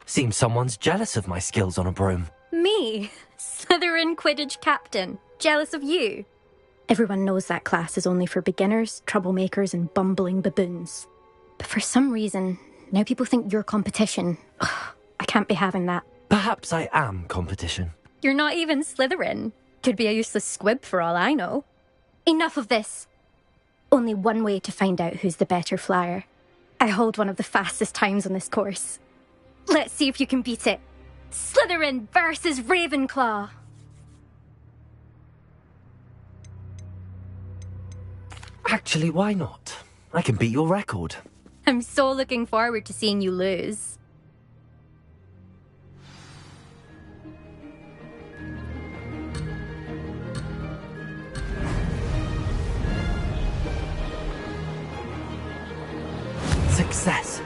Seems someone's jealous of my skills on a broom. Me? Slytherin Quidditch captain. Jealous of you? Everyone knows that class is only for beginners, troublemakers, and bumbling baboons. But for some reason, now people think you're competition. Ugh, I can't be having that. Perhaps I am competition. You're not even Slytherin. Could be a useless squib for all I know. Enough of this. Only one way to find out who's the better flyer. I hold one of the fastest times on this course. Let's see if you can beat it. Slytherin versus Ravenclaw. Actually, why not? I can beat your record. I'm so looking forward to seeing you lose. Success.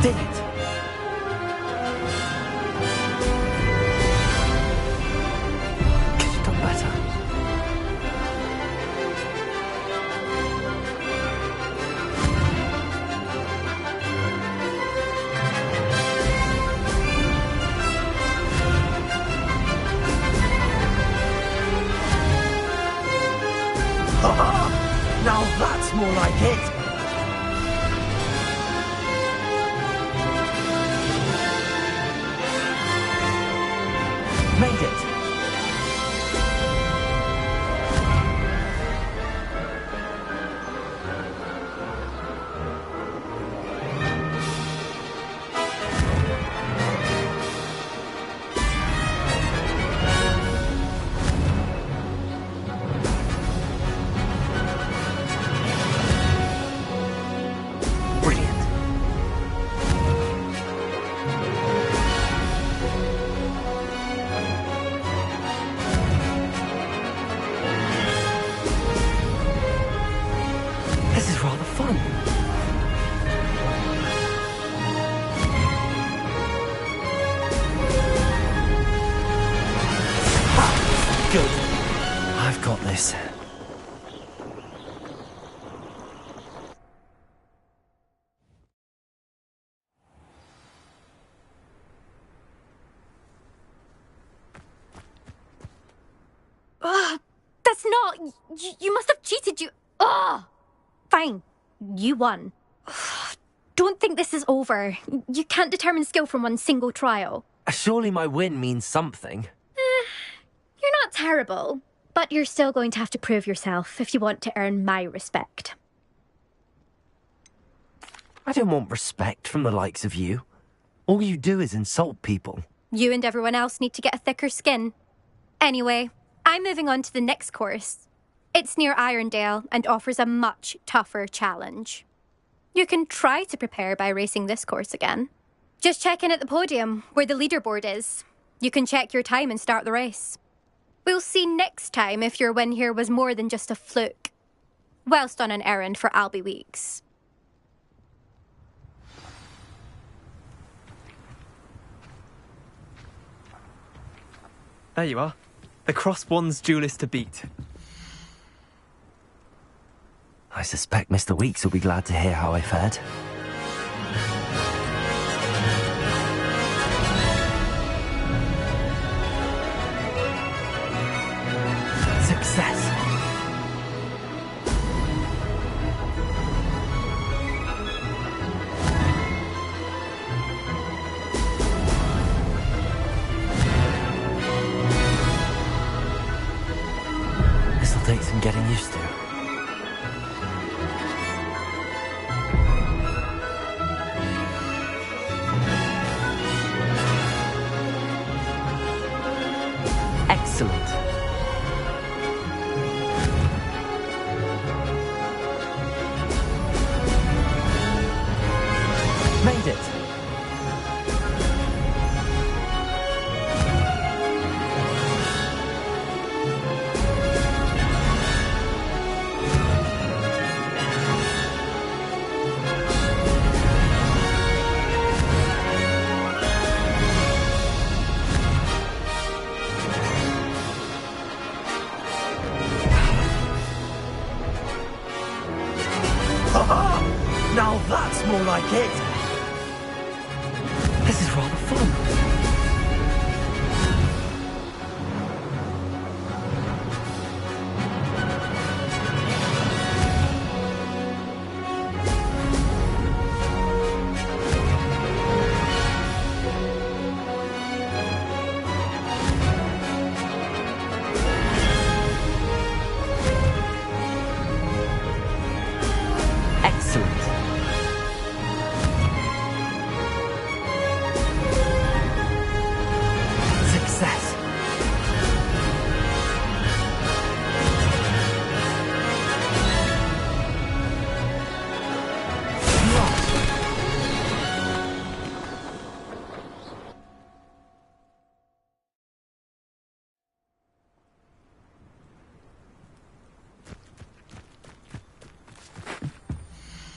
Did it! Could have done better. Now that's more like it! Made it! Brilliant. This is rather fun. Good. I've got this. Ugh, that's not... You must have cheated, you... Ugh! Fine. You won. Ugh, don't think this is over. You can't determine skill from one single trial. Surely my win means something. You're not terrible, but you're still going to have to prove yourself if you want to earn my respect. I don't want respect from the likes of you. All you do is insult people. You and everyone else need to get a thicker skin. Anyway, I'm moving on to the next course. It's near Irondale and offers a much tougher challenge. You can try to prepare by racing this course again. Just check in at the podium, where the leaderboard is. You can check your time and start the race. We'll see next time if your win here was more than just a fluke. Whilst on an errand for Albie Weeks. There you are. The Cross Wands duelist to beat. I suspect Mr. Weeks will be glad to hear how I fared. Success. This'll take some getting used to. Excellent. Made it. more like it. This is rather fun.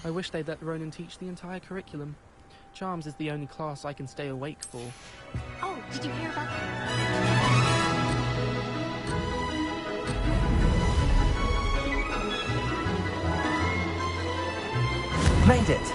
I wish they'd let Ronan teach the entire curriculum. Charms is the only class I can stay awake for. Oh, did you hear about that? Made it!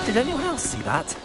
Did anyone else see that?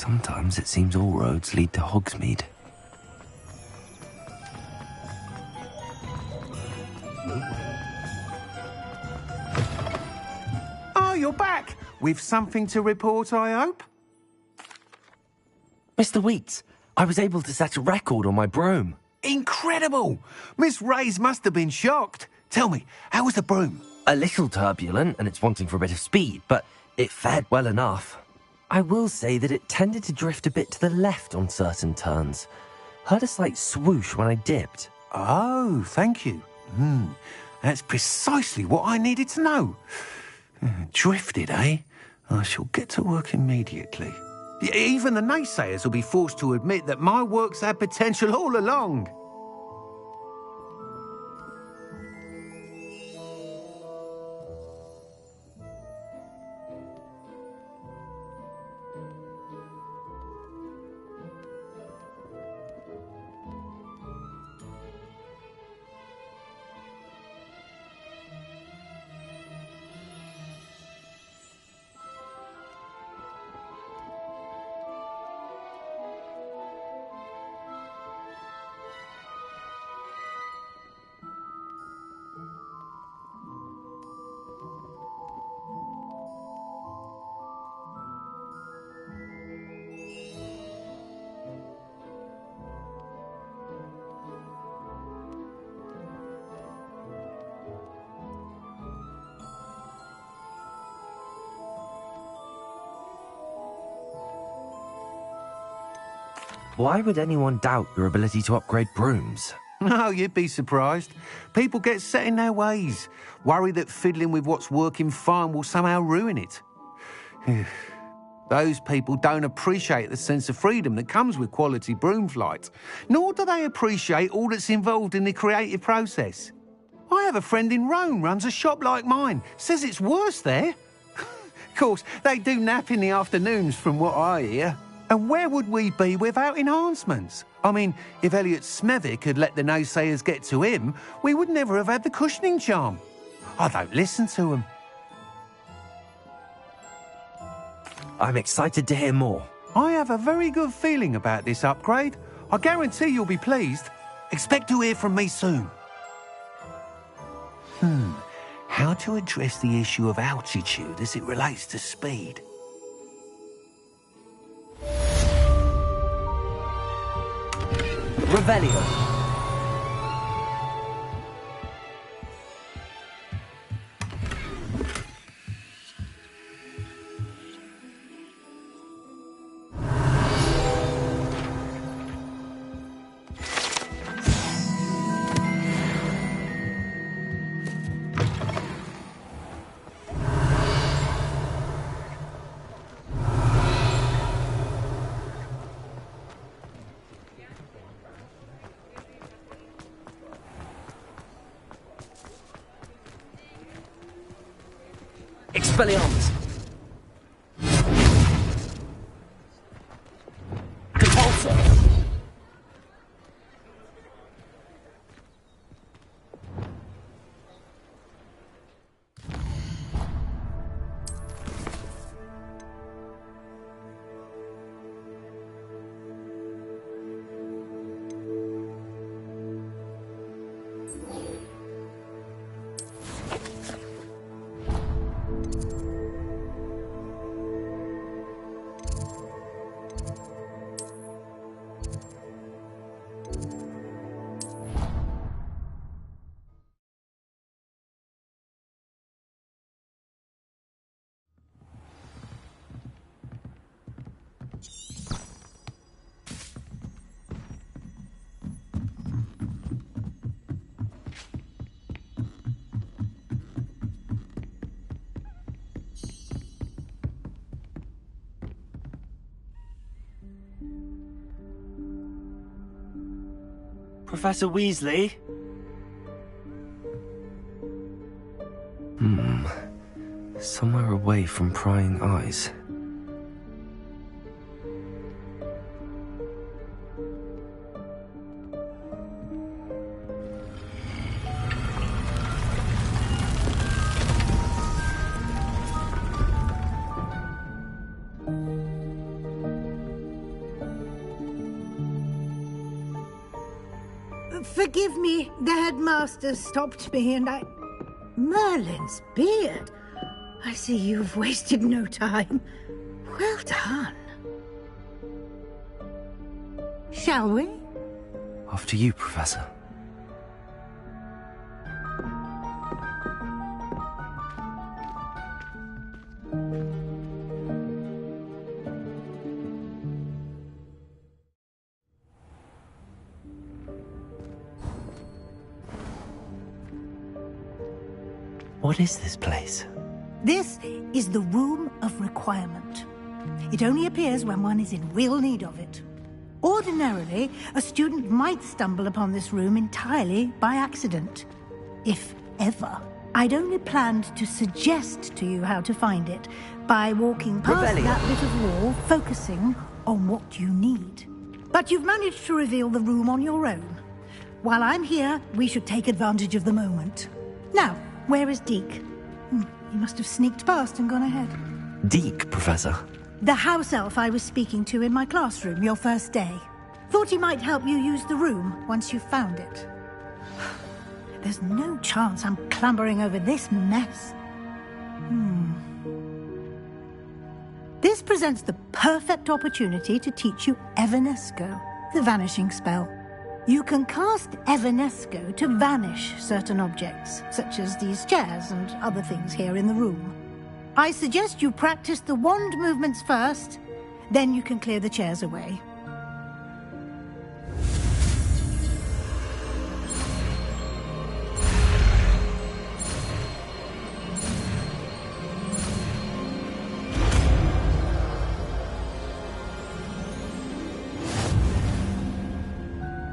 Sometimes it seems all roads lead to Hogsmeade. Oh, you're back! With something to report, I hope? Mr. Weeks, I was able to set a record on my broom. Incredible! Miss Reyes must have been shocked. Tell me, how was the broom? A little turbulent, and it's wanting for a bit of speed, but it fared well enough. I will say that it tended to drift a bit to the left on certain turns. Heard a slight swoosh when I dipped. Oh, thank you. That's precisely what I needed to know. Drifted, eh? I shall get to work immediately. Even the naysayers will be forced to admit that my work's had potential all along. Why would anyone doubt your ability to upgrade brooms? No, you'd be surprised. People get set in their ways, worry that fiddling with what's working fine will somehow ruin it. Those people don't appreciate the sense of freedom that comes with quality broom flight, nor do they appreciate all that's involved in the creative process. I have a friend in Rome runs a shop like mine, says it's worse there. Of course, they do nap in the afternoons from what I hear. And where would we be without enhancements? I mean, if Elliot Smethwick had let the naysayers get to him, we would never have had the cushioning charm. I don't listen to them. I'm excited to hear more. I have a very good feeling about this upgrade. I guarantee you'll be pleased. Expect to hear from me soon. How to address the issue of altitude as it relates to speed? Revelio. Expelliarmus. Compulsor. Professor Weasley? Somewhere away from prying eyes. Forgive me, the headmaster stopped me and I... Merlin's beard. I see you've wasted no time. Well done. Shall we? After you, Professor. What is this place? This is the Room of Requirement. It only appears when one is in real need of it. Ordinarily, a student might stumble upon this room entirely by accident. If ever. I'd only planned to suggest to you how to find it by walking past that bit of wall, focusing on what you need. But you've managed to reveal the room on your own. While I'm here, we should take advantage of the moment. Now, where is Deke? He must have sneaked past and gone ahead. Deke, Professor. The house elf I was speaking to in my classroom your first day. Thought he might help you use the room once you found it. There's no chance I'm clambering over this mess. This presents the perfect opportunity to teach you Evanesco, the vanishing spell. You can cast Evanesco to vanish certain objects, such as these chairs and other things here in the room. I suggest you practice the wand movements first, then you can clear the chairs away.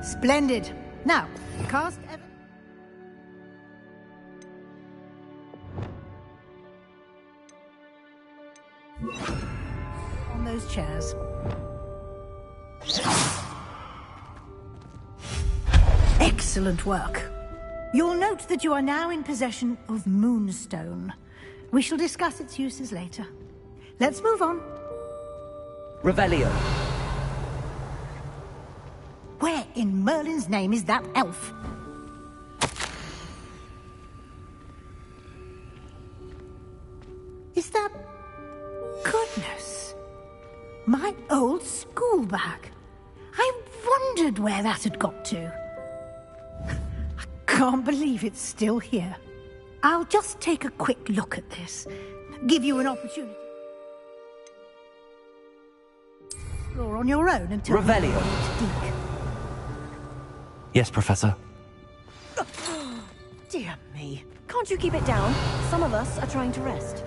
Splendid. Now, cast on those chairs. Excellent work. You'll note that you are now in possession of Moonstone. We shall discuss its uses later. Let's move on. Revelio. Where in Merlin's name is that elf? Is that... Goodness. My old school bag. I wondered where that had got to. I can't believe it's still here. I'll just take a quick look at this. Give you an opportunity. Explore on your own until... Revelio. Yes, Professor. Dear me. Can't you keep it down? Some of us are trying to rest.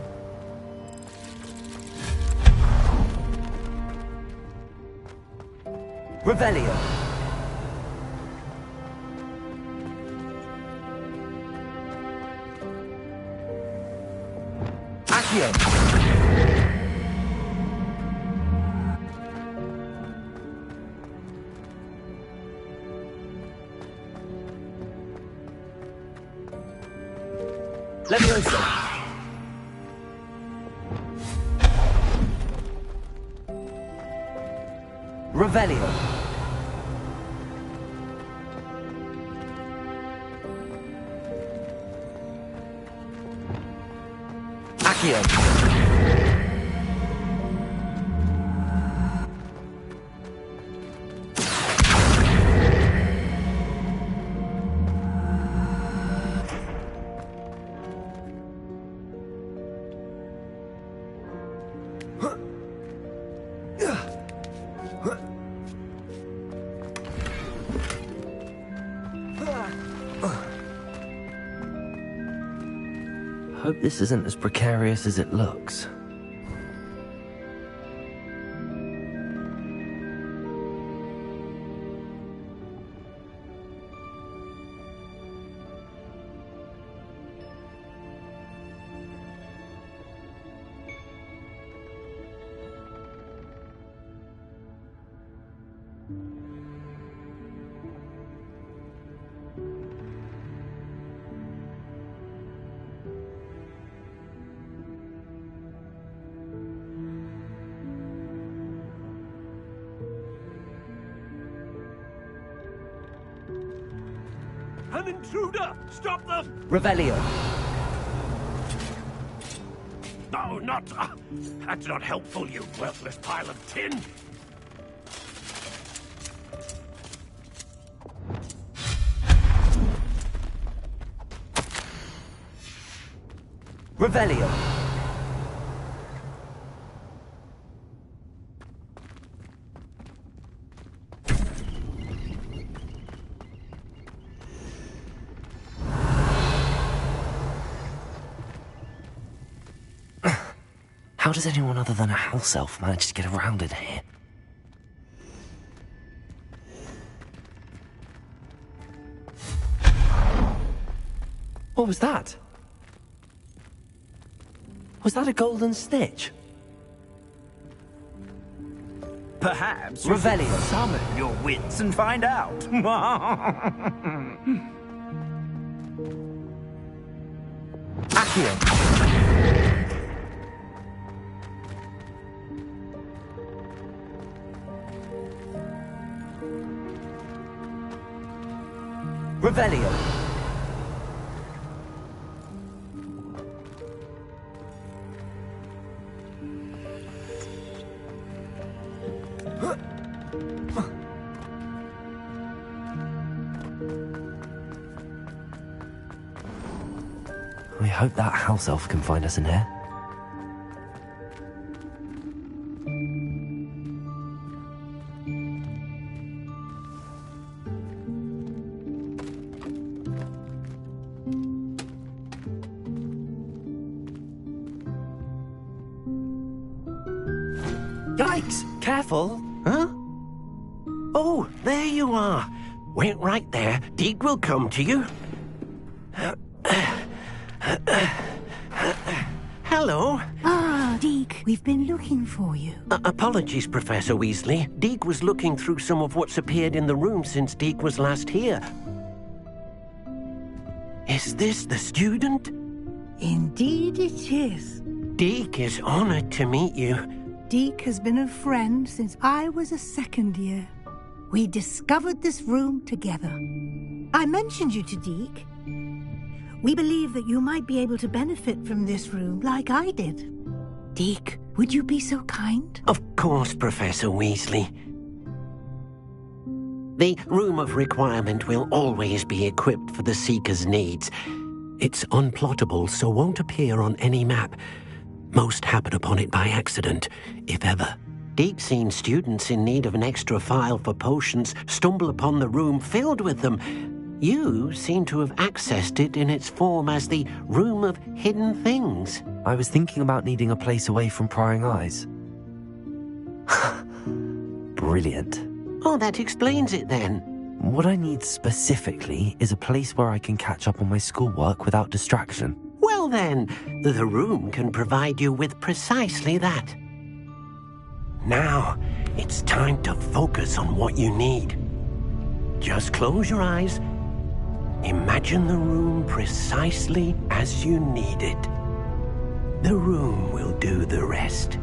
Revelio. Accio. Leviosa. Revelio. Accio. Hope this isn't as precarious as it looks. An intruder! Stop them! Revelio. No, not... that's not helpful, you worthless pile of tin! Revelio. How does anyone other than a house elf manage to get around in here? What was that? Was that a golden snitch? Perhaps Revelio. you should summon your wits and find out. Accio. Revelio. I hope that house elf can find us in here. Yikes! Careful! Huh? Oh, there you are. Wait right there. Deke will come to you. Hello. Ah, Deke, we've been looking for you. Apologies, Professor Weasley. Deke was looking through some of what's appeared in the room since Deke was last here. Is this the student? Indeed it is. Deke is honored to meet you. Deke has been a friend since I was a second year. We discovered this room together. I mentioned you to Deke. We believe that you might be able to benefit from this room like I did. Deke, would you be so kind? Of course, Professor Weasley. The Room of Requirement will always be equipped for the Seeker's needs. It's unplottable, so won't appear on any map. Most happen upon it by accident, if ever. Deke's seen students in need of an extra file for potions stumble upon the room filled with them. You seem to have accessed it in its form as the Room of Hidden Things. I was thinking about needing a place away from prying eyes. Brilliant. Oh, that explains it then. What I need specifically is a place where I can catch up on my schoolwork without distraction. Well then, the room can provide you with precisely that. Now, it's time to focus on what you need. Just close your eyes. Imagine the room precisely as you need it. The room will do the rest.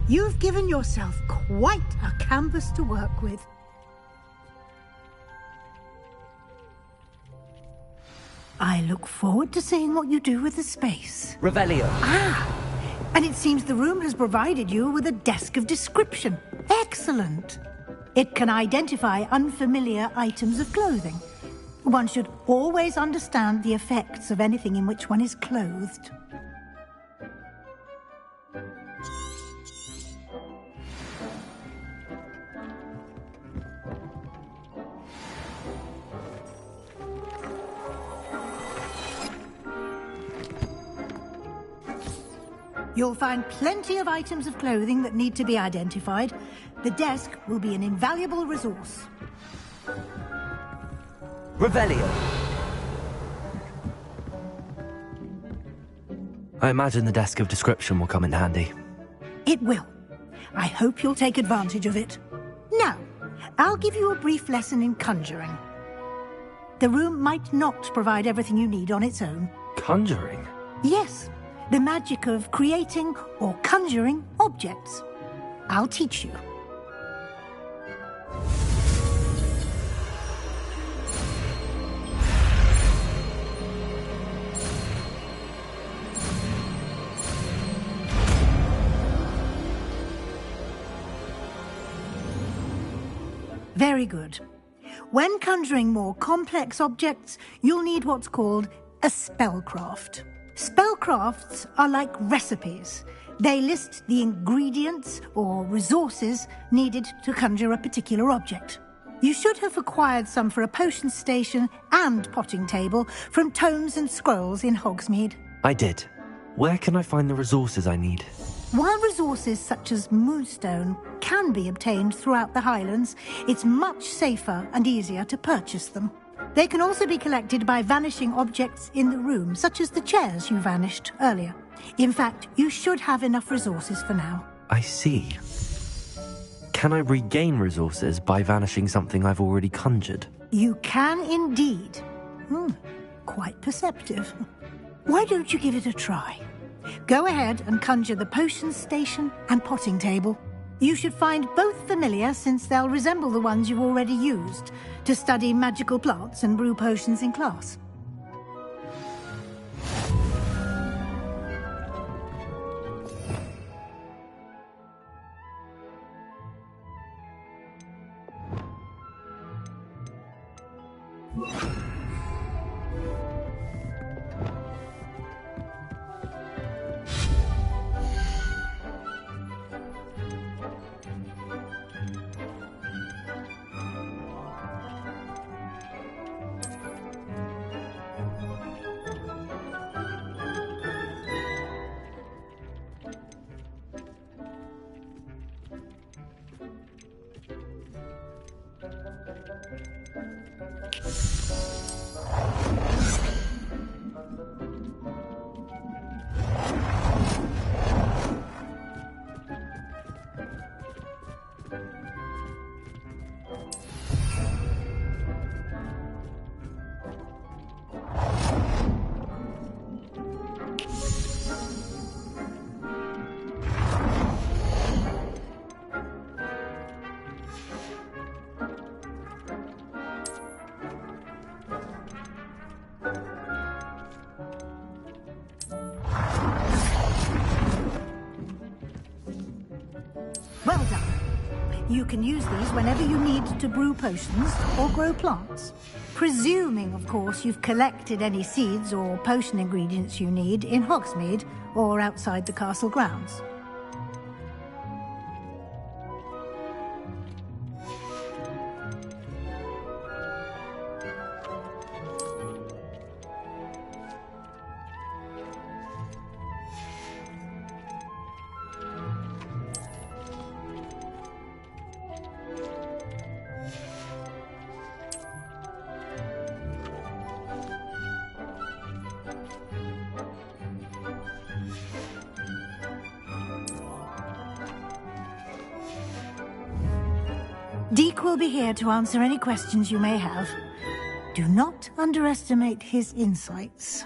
You've given yourself quite a canvas to work with. I look forward to seeing what you do with the space. Revelio. Ah! And it seems the room has provided you with a desk of description. Excellent! It can identify unfamiliar items of clothing. One should always understand the effects of anything in which one is clothed. You'll find plenty of items of clothing that need to be identified. The desk will be an invaluable resource. Revelio. I imagine the desk of description will come in handy. It will. I hope you'll take advantage of it. Now, I'll give you a brief lesson in conjuring. The room might not provide everything you need on its own. Conjuring? Yes, the magic of creating or conjuring objects. I'll teach you. Very good. When conjuring more complex objects, you'll need what's called a spellcraft. Spellcrafts are like recipes. They list the ingredients or resources needed to conjure a particular object. You should have acquired some for a potion station and potting table from tomes and scrolls in Hogsmeade. I did. Where can I find the resources I need? While resources such as moonstone can be obtained throughout the Highlands, it's much safer and easier to purchase them. They can also be collected by vanishing objects in the room, such as the chairs you vanished earlier. In fact, you should have enough resources for now. I see. Can I regain resources by vanishing something I've already conjured? You can indeed. Quite perceptive. Why don't you give it a try? Go ahead and conjure the potion station and potting table. You should find both familiar, since they'll resemble the ones you've already used to study magical plants and brew potions in class. Well done. You can use these whenever you need to brew potions or grow plants. Presuming, of course, you've collected any seeds or potion ingredients you need in Hogsmeade or outside the castle grounds. Deke will be here to answer any questions you may have. Do not underestimate his insights.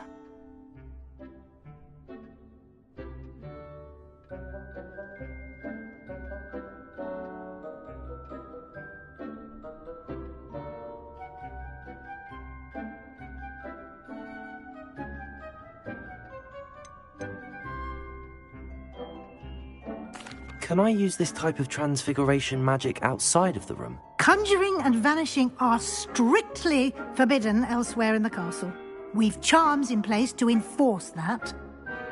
Can I use this type of transfiguration magic outside of the room? Conjuring and vanishing are strictly forbidden elsewhere in the castle. We've charms in place to enforce that.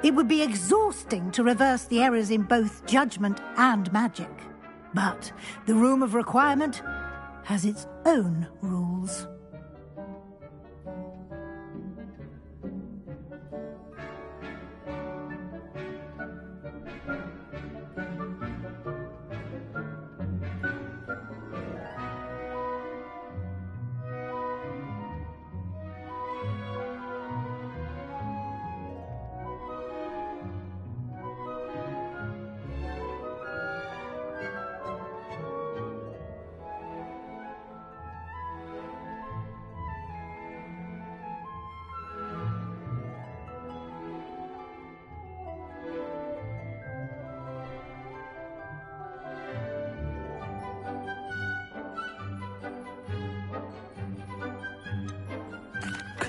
It would be exhausting to reverse the errors in both judgment and magic. But the Room of Requirement has its own rules.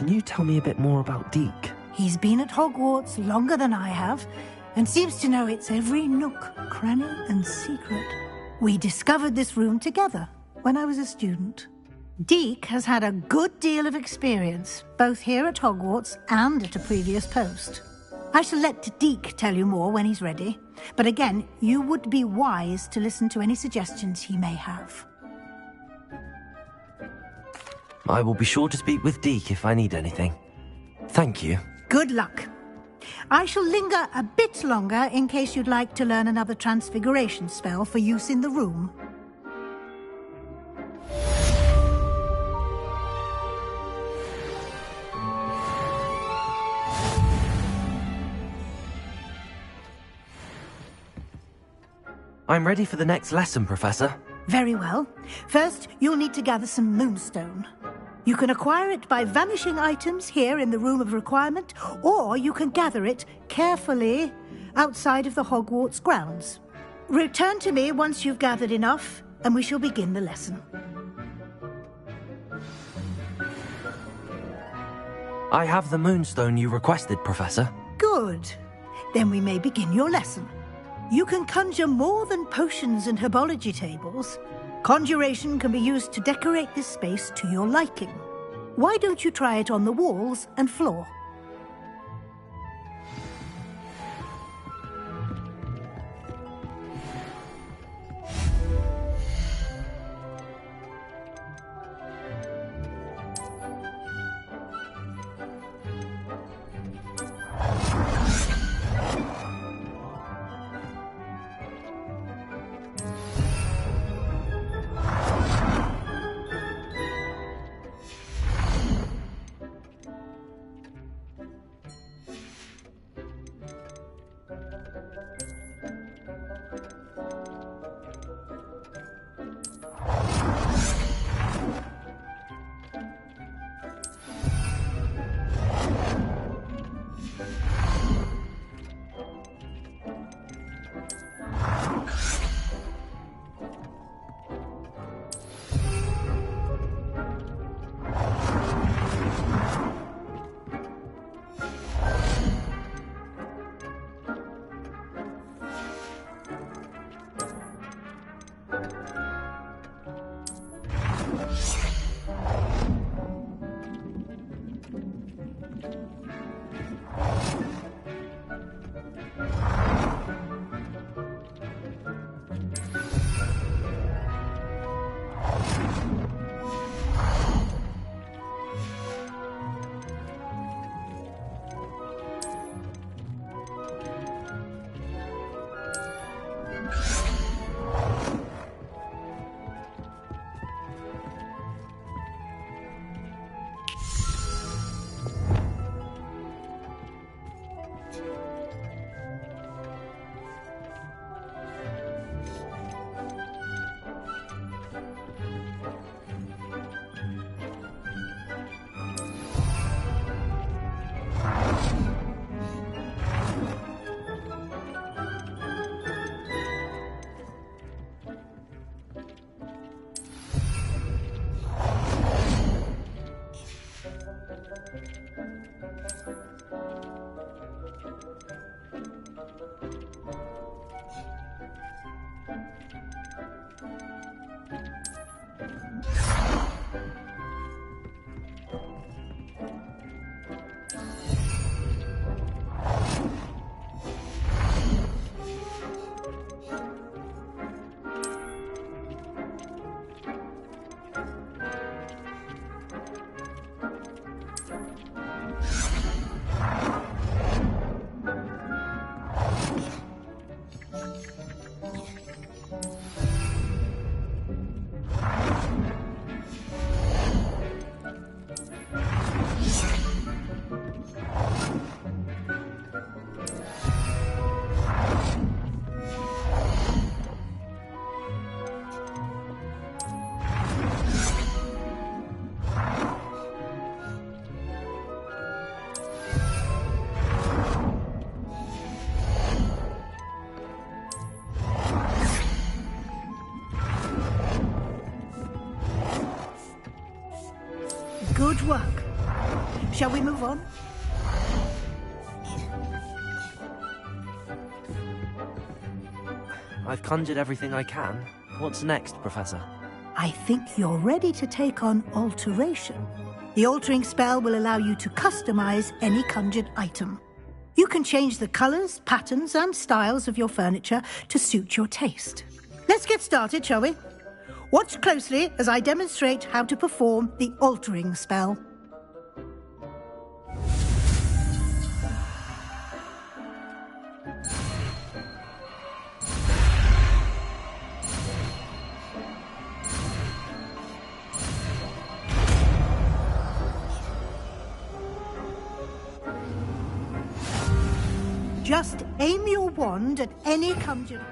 Can you tell me a bit more about Deke? He's been at Hogwarts longer than I have, and seems to know its every nook, cranny, and secret. We discovered this room together when I was a student. Deke has had a good deal of experience, both here at Hogwarts and at a previous post. I shall let Deke tell you more when he's ready, but again, you would be wise to listen to any suggestions he may have. I will be sure to speak with Deke if I need anything. Thank you. Good luck. I shall linger a bit longer in case you'd like to learn another transfiguration spell for use in the room. I'm ready for the next lesson, Professor. Very well. First, you'll need to gather some moonstone. You can acquire it by vanishing items here in the Room of Requirement, or you can gather it carefully outside of the Hogwarts grounds. Return to me once you've gathered enough, and we shall begin the lesson. I have the moonstone you requested, Professor. Good. Then we may begin your lesson. You can conjure more than potions and herbology tables. Conjuration can be used to decorate this space to your liking. Why don't you try it on the walls and floor? Good work. Shall we move on? I've conjured everything I can. What's next, Professor? I think you're ready to take on alteration. The altering spell will allow you to customize any conjured item. You can change the colors, patterns, and styles of your furniture to suit your taste. Let's get started, shall we? Watch closely as I demonstrate how to perform the altering spell. Just aim your wand at any conjured...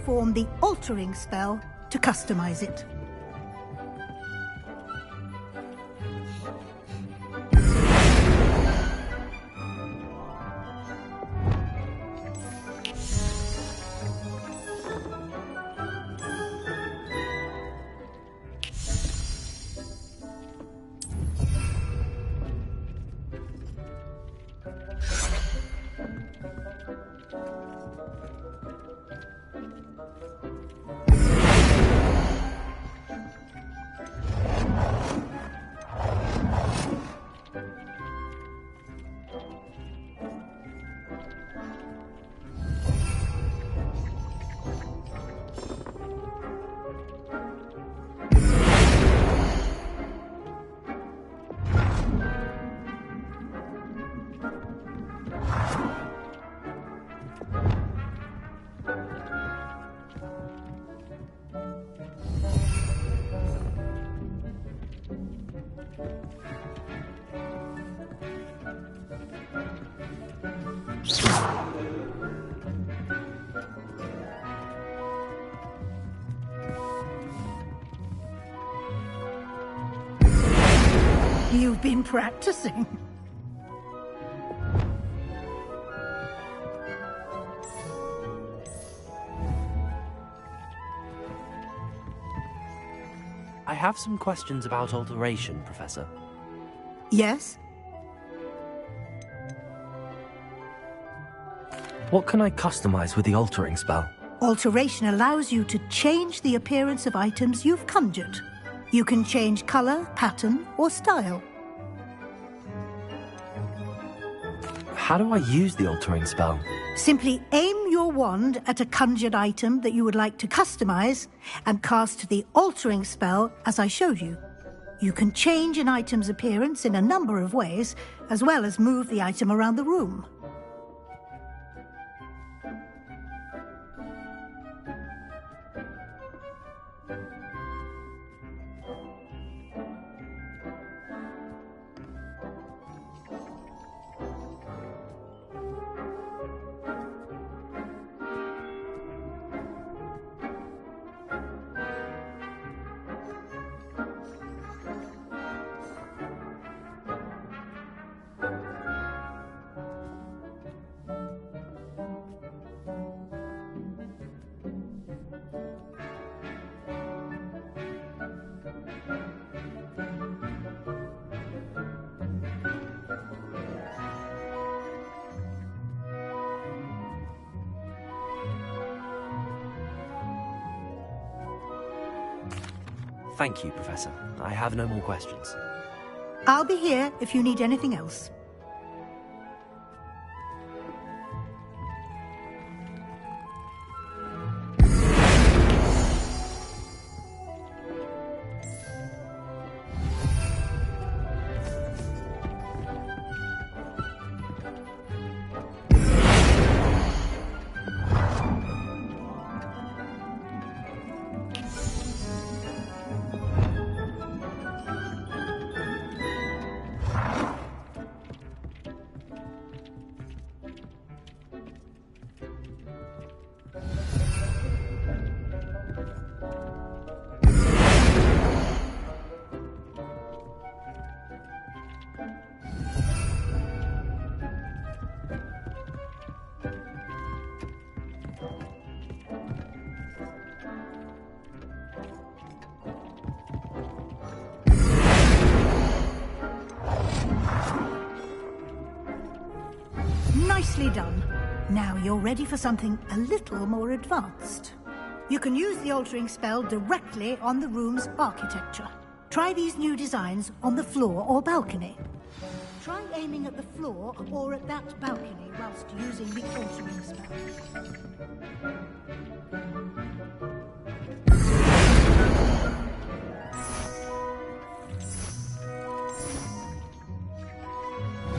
perform the altering spell to customize it. You've been practicing. I have some questions about alteration, Professor. Yes? What can I customize with the altering spell? Alteration allows you to change the appearance of items you've conjured. You can change color, pattern, or style. How do I use the altering spell? Simply aim your wand at a conjured item that you would like to customize and cast the altering spell as I showed you. You can change an item's appearance in a number of ways, as well as move the item around the room. Thank you, Professor. I have no more questions. I'll be here if you need anything else. Nicely done. Now you're ready for something a little more advanced. You can use the altering spell directly on the room's architecture. Try these new designs on the floor or balcony. Try aiming at the floor or at that balcony whilst using the altering spell.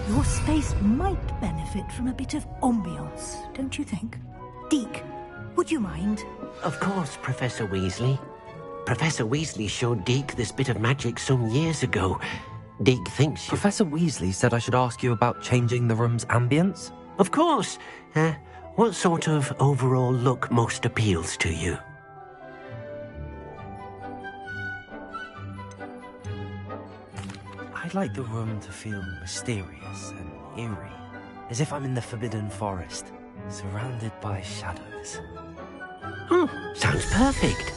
Your space might benefit from a bit of ambiance, don't you think? Deke, would you mind? Of course, Professor Weasley. Professor Weasley showed Deke this bit of magic some years ago. Deke thinks you... Professor Weasley said I should ask you about changing the room's ambience? Of course. What sort of overall look most appeals to you? I'd like the room to feel mysterious and eerie, as if I'm in the Forbidden Forest, surrounded by shadows. Oh, sounds perfect.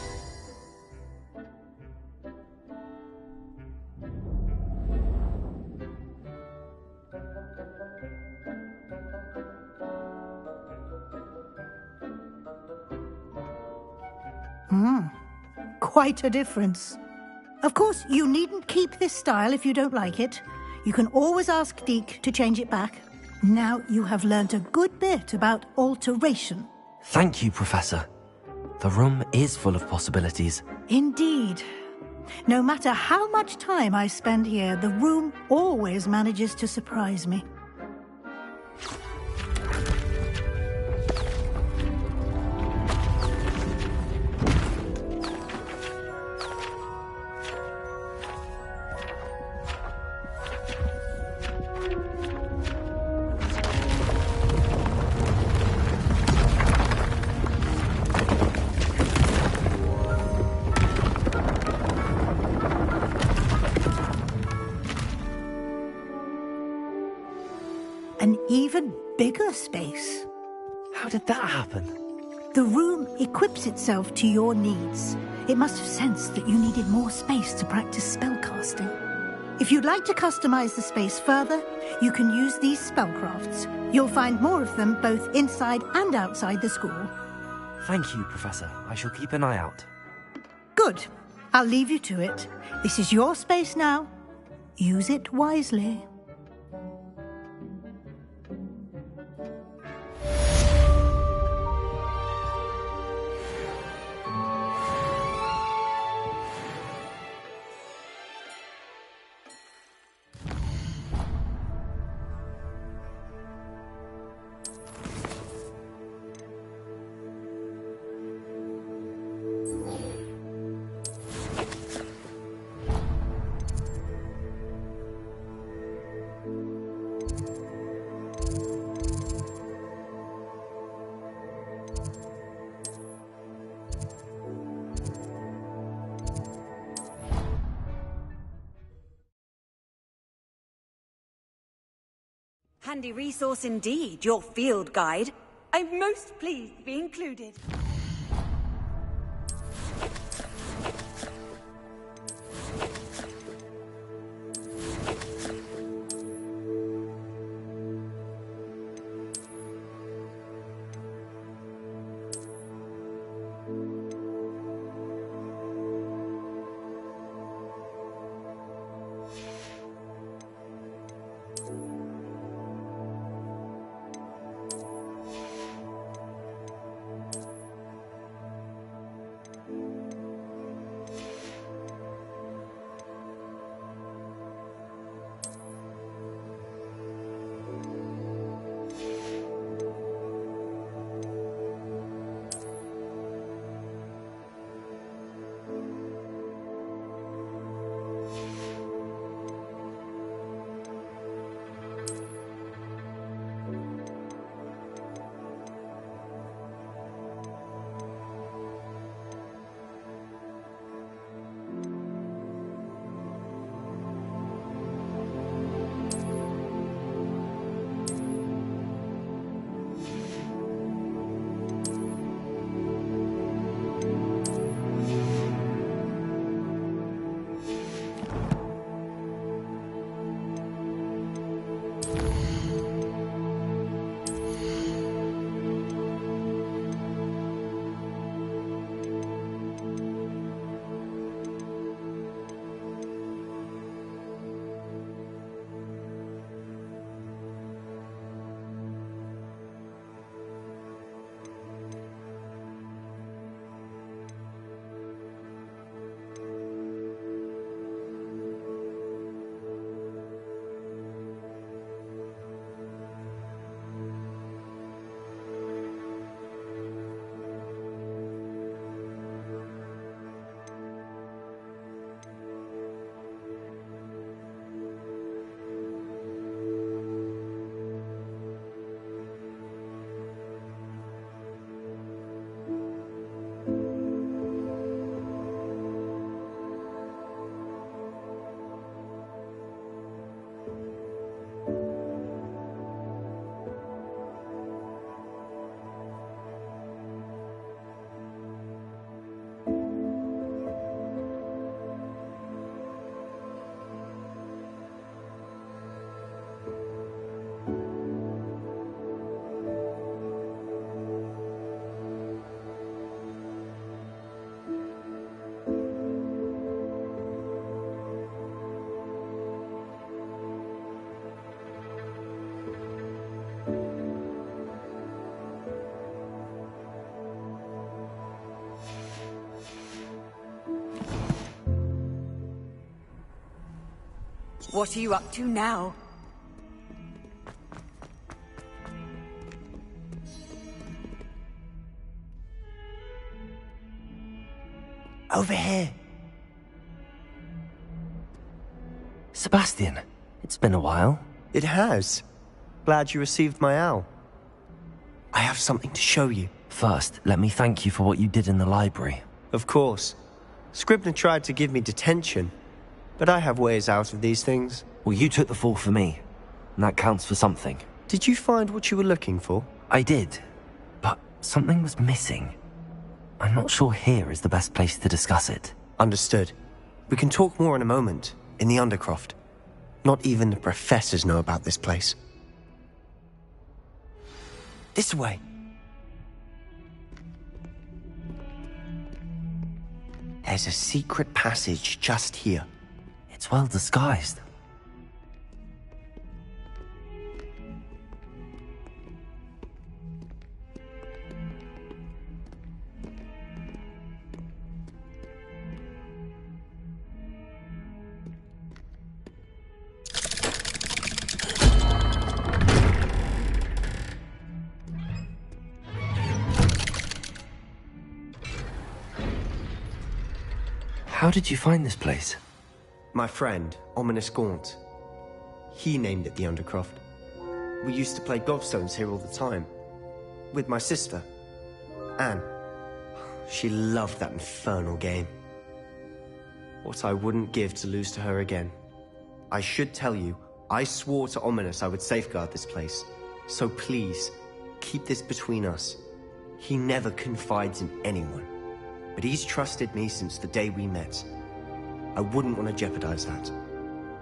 Quite a difference. Of course, you needn't keep this style if you don't like it. You can always ask Deke to change it back. Now you have learnt a good bit about alteration. Thank you, Professor. The room is full of possibilities. Indeed. No matter how much time I spend here, the room always manages to surprise me. An even bigger space. How did that happen? The room equips itself to your needs. It must have sensed that you needed more space to practice spellcasting. If you'd like to customize the space further, you can use these spellcrafts. You'll find more of them both inside and outside the school. Thank you, Professor. I shall keep an eye out. Good. I'll leave you to it. This is your space now. Use it wisely. Handy resource indeed, your field guide. I'm most pleased to be included. What are you up to now? Over here. Sebastian, it's been a while. It has. Glad you received my owl. I have something to show you. First, let me thank you for what you did in the library. Of course. Scribner tried to give me detention, but I have ways out of these things. Well, you took the fall for me, and that counts for something. Did you find what you were looking for? I did, but something was missing. I'm not sure here is the best place to discuss it. Understood. We can talk more in a moment, in the Undercroft. Not even the professors know about this place. This way. There's a secret passage just here. It's well disguised. How did you find this place? My friend, Ominous Gaunt. He named it the Undercroft. We used to play gobstones here all the time. With my sister, Anne. She loved that infernal game. What I wouldn't give to lose to her again. I should tell you, I swore to Ominous I would safeguard this place. So please, keep this between us. He never confides in anyone. But he's trusted me since the day we met. I wouldn't want to jeopardize that.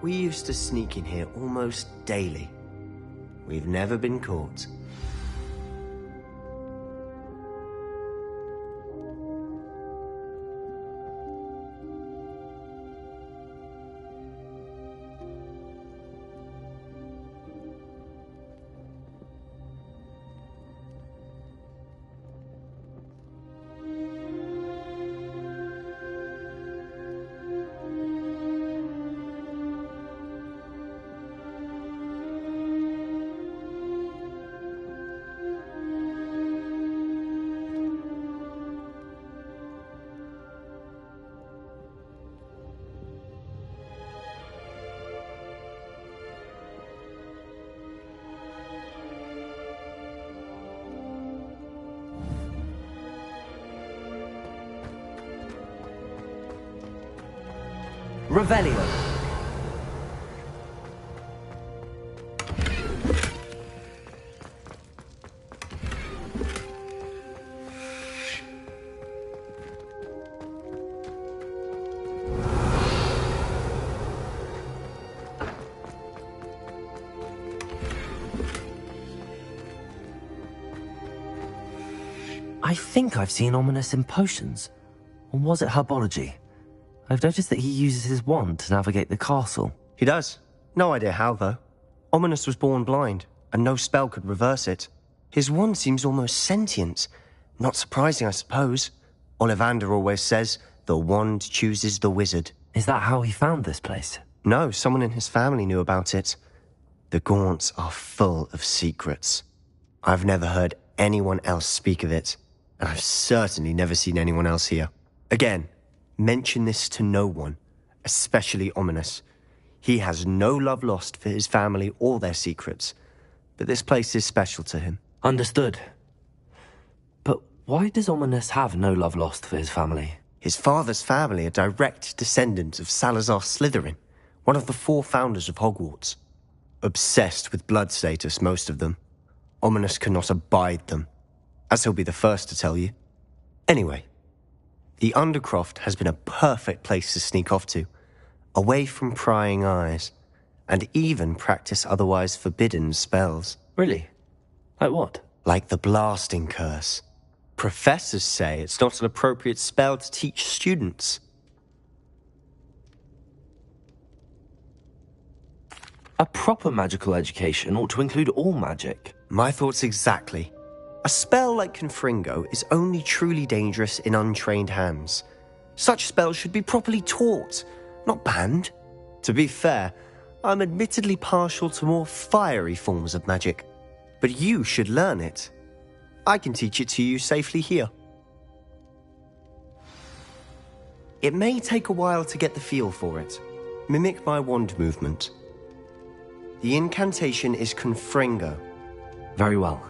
We used to sneak in here almost daily. We've never been caught. Revelio. I think I've seen Ominous in potions. Or was it herbology? I've noticed that he uses his wand to navigate the castle. He does. No idea how, though. Ominous was born blind, and no spell could reverse it. His wand seems almost sentient. Not surprising, I suppose. Ollivander always says, the wand chooses the wizard. Is that how he found this place? No, someone in his family knew about it. The Gaunts are full of secrets. I've never heard anyone else speak of it, and I've certainly never seen anyone else here. Again, mention this to no one, especially Ominous. He has no love lost for his family or their secrets, but this place is special to him. Understood. But why does Ominous have no love lost for his family? His father's family are direct descendants of Salazar Slytherin, one of the 4 founders of Hogwarts. Obsessed with blood status, most of them. Ominous cannot abide them, as he'll be the first to tell you. Anyway, the Undercroft has been a perfect place to sneak off to, away from prying eyes, and even practice otherwise forbidden spells. Really? Like what? Like the Blasting Curse. Professors say it's not an appropriate spell to teach students. A proper magical education ought to include all magic. My thoughts exactly. A spell like Confringo is only truly dangerous in untrained hands. Such spells should be properly taught, not banned. To be fair, I'm admittedly partial to more fiery forms of magic, but you should learn it. I can teach it to you safely here. It may take a while to get the feel for it. Mimic my wand movement. The incantation is Confringo. Very well.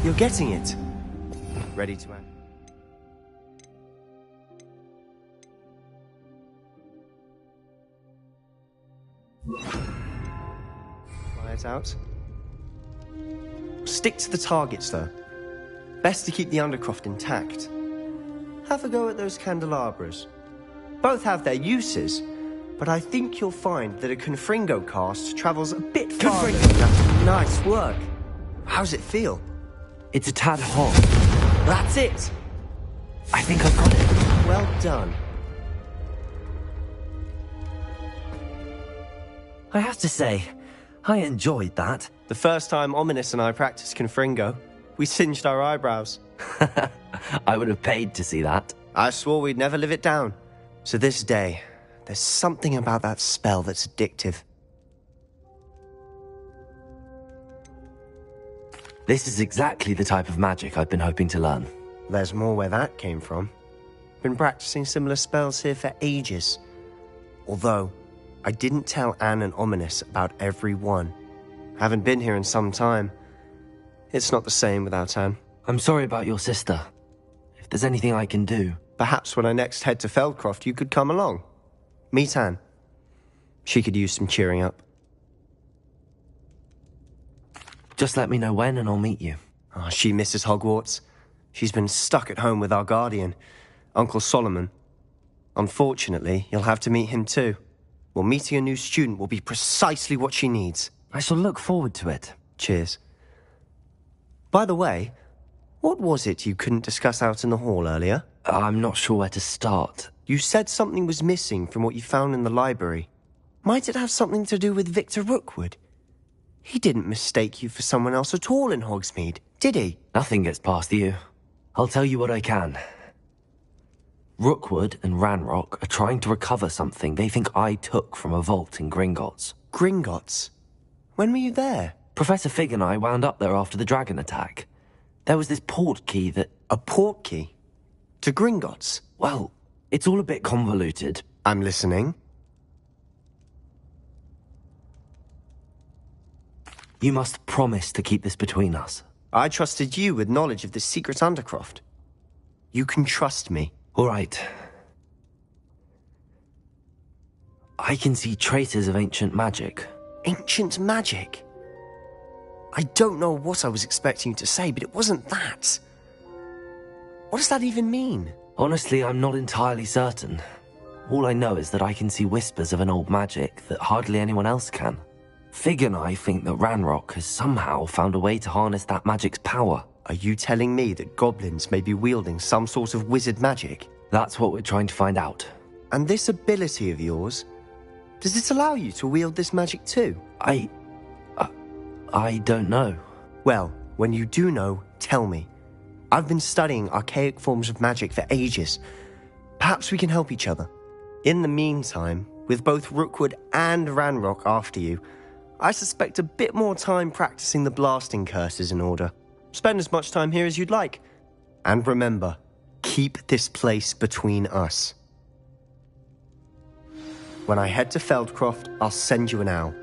You're getting it. Ready to act. Try it out. Stick to the targets, though. Best to keep the undercroft intact. Have a go at those candelabras. Both have their uses, but I think you'll find that a Confringo cast travels a bit farther than that. Nice work. How's it feel? It's a tad hot. That's it! I think I've got it. Well done. I have to say, I enjoyed that. The first time Ominous and I practiced Confringo, we singed our eyebrows. I would have paid to see that. I swore we'd never live it down. So this day, there's something about that spell that's addictive. This is exactly the type of magic I've been hoping to learn. There's more where that came from. Been practicing similar spells here for ages. Although, I didn't tell Anne and Ominous about every one. Haven't been here in some time. It's not the same without Anne. I'm sorry about your sister. If there's anything I can do... Perhaps when I next head to Feldcroft, you could come along. Meet Anne. She could use some cheering up. Just let me know when and I'll meet you. Oh, she misses Hogwarts. She's been stuck at home with our guardian, Uncle Solomon. Unfortunately, you'll have to meet him too. Well, meeting a new student will be precisely what she needs. I shall look forward to it. Cheers. By the way, what was it you couldn't discuss out in the hall earlier? I'm not sure where to start. You said something was missing from what you found in the library. Might it have something to do with Victor Rookwood? He didn't mistake you for someone else at all in Hogsmeade, did he? Nothing gets past you. I'll tell you what I can. Rookwood and Ranrock are trying to recover something they think I took from a vault in Gringotts. Gringotts? When were you there? Professor Fig and I wound up there after the dragon attack. There was this port key that... A port key? To Gringotts? Well, it's all a bit convoluted. I'm listening. You must promise to keep this between us. I trusted you with knowledge of this secret undercroft. You can trust me. All right. I can see traces of ancient magic. Ancient magic? I don't know what I was expecting you to say, but it wasn't that. What does that even mean? Honestly, I'm not entirely certain. All I know is that I can see whispers of an old magic that hardly anyone else can. Fig and I think that Ranrock has somehow found a way to harness that magic's power. Are you telling me that goblins may be wielding some sort of wizard magic? That's what we're trying to find out. And this ability of yours, does it allow you to wield this magic too? I don't know. Well, when you do know, tell me. I've been studying archaic forms of magic for ages. Perhaps we can help each other. In the meantime, with both Rookwood and Ranrock after you, I suspect a bit more time practicing the blasting curse is in order. Spend as much time here as you'd like. And remember, keep this place between us. When I head to Feldcroft, I'll send you an owl.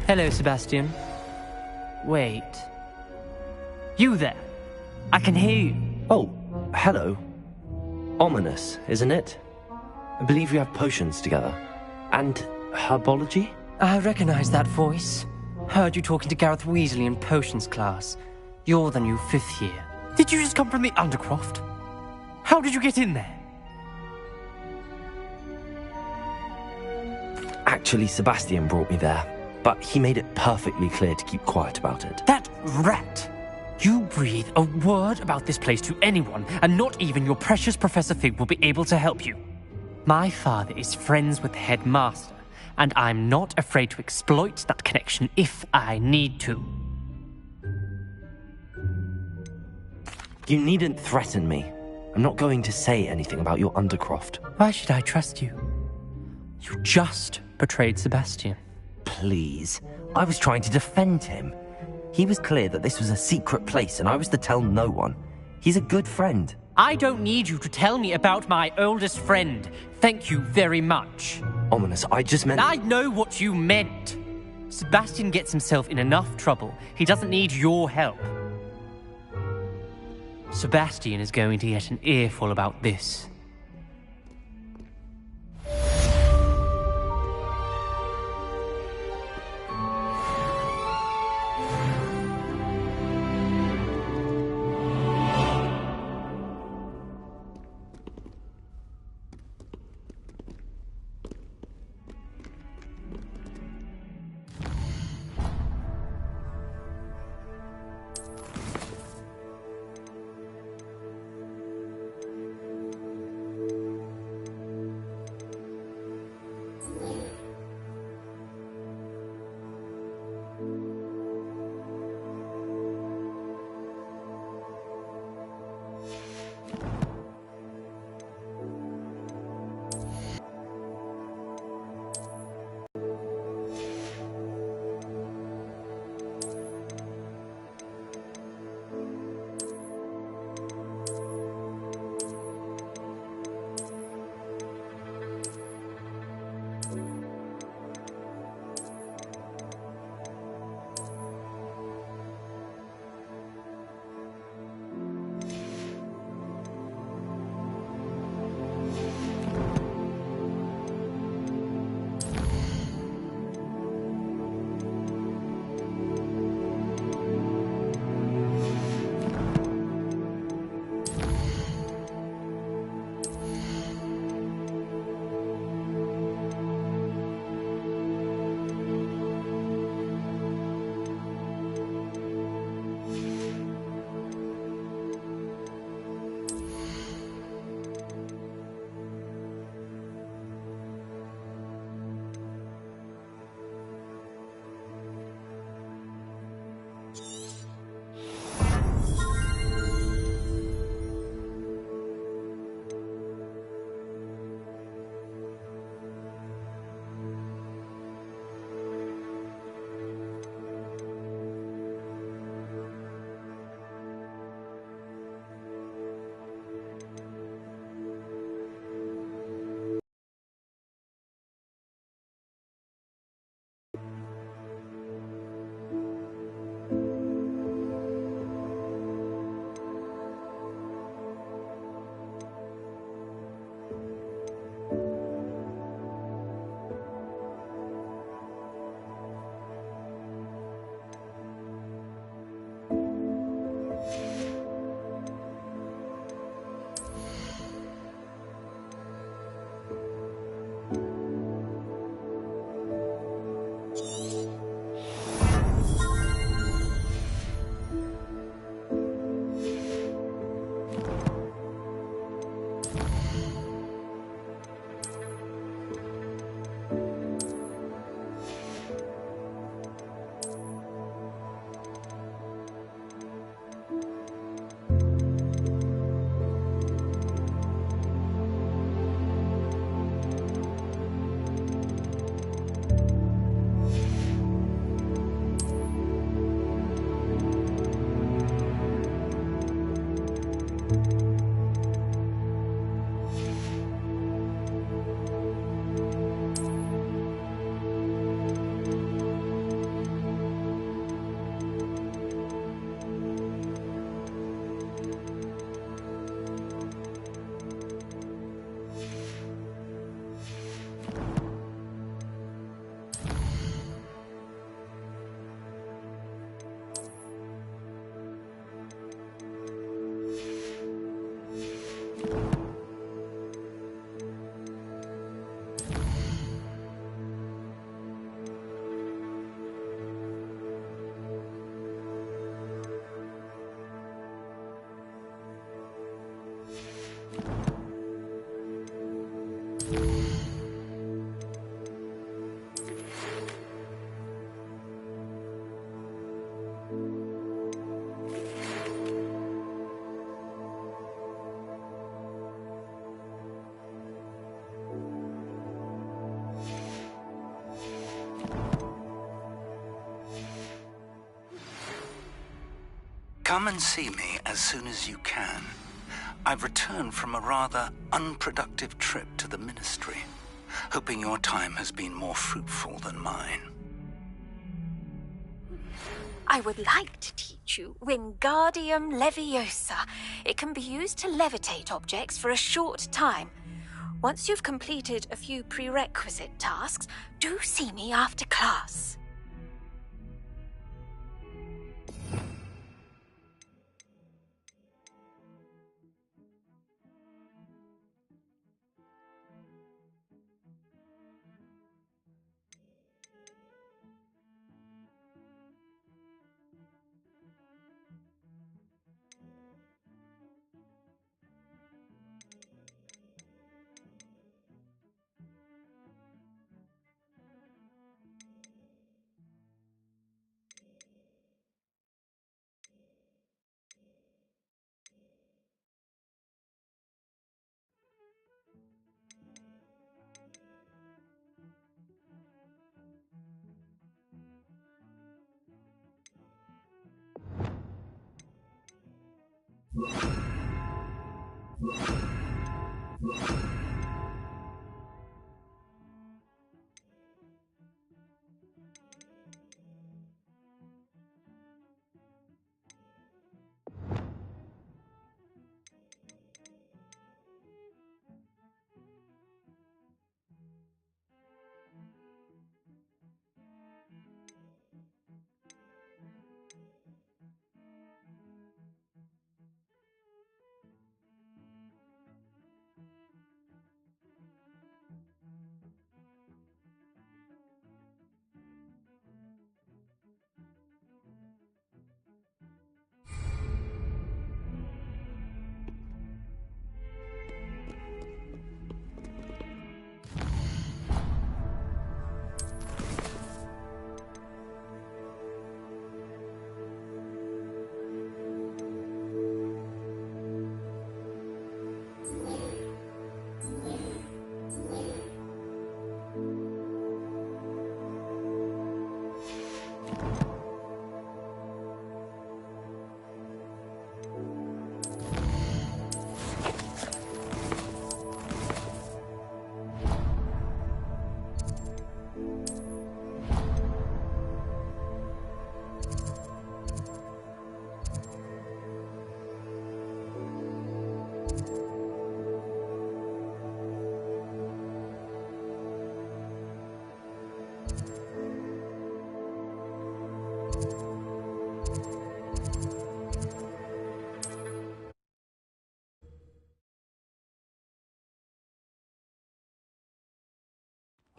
Hello, Sebastian. Wait. You there? I can hear you. Oh, hello. Ominous, isn't it? I believe we have potions together. And herbology? I recognize that voice. Heard you talking to Gareth Weasley in potions class. You're the new 5th year. Did you just come from the Undercroft? How did you get in there? Actually, Sebastian brought me there, but he made it perfectly clear to keep quiet about it. That rat! You breathe a word about this place to anyone, and not even your precious Professor Fig will be able to help you. My father is friends with the headmaster, and I'm not afraid to exploit that connection if I need to. You needn't threaten me. I'm not going to say anything about your Undercroft. Why should I trust you? You just betrayed Sebastian. Please. I was trying to defend him. He was clear that this was a secret place and I was to tell no one. He's a good friend. I don't need you to tell me about my oldest friend. Thank you very much. Ominous, I just meant... I know what you meant. Sebastian gets himself in enough trouble. He doesn't need your help. Sebastian is going to get an earful about this. Come and see me as soon as you can. I've returned from a rather unproductive trip to the Ministry, hoping your time has been more fruitful than mine. I would like to teach you Wingardium Leviosa. It can be used to levitate objects for a short time. Once you've completed a few prerequisite tasks, do see me after class.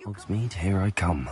Hogsmeade, here I come.